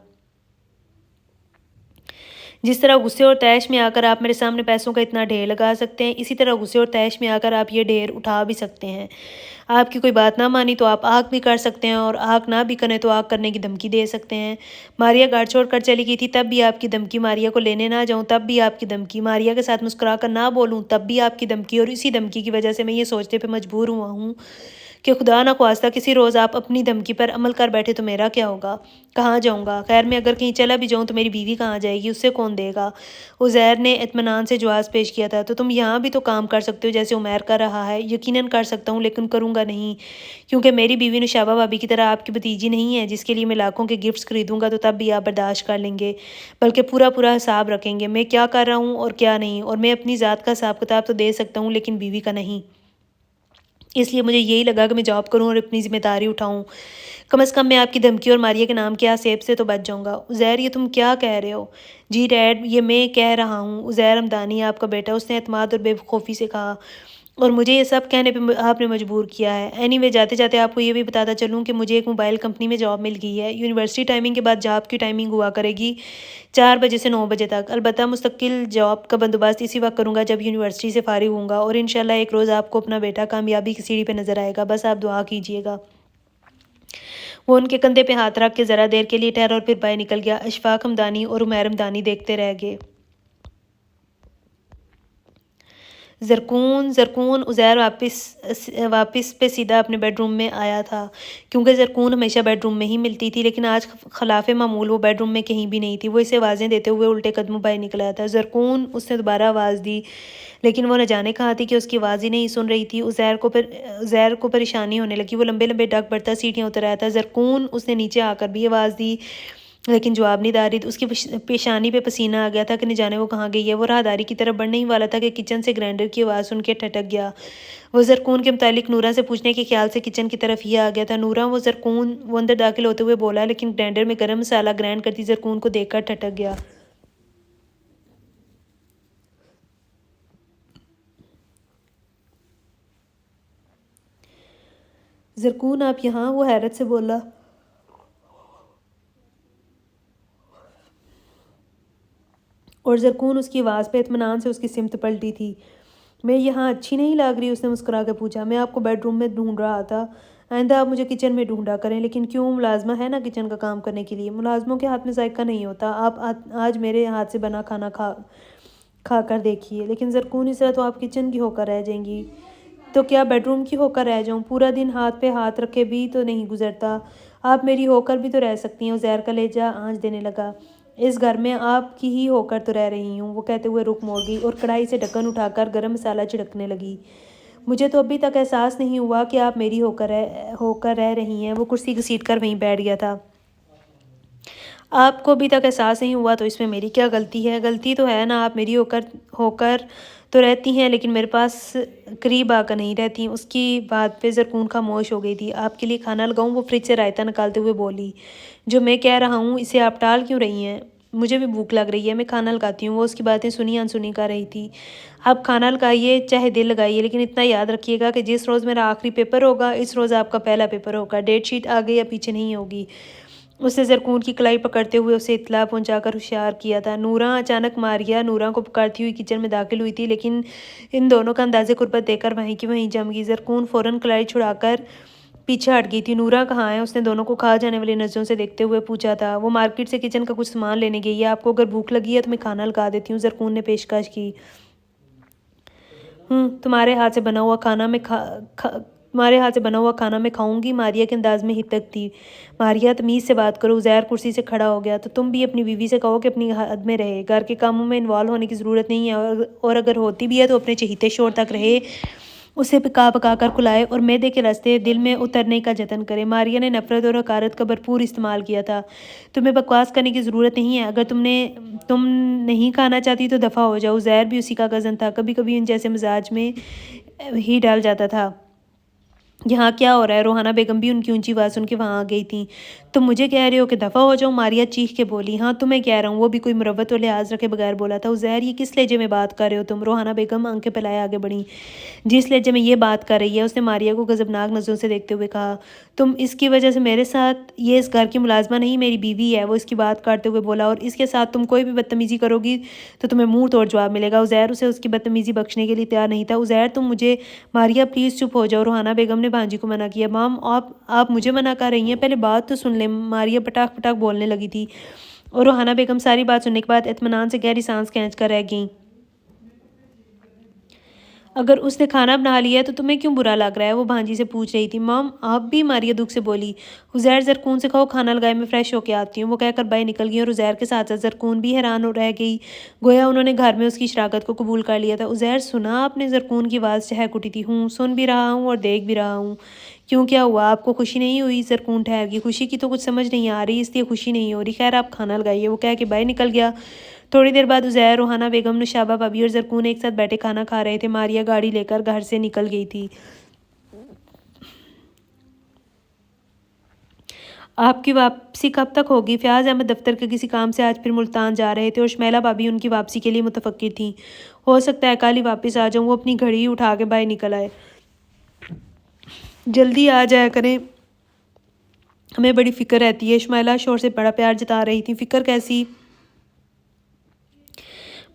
جس طرح غصے اور طیش میں آ کر آپ میرے سامنے پیسوں کا اتنا ڈھیر لگا سکتے ہیں، اسی طرح غصے اور طیش میں آ کر آپ یہ ڈھیر اٹھا بھی سکتے ہیں۔ آپ کی کوئی بات نہ مانی تو آپ آگ بھی کر سکتے ہیں، اور آگ نہ بھی کریں تو آگ کرنے کی دھمکی دے سکتے ہیں۔ ماریا گھر چھوڑ کر چلی گئی تھی تب بھی آپ کی دھمکی، ماریا کو لینے نہ جاؤں تب بھی آپ کی دھمکی، ماریا کے ساتھ مسکرا کر نہ بولوں تب بھی آپ کی دھمکی، اور اسی دھمکی کی وجہ سے میں یہ سوچتے پہ مجبور ہوا ہوں کہ خدا نہ خواستہ کسی روز آپ اپنی دھمکی پر عمل کر بیٹھے تو میرا کیا ہوگا؟ کہاں جاؤں گا؟ خیر میں اگر کہیں چلا بھی جاؤں تو میری بیوی کہاں جائے گی؟ اسے کون دے گا؟ عزیر نے اطمینان سے جواز پیش کیا تھا۔ تو تم یہاں بھی تو کام کر سکتے ہو جیسے عمیر کر رہا ہے؟ یقیناً کر سکتا ہوں، لیکن کروں گا نہیں، کیونکہ میری بیوی نوشابہ بھابی کی طرح آپ کی بھتیجی نہیں ہے جس کے لیے میں لاکھوں کے گفٹس خریدوں گا تو تب بھی آپ برداشت کر لیں گے، بلکہ پورا پورا حساب رکھیں گے میں کیا کر رہا ہوں اور کیا نہیں، اور میں اپنی ذات کا حساب کتاب تو دے سکتا ہوں لیکن بیوی کا نہیں۔ اس لیے مجھے یہی لگا کہ میں جاب کروں اور اپنی ذمہ داری اٹھاؤں. کم از کم میں آپ کی دھمکی اور ماریہ کے نام کے آسیب سے تو بچ جاؤں گا. عزیر یہ تم کیا کہہ رہے ہو؟ جی ڈیڈ یہ میں کہہ رہا ہوں. عزیر ہمدانی آپ کا بیٹا، اس نے اعتماد اور بے خوفی سے کہا. اور مجھے یہ سب کہنے پہ آپ نے مجبور کیا ہے. اینی وے جاتے جاتے آپ کو یہ بھی بتاتا چلوں کہ مجھے ایک موبائل کمپنی میں جاب مل گئی ہے. یونیورسٹی ٹائمنگ کے بعد جاب کی ٹائمنگ ہوا کرے گی 4 بجے سے 9 بجے تک. البتہ مستقل جاب کا بندوبست اسی وقت کروں گا جب یونیورسٹی سے فارغ ہوں گا، اور انشاءاللہ ایک روز آپ کو اپنا بیٹا کامیابی کی سیڑھی پہ نظر آئے گا. بس آپ دعا کیجیے گا. وہ ان کے کندھے پہ ہاتھ رکھ کے ذرا دیر کے لیے ٹھہرا اور پھر باہر نکل گیا. اشفاق ہمدانی اور عمیر ہمدانی دیکھتے رہ گئے. زرکون عزیر واپس پہ سیدھا اپنے بیڈ روم میں آیا تھا، کیونکہ زرکون ہمیشہ بیڈ روم میں ہی ملتی تھی، لیکن آج خلاف معمول وہ بیڈ روم میں کہیں بھی نہیں تھی. وہ اسے آوازیں دیتے ہوئے الٹے قدموں باہر نکل آیا تھا. زرکون، اس نے دوبارہ آواز دی، لیکن وہ نہ جانے کہاں تھی کہ اس کی آواز ہی نہیں سن رہی تھی. عزیر کو پریشانی ہونے لگی. وہ لمبے لمبے ڈگ بڑھتا سیڑھیاں اتر آیا تھا. زرکون، اس نے نیچے آ کر بھی آواز دی لیکن جواب نہیں داری. اس کی پیشانی پہ پسینہ آ گیا تھا کہ نہ جانے وہ کہاں گئی ہے. وہ راہداری کی طرف بڑھنے ہی والا تھا کہ کچن سے گرینڈر کی آواز سن کے ٹھٹک گیا. وہ زرکون کے متعلق نورا سے پوچھنے کے خیال سے کچن کی طرف ہی آ گیا تھا. نورا، وہ زرکون، وہ اندر داخل ہوتے ہوئے بولا، لیکن گرینڈر میں گرم مسالہ گرینڈ کرتی زرکون کو دیکھ کر ٹھٹک گیا. زرکون آپ یہاں؟ وہ حیرت سے بولا. اور زرکون اس کی آواز پہ اطمینان سے اس کی سمت پلٹی تھی. میں یہاں اچھی نہیں لگ رہی؟ اس نے مسکرا کے پوچھا. میں آپ کو بیڈ روم میں ڈھونڈ رہا تھا. آئندہ آپ مجھے کچن میں ڈھونڈا کریں. لیکن کیوں؟ ملازمہ ہے نا کچن کا کام کرنے کے لیے. ملازموں کے ہاتھ میں ذائقہ نہیں ہوتا. آپ آج میرے ہاتھ سے بنا کھانا کھا کر دیکھیے. لیکن زرکون، اس طرح تو آپ کچن کی ہو کر رہ جائیں گی. تو کیا بیڈ روم کی ہو کر رہ جاؤں؟ پورا دن ہاتھ پہ ہاتھ رکھے بھی تو نہیں گزرتا. آپ میری ہو کر بھی تو رہ سکتی ہیں. عزیر کا لہجہ آنچ دینے لگا. اس گھر میں آپ کی ہی ہو کر تو رہ رہی ہوں. وہ کہتے ہوئے رخ موڑ گئی اور کڑھائی سے ڈھکن اٹھا کر گرم مسالہ چھڑکنے لگی. مجھے تو ابھی تک احساس نہیں ہوا کہ آپ میری ہو کر رہ رہی ہیں. وہ کرسی گھسیٹ کر وہیں بیٹھ گیا تھا. آپ کو ابھی تک احساس نہیں ہوا تو اس میں میری کیا غلطی ہے؟ غلطی تو ہے نا. آپ میری ہو کر تو رہتی ہیں لیکن میرے پاس قریب آ کر نہیں رہتی. اس کی بات پہ زرکون خاموش ہو گئی تھی. آپ کے لیے کھانا لگاؤں؟ وہ فریج سے رائتہ نکالتے ہوئے بولی. جو میں کہہ رہا ہوں اسے آپ ٹال کیوں رہی ہیں؟ مجھے بھی بھوک لگ رہی ہے. میں کھانا لگاتی ہوں. وہ اس کی باتیں سنی انسنی کر رہی تھی. آپ کھانا لگائیے چاہے دل لگائیے، لیکن اتنا یاد رکھیے گا کہ جس روز میرا آخری پیپر ہوگا اس روز آپ کا پہلا پیپر ہوگا. ڈیٹ شیٹ آگے یا پیچھے نہیں ہوگی. اس نے زرکون کی کلائی پکڑتے ہوئے اسے اطلاع پہنچا کر ہوشیار کیا تھا. نورا، اچانک ماریہ نورا کو پکارتی ہوئی کچن میں داخل ہوئی تھی، لیکن ان دونوں کا اندازے قربت دیکھ کر وہیں کی وہیں جم گئی. زرکون فوراً کلائی چھڑا کر پیچھے ہٹ گئی تھی. نورا کہاں ہے؟ اس نے دونوں کو کھا جانے والی نظروں سے دیکھتے ہوئے پوچھا تھا. وہ مارکیٹ سے کچن کا کچھ سامان لینے گئی ہے. آپ کو اگر بھوک لگی ہے تو میں کھانا لگا دیتی ہوں. زرکون نے پیشکش کی. تمہارے ہاتھ سے بنا ہوا کھانا میں کھاؤں گی. ماریہ کے انداز میں ہتک تھی. ماریہ تمیز سے بات کرو. عزیر کرسی سے کھڑا ہو گیا. تو تم بھی اپنی بیوی سے کہو کہ اپنی حد میں رہے. گھر کے کاموں میں انوالو ہونے کی ضرورت نہیں ہے، اور اگر ہوتی بھی ہے تو اپنے چہیتے شور تک رہے. اسے پکا پکا کر کھلائے اور معدے کے راستے دل میں اترنے کا جتن کرے. ماریہ نے نفرت اور حقارت کا بھرپور استعمال کیا تھا. تمہیں بکواس کرنے کی ضرورت نہیں ہے. اگر تم نہیں کھانا چاہتی تو دفع ہو جاؤ. عزیر بھی اسی کا کزن تھا. کبھی کبھی ان جیسے مزاج میں ہی ڈال جاتا تھا. یہاں کیا ہو رہا ہے؟ روحانہ بیگم بھی ان کی اونچی آواز سن کے وہاں آ گئی تھیں. تم مجھے کہہ رہے ہو کہ دفع ہو جاؤں؟ ماریہ چیخ کے بولی. ہاں تمہیں کہہ رہا ہوں. وہ بھی کوئی مروت و لحاظ رکھے بغیر بولا تھا. عزیر، یہ کس لہجے میں بات کر رہے ہو تم؟ روحانہ بیگم آنکھیں پھیلائے آگے بڑھیں. جس لہجے میں یہ بات کر رہی ہے. اس نے ماریہ کو غضبناک نظروں سے دیکھتے ہوئے کہا. تم اس کی وجہ سے میرے ساتھ، یہ اس گھر کی ملازمہ نہیں میری بیوی ہے. وہ اس کی بات کاٹتے ہوئے بولا. اور اس کے ساتھ تم کوئی بھی بدتمیزی کرو گی تو تمہیں منہ توڑ جواب ملے گا. عزیر اسے اس کی بدتمیزی بخشنے کے لیے تیار نہیں تھا. عزیر تم مجھے. ماریہ پلیز چپ ہو جاؤ. روحانہ بیگم نے بھانجی کو منع کیا. مام آپ مجھے منع کر رہی ہیں؟ پہلے بات تو سن لیں. ماریہ پٹاخ پٹاخ بولنے لگی تھی اور روحانہ بیگم ساری بات سننے کے بعد اطمینان سے گہری سانس کھینچ کر رہ گئیں. اگر اس نے کھانا بنا لیا ہے تو تمہیں کیوں برا لگ رہا ہے؟ وہ بھانجی سے پوچھ رہی تھی. مام آپ بھی؟ ماریہ دکھ سے بولی. عزیر، زرکون سے کہو کھانا لگائے، میں فریش ہو کے آتی ہوں. وہ کہہ کر باہر نکل گئی اور عزیر کے ساتھ ساتھ زرکون بھی حیران ہو رہ گئی. گویا انہوں نے گھر میں اس کی شراکت کو قبول کر لیا تھا. عزیر سنا آپ نے؟ زرکون کی آواز چہک اٹھی تھی. سن بھی رہا ہوں اور دیکھ بھی رہا ہوں. کیوں، کیا ہوا؟ آپ کو خوشی نہیں ہوئی؟ زرکون ٹھہر گئی. خوشی کی تو کچھ سمجھ نہیں آ رہی، اس لیے خوشی نہیں ہو رہی. خیر آپ کھانا لگائیے. وہ کہہ کے باہر نکل گیا. تھوڑی دیر بعد عزیر، روحانہ بیگم، نوشابہ بھابھی اور زرکون ایک ساتھ بیٹھے کھانا کھا رہے تھے. ماریہ گاڑی لے کر گھر سے نکل گئی تھی. آپ کی واپسی کب تک ہوگی؟ فیاض احمد دفتر کے کسی کام سے آج پھر ملتان جا رہے تھے اور شمیلہ بھابی ان کی واپسی کے لیے متفکر تھیں۔ ہو سکتا ہے کل ہی واپس آ جاؤں۔ وہ اپنی گھڑی اٹھا کے باہر نکل آئے۔ جلدی آ جایا کریں، ہمیں بڑی فکر رہتی ہے۔ شمیلہ شوہر سے بڑا پیار جتا رہی تھی۔ فکر کیسی؟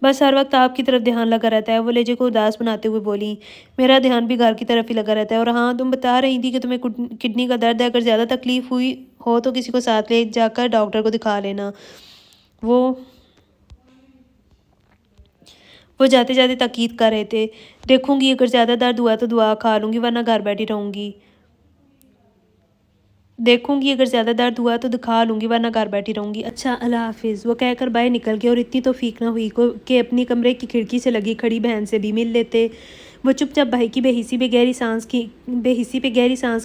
بس ہر وقت آپ کی طرف دھیان لگا رہتا ہے، وہ لہجے کو اداس بناتے ہوئے بولی۔ میرا دھیان بھی گھر کی طرف ہی لگا رہتا ہے۔ اور ہاں، تم بتا رہی تھی کہ تمہیں کڈنی کا درد ہے، اگر زیادہ تکلیف ہوئی ہو تو کسی کو ساتھ لے جا کر ڈاکٹر کو دکھا لینا۔ وہ جاتے جاتے تاکید کر رہے تھے۔ دیکھوں گی، اگر زیادہ درد ہوا تو دوا کھا لوں گی، ورنہ گھر بیٹھی رہوں گی۔ اچھا، اللہ حافظ، وہ کہہ کر باہر نکل گئے اور اتنی توفیق نہ ہوئی کہ اپنی کمرے کی کھڑکی سے لگی کھڑی بہن سے بھی مل لیتے۔ وہ چپ چاپ بھائی کی بے حسی پہ گہری سانس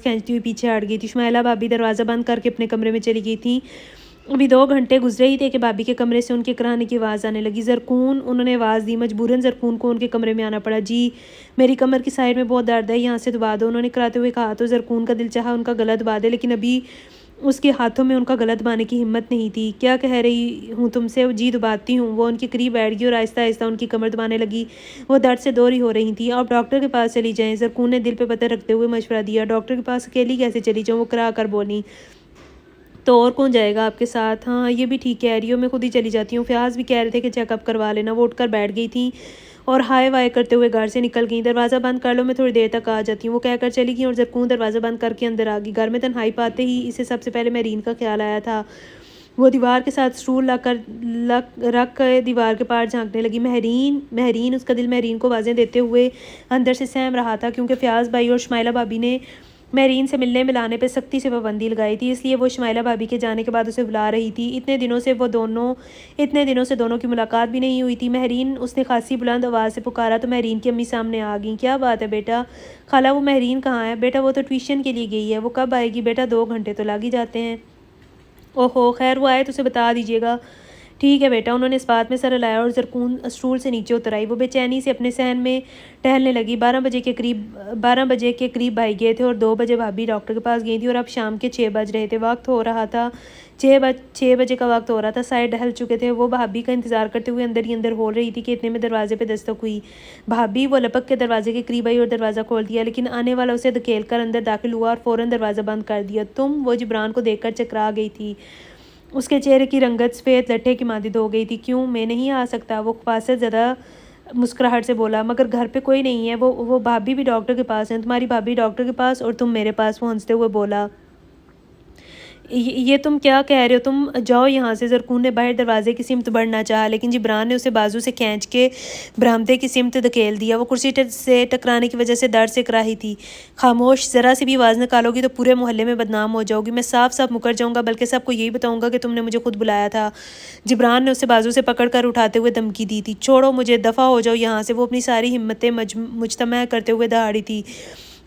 کھینچتی ہوئی پیچھے ہٹ گئی تھی۔ شمیلہ بھابی دروازہ بند کر کے اپنے کمرے میں چلی گئی تھیں۔ ابھی 2 گھنٹے گزرے ہی تھے کہ بھابی کے کمرے سے ان کے کرانے کی آواز آنے لگی۔ زرکون، انہوں نے آواز دی۔ مجبوراً زرکون کو ان کے کمرے میں آنا پڑا۔ جی، میری کمر کی سائڈ میں بہت درد ہے، یہاں سے دبا دو، انہوں نے کراتے ہوئے کہا تو زرکون کا دل چاہا ان کا گلا دبا دے، لیکن ابھی اس کے ہاتھوں میں ان کا گلا دبانے کی ہمت نہیں تھی۔ کیا کہہ رہی ہوں تم سے؟ جی، دباتی ہوں۔ وہ ان کے قریب بیٹھ گئی اور آہستہ آہستہ ان کی کمر دبانے لگی۔ وہ درد سے دوری ہو رہی تھیں۔ آپ ڈاکٹر کے پاس چلی جائیں، زرکون نے دل پہ پتھر رکھتے ہوئے مشورہ دیا۔ ڈاکٹر کے پاس اکیلی کیسے چلی جاؤں؟ وہ کرا کر بولی۔ تو اور کون جائے گا آپ کے ساتھ؟ ہاں، یہ بھی ٹھیک کہہ رہی ہو، میں خود ہی چلی جاتی ہوں۔ فیاض بھی کہہ رہے تھے کہ چیک اپ کروا لینا۔ وہ اٹھ کر بیٹھ گئی تھیں اور ہائے وائے کرتے ہوئے گھر سے نکل گئیں۔ دروازہ بند کر لو، میں تھوڑی دیر تک آ جاتی ہوں، وہ کہہ کر چلی گئیں اور زرکون دروازہ بند کر کے اندر آ گئی۔ گھر میں تنہائی پاتے ہی اسے سب سے پہلے مہرین کا خیال آیا تھا۔ وہ دیوار کے ساتھ اسٹول رکھ کر دیوار کے پار جھانکنے لگی۔ مہرین، مہرین، اس کا دل مہرین کو آوازیں دیتے ہوئے اندر سے سہم رہا تھا، کیونکہ فیاض بھائی اور شمیلہ بھابی نے مہرین سے ملنے ملانے پہ سختی سے پابندی لگائی تھی، اس لیے وہ شمیلہ بھابی کے جانے کے بعد اسے بلا رہی تھی۔ اتنے دنوں سے دونوں کی ملاقات بھی نہیں ہوئی تھی۔ مہرین، اس نے خاصی بلند آواز سے پکارا تو مہرین کی امی سامنے آ گئیں۔ کیا بات ہے بیٹا؟ خالہ، وہ مہرین کہاں ہے؟ بیٹا، وہ تو ٹیوشن کے لیے گئی ہے، وہ کب آئے گی بیٹا؟ 2 گھنٹے تو لگ ہی جاتے ہیں۔ اوہو، خیر، وہ آئے تو اسے بتا دیجیے گا۔ ٹھیک ہے بیٹا، انہوں نے اس بات میں سر ہلایا اور زرکون اسٹول سے نیچے اتر آئی۔ وہ بے چینی سے اپنے صحن میں ٹہلنے لگی۔ 12 بجے کے قریب بھائی گئے تھے اور 2 بجے بھابی ڈاکٹر کے پاس گئی تھی اور اب شام کے 6 بج رہے تھے۔ وقت ہو رہا تھا 6 بجے کا وقت ہو رہا تھا، سائے ڈھل چکے تھے۔ وہ بھابی کا انتظار کرتے ہوئے اندر ہی اندر ہول رہی تھی کہ اتنے میں دروازے پہ دستک ہوئی۔ بھابی، وہ لپک کے دروازے کے قریب آئی اور دروازہ کھول دیا، لیکن آنے والا اسے دھکیل کر اندر داخل ہوا اور فوراً دروازہ بند کر دیا۔ تم؟ وہ جبران کو دیکھ کر چکرا گئی تھی۔ اس کے چہرے کی رنگت سفید لٹھے کی مانند ہو گئی تھی۔ کیوں، میں نہیں آ سکتا؟ وہ خفاشت زدہ مسکراہٹ سے بولا۔ مگر گھر پہ کوئی نہیں ہے، وہ بھابی بھی ڈاکٹر کے پاس ہیں، تمہاری بھابی ڈاکٹر کے پاس اور تم میرے پاس، وہ ہنستے ہوئے بولا۔ یہ تم کیا کہہ رہے ہو؟ تم جاؤ یہاں سے۔ زرکون نے باہر دروازے کی سمت بڑھنا چاہا، لیکن جبران نے اسے بازو سے کھینچ کے برآمدے کی سمت دھکیل دیا۔ وہ کرسی سے ٹکرانے کی وجہ سے درد سے کراہی تھی۔ خاموش، ذرا سی بھی آواز نکالو گی تو پورے محلے میں بدنام ہو جاؤ گی۔ میں صاف صاف مکر جاؤں گا، بلکہ سب کو یہی بتاؤں گا کہ تم نے مجھے خود بلایا تھا۔ جبران نے اسے بازو سے پکڑ کر اٹھاتے ہوئے دھمکی دی تھی۔ چھوڑو مجھے، دفع ہو جاؤ یہاں سے۔ وہ اپنی ساری ہمتیں مجتمع کرتے ہوئے دہاڑی تھی۔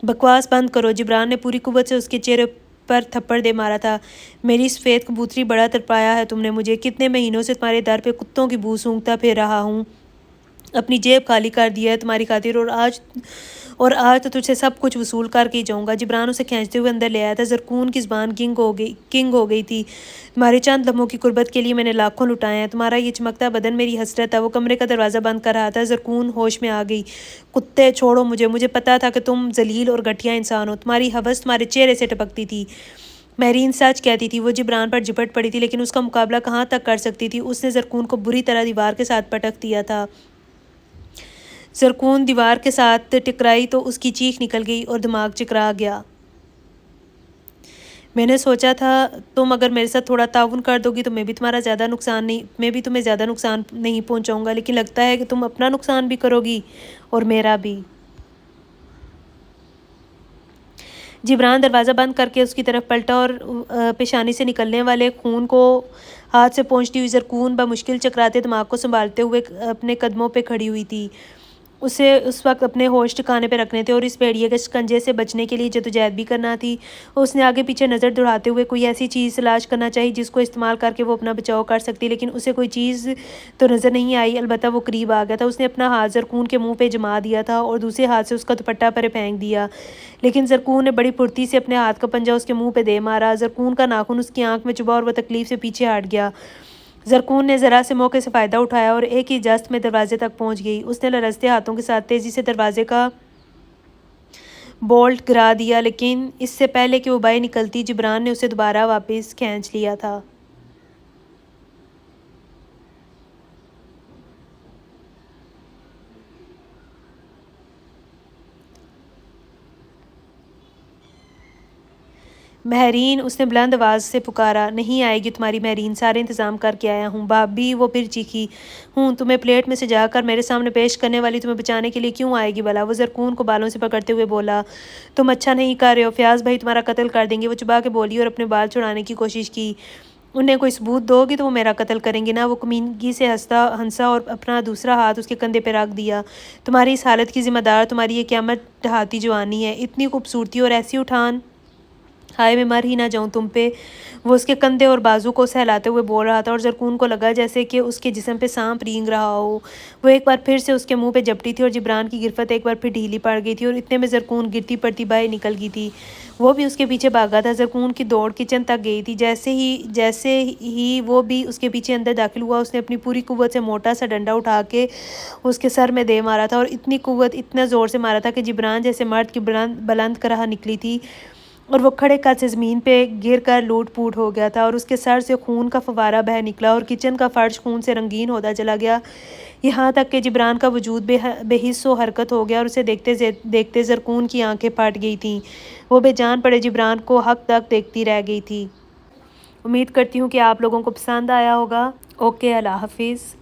بکواس بند کرو۔ جبران نے پوری قوت سے اس کے چہرے پر تھپڑ دے مارا تھا۔ میری سفید کبوتری، بڑا تڑپایا ہے تم نے مجھے۔ کتنے مہینوں سے تمہارے در پہ کتوں کی بو سونگھتا پھر رہا ہوں، اپنی جیب خالی کر دیا ہے تمہاری خاطر، اور آج تو تجھ سے سب کچھ وصول کر کے ہی جاؤں گا۔ جبران اسے کھینچتے ہوئے اندر لے آیا تھا۔ زرکون کی زبان کنگ ہو گئی تھی۔ تمہارے چند لمحوں کی قربت کے لیے میں نے لاکھوں لٹائے ہیں، تمہارا یہ چمکتا بدن میری حسرت ہے۔ وہ کمرے کا دروازہ بند کر رہا تھا۔ زرکون ہوش میں آ گئی۔ کتے، چھوڑو مجھے پتا تھا کہ تم ذلیل اور گھٹیا انسان ہو، تمہاری ہوس تمہارے چہرے سے ٹپکتی تھی۔ مہرین سچ کہتی تھی۔ وہ جبران پر جھپٹ پڑی تھی، لیکن اس کا مقابلہ کہاں تک کر سکتی تھی؟ اس نے زرکون کو بری طرح دیوار کے ساتھ پٹک دیا تھا۔ زرکون دیوار کے ساتھ ٹکرائی تو اس کی چیخ نکل گئی اور دماغ چکرا گیا۔ میں نے سوچا تھا تم اگر میرے ساتھ تھوڑا تعاون کر دو گی تو میں بھی تمہیں زیادہ نقصان نہیں پہنچاؤں گا، لیکن لگتا ہے کہ تم اپنا نقصان بھی کرو گی اور میرا بھی۔ جبران دروازہ بند کر کے اس کی طرف پلٹا اور پیشانی سے نکلنے والے خون کو ہاتھ سے پونچھتی ہوئی زرکون بمشکل چکراتے دماغ کو سنبھالتے ہوئے اپنے قدموں پہ کھڑی ہوئی تھی۔ اسے اس وقت اپنے ہوش ٹھکانے پہ رکھنے تھے اور اس بھیڑیے کے شکنجے سے بچنے کے لیے جدوجہد بھی کرنا تھی۔ اس نے آگے پیچھے نظر دوڑاتے ہوئے کوئی ایسی چیز تلاش کرنا چاہی جس کو استعمال کر کے وہ اپنا بچاؤ کر سکتی، لیکن اسے کوئی چیز تو نظر نہیں آئی۔ البتہ وہ قریب آ گیا تھا۔ اس نے اپنا ہاتھ زرکون کے منہ پہ جما دیا تھا اور دوسرے ہاتھ سے اس کا دوپٹہ پرے پھینک دیا، لیکن زرکون نے بڑی پھرتی سے اپنے ہاتھ کا پنجہ اس کے منہ پہ دے مارا۔ زرکون کا ناخن اس کی آنکھ میں چبھا اور وہ تکلیف سے پیچھے ہٹ گیا۔ زرکون نے ذرا سے موقع سے فائدہ اٹھایا اور ایک ہی جست میں دروازے تک پہنچ گئی۔ اس نے لرزتے ہاتھوں کے ساتھ تیزی سے دروازے کا بولٹ گرا دیا، لیکن اس سے پہلے کہ وہ باہر نکلتی جبران نے اسے دوبارہ واپس کھینچ لیا تھا۔ مہرین، اس نے بلند آواز سے پکارا۔ نہیں آئے گی تمہاری مہرین، سارے انتظام کر کے آیا ہوں۔ بھابی، وہ پھر چیخی، ہوں تمہیں پلیٹ میں سجا کر میرے سامنے پیش کرنے والی تمہیں بچانے کے لیے کیوں آئے گی بھلا؟ وہ زرکون کو بالوں سے پکڑتے ہوئے بولا، تم اچھا نہیں کر رہے ہو، فیاض بھائی تمہارا قتل کر دیں گے۔ وہ چبا کے بولی اور اپنے بال چھڑانے کی کوشش کی۔ انہیں کوئی ثبوت دو گی تو وہ میرا قتل کریں گے نا؟ وہ کمینگی سے ہنسا اور اپنا دوسرا ہاتھ اس کے کندھے پہ رکھ دیا۔ تمہاری اس حالت کی ذمہ دار تمہاری یہ قیامت ڈھاتی جوانی ہے، اتنی خوبصورتی اور ایسی اٹھان، ہائے میں مر ہی نہ جاؤں تم پہ۔ وہ اس کے کندھے اور بازو کو سہلاتے ہوئے بول رہا تھا اور زرکون کو لگا جیسے کہ اس کے جسم پہ سانپ رینگ رہا ہو۔ وہ ایک بار پھر سے اس کے منہ پہ جپٹی تھی اور جبران کی گرفت ایک بار پھر ڈھیلی پڑ گئی تھی اور اتنے میں زرکون گرتی پڑتی باہر نکل گئی تھی۔ وہ بھی اس کے پیچھے بھاگا تھا۔ زرکون کی دوڑ کچن تک گئی تھی۔ جیسے ہی وہ بھی اس کے پیچھے اندر داخل ہوا، اس نے اپنی پوری قوت سے موٹا سا ڈنڈا اٹھا کے اس کے سر میں دے مارا تھا اور اتنی قوت، اتنا زور سے مارا تھا کہ جبران جیسے مرد کی بلند کرہ نکلی تھی اور وہ کھڑے قد سے زمین پہ گر کر لوٹ پوٹ ہو گیا تھا اور اس کے سر سے خون کا فوارہ بہہ نکلا اور کچن کا فرش خون سے رنگین ہوتا چلا گیا، یہاں تک کہ جبران کا وجود بے حس و حرکت ہو گیا اور اسے دیکھتے دیکھتے زرکون کی آنکھیں پھٹ گئی تھیں۔ وہ بے جان پڑے جبران کو حق تک دیکھتی رہ گئی تھی۔ امید کرتی ہوں کہ آپ لوگوں کو پسند آیا ہوگا۔ اوکے، اللہ حافظ۔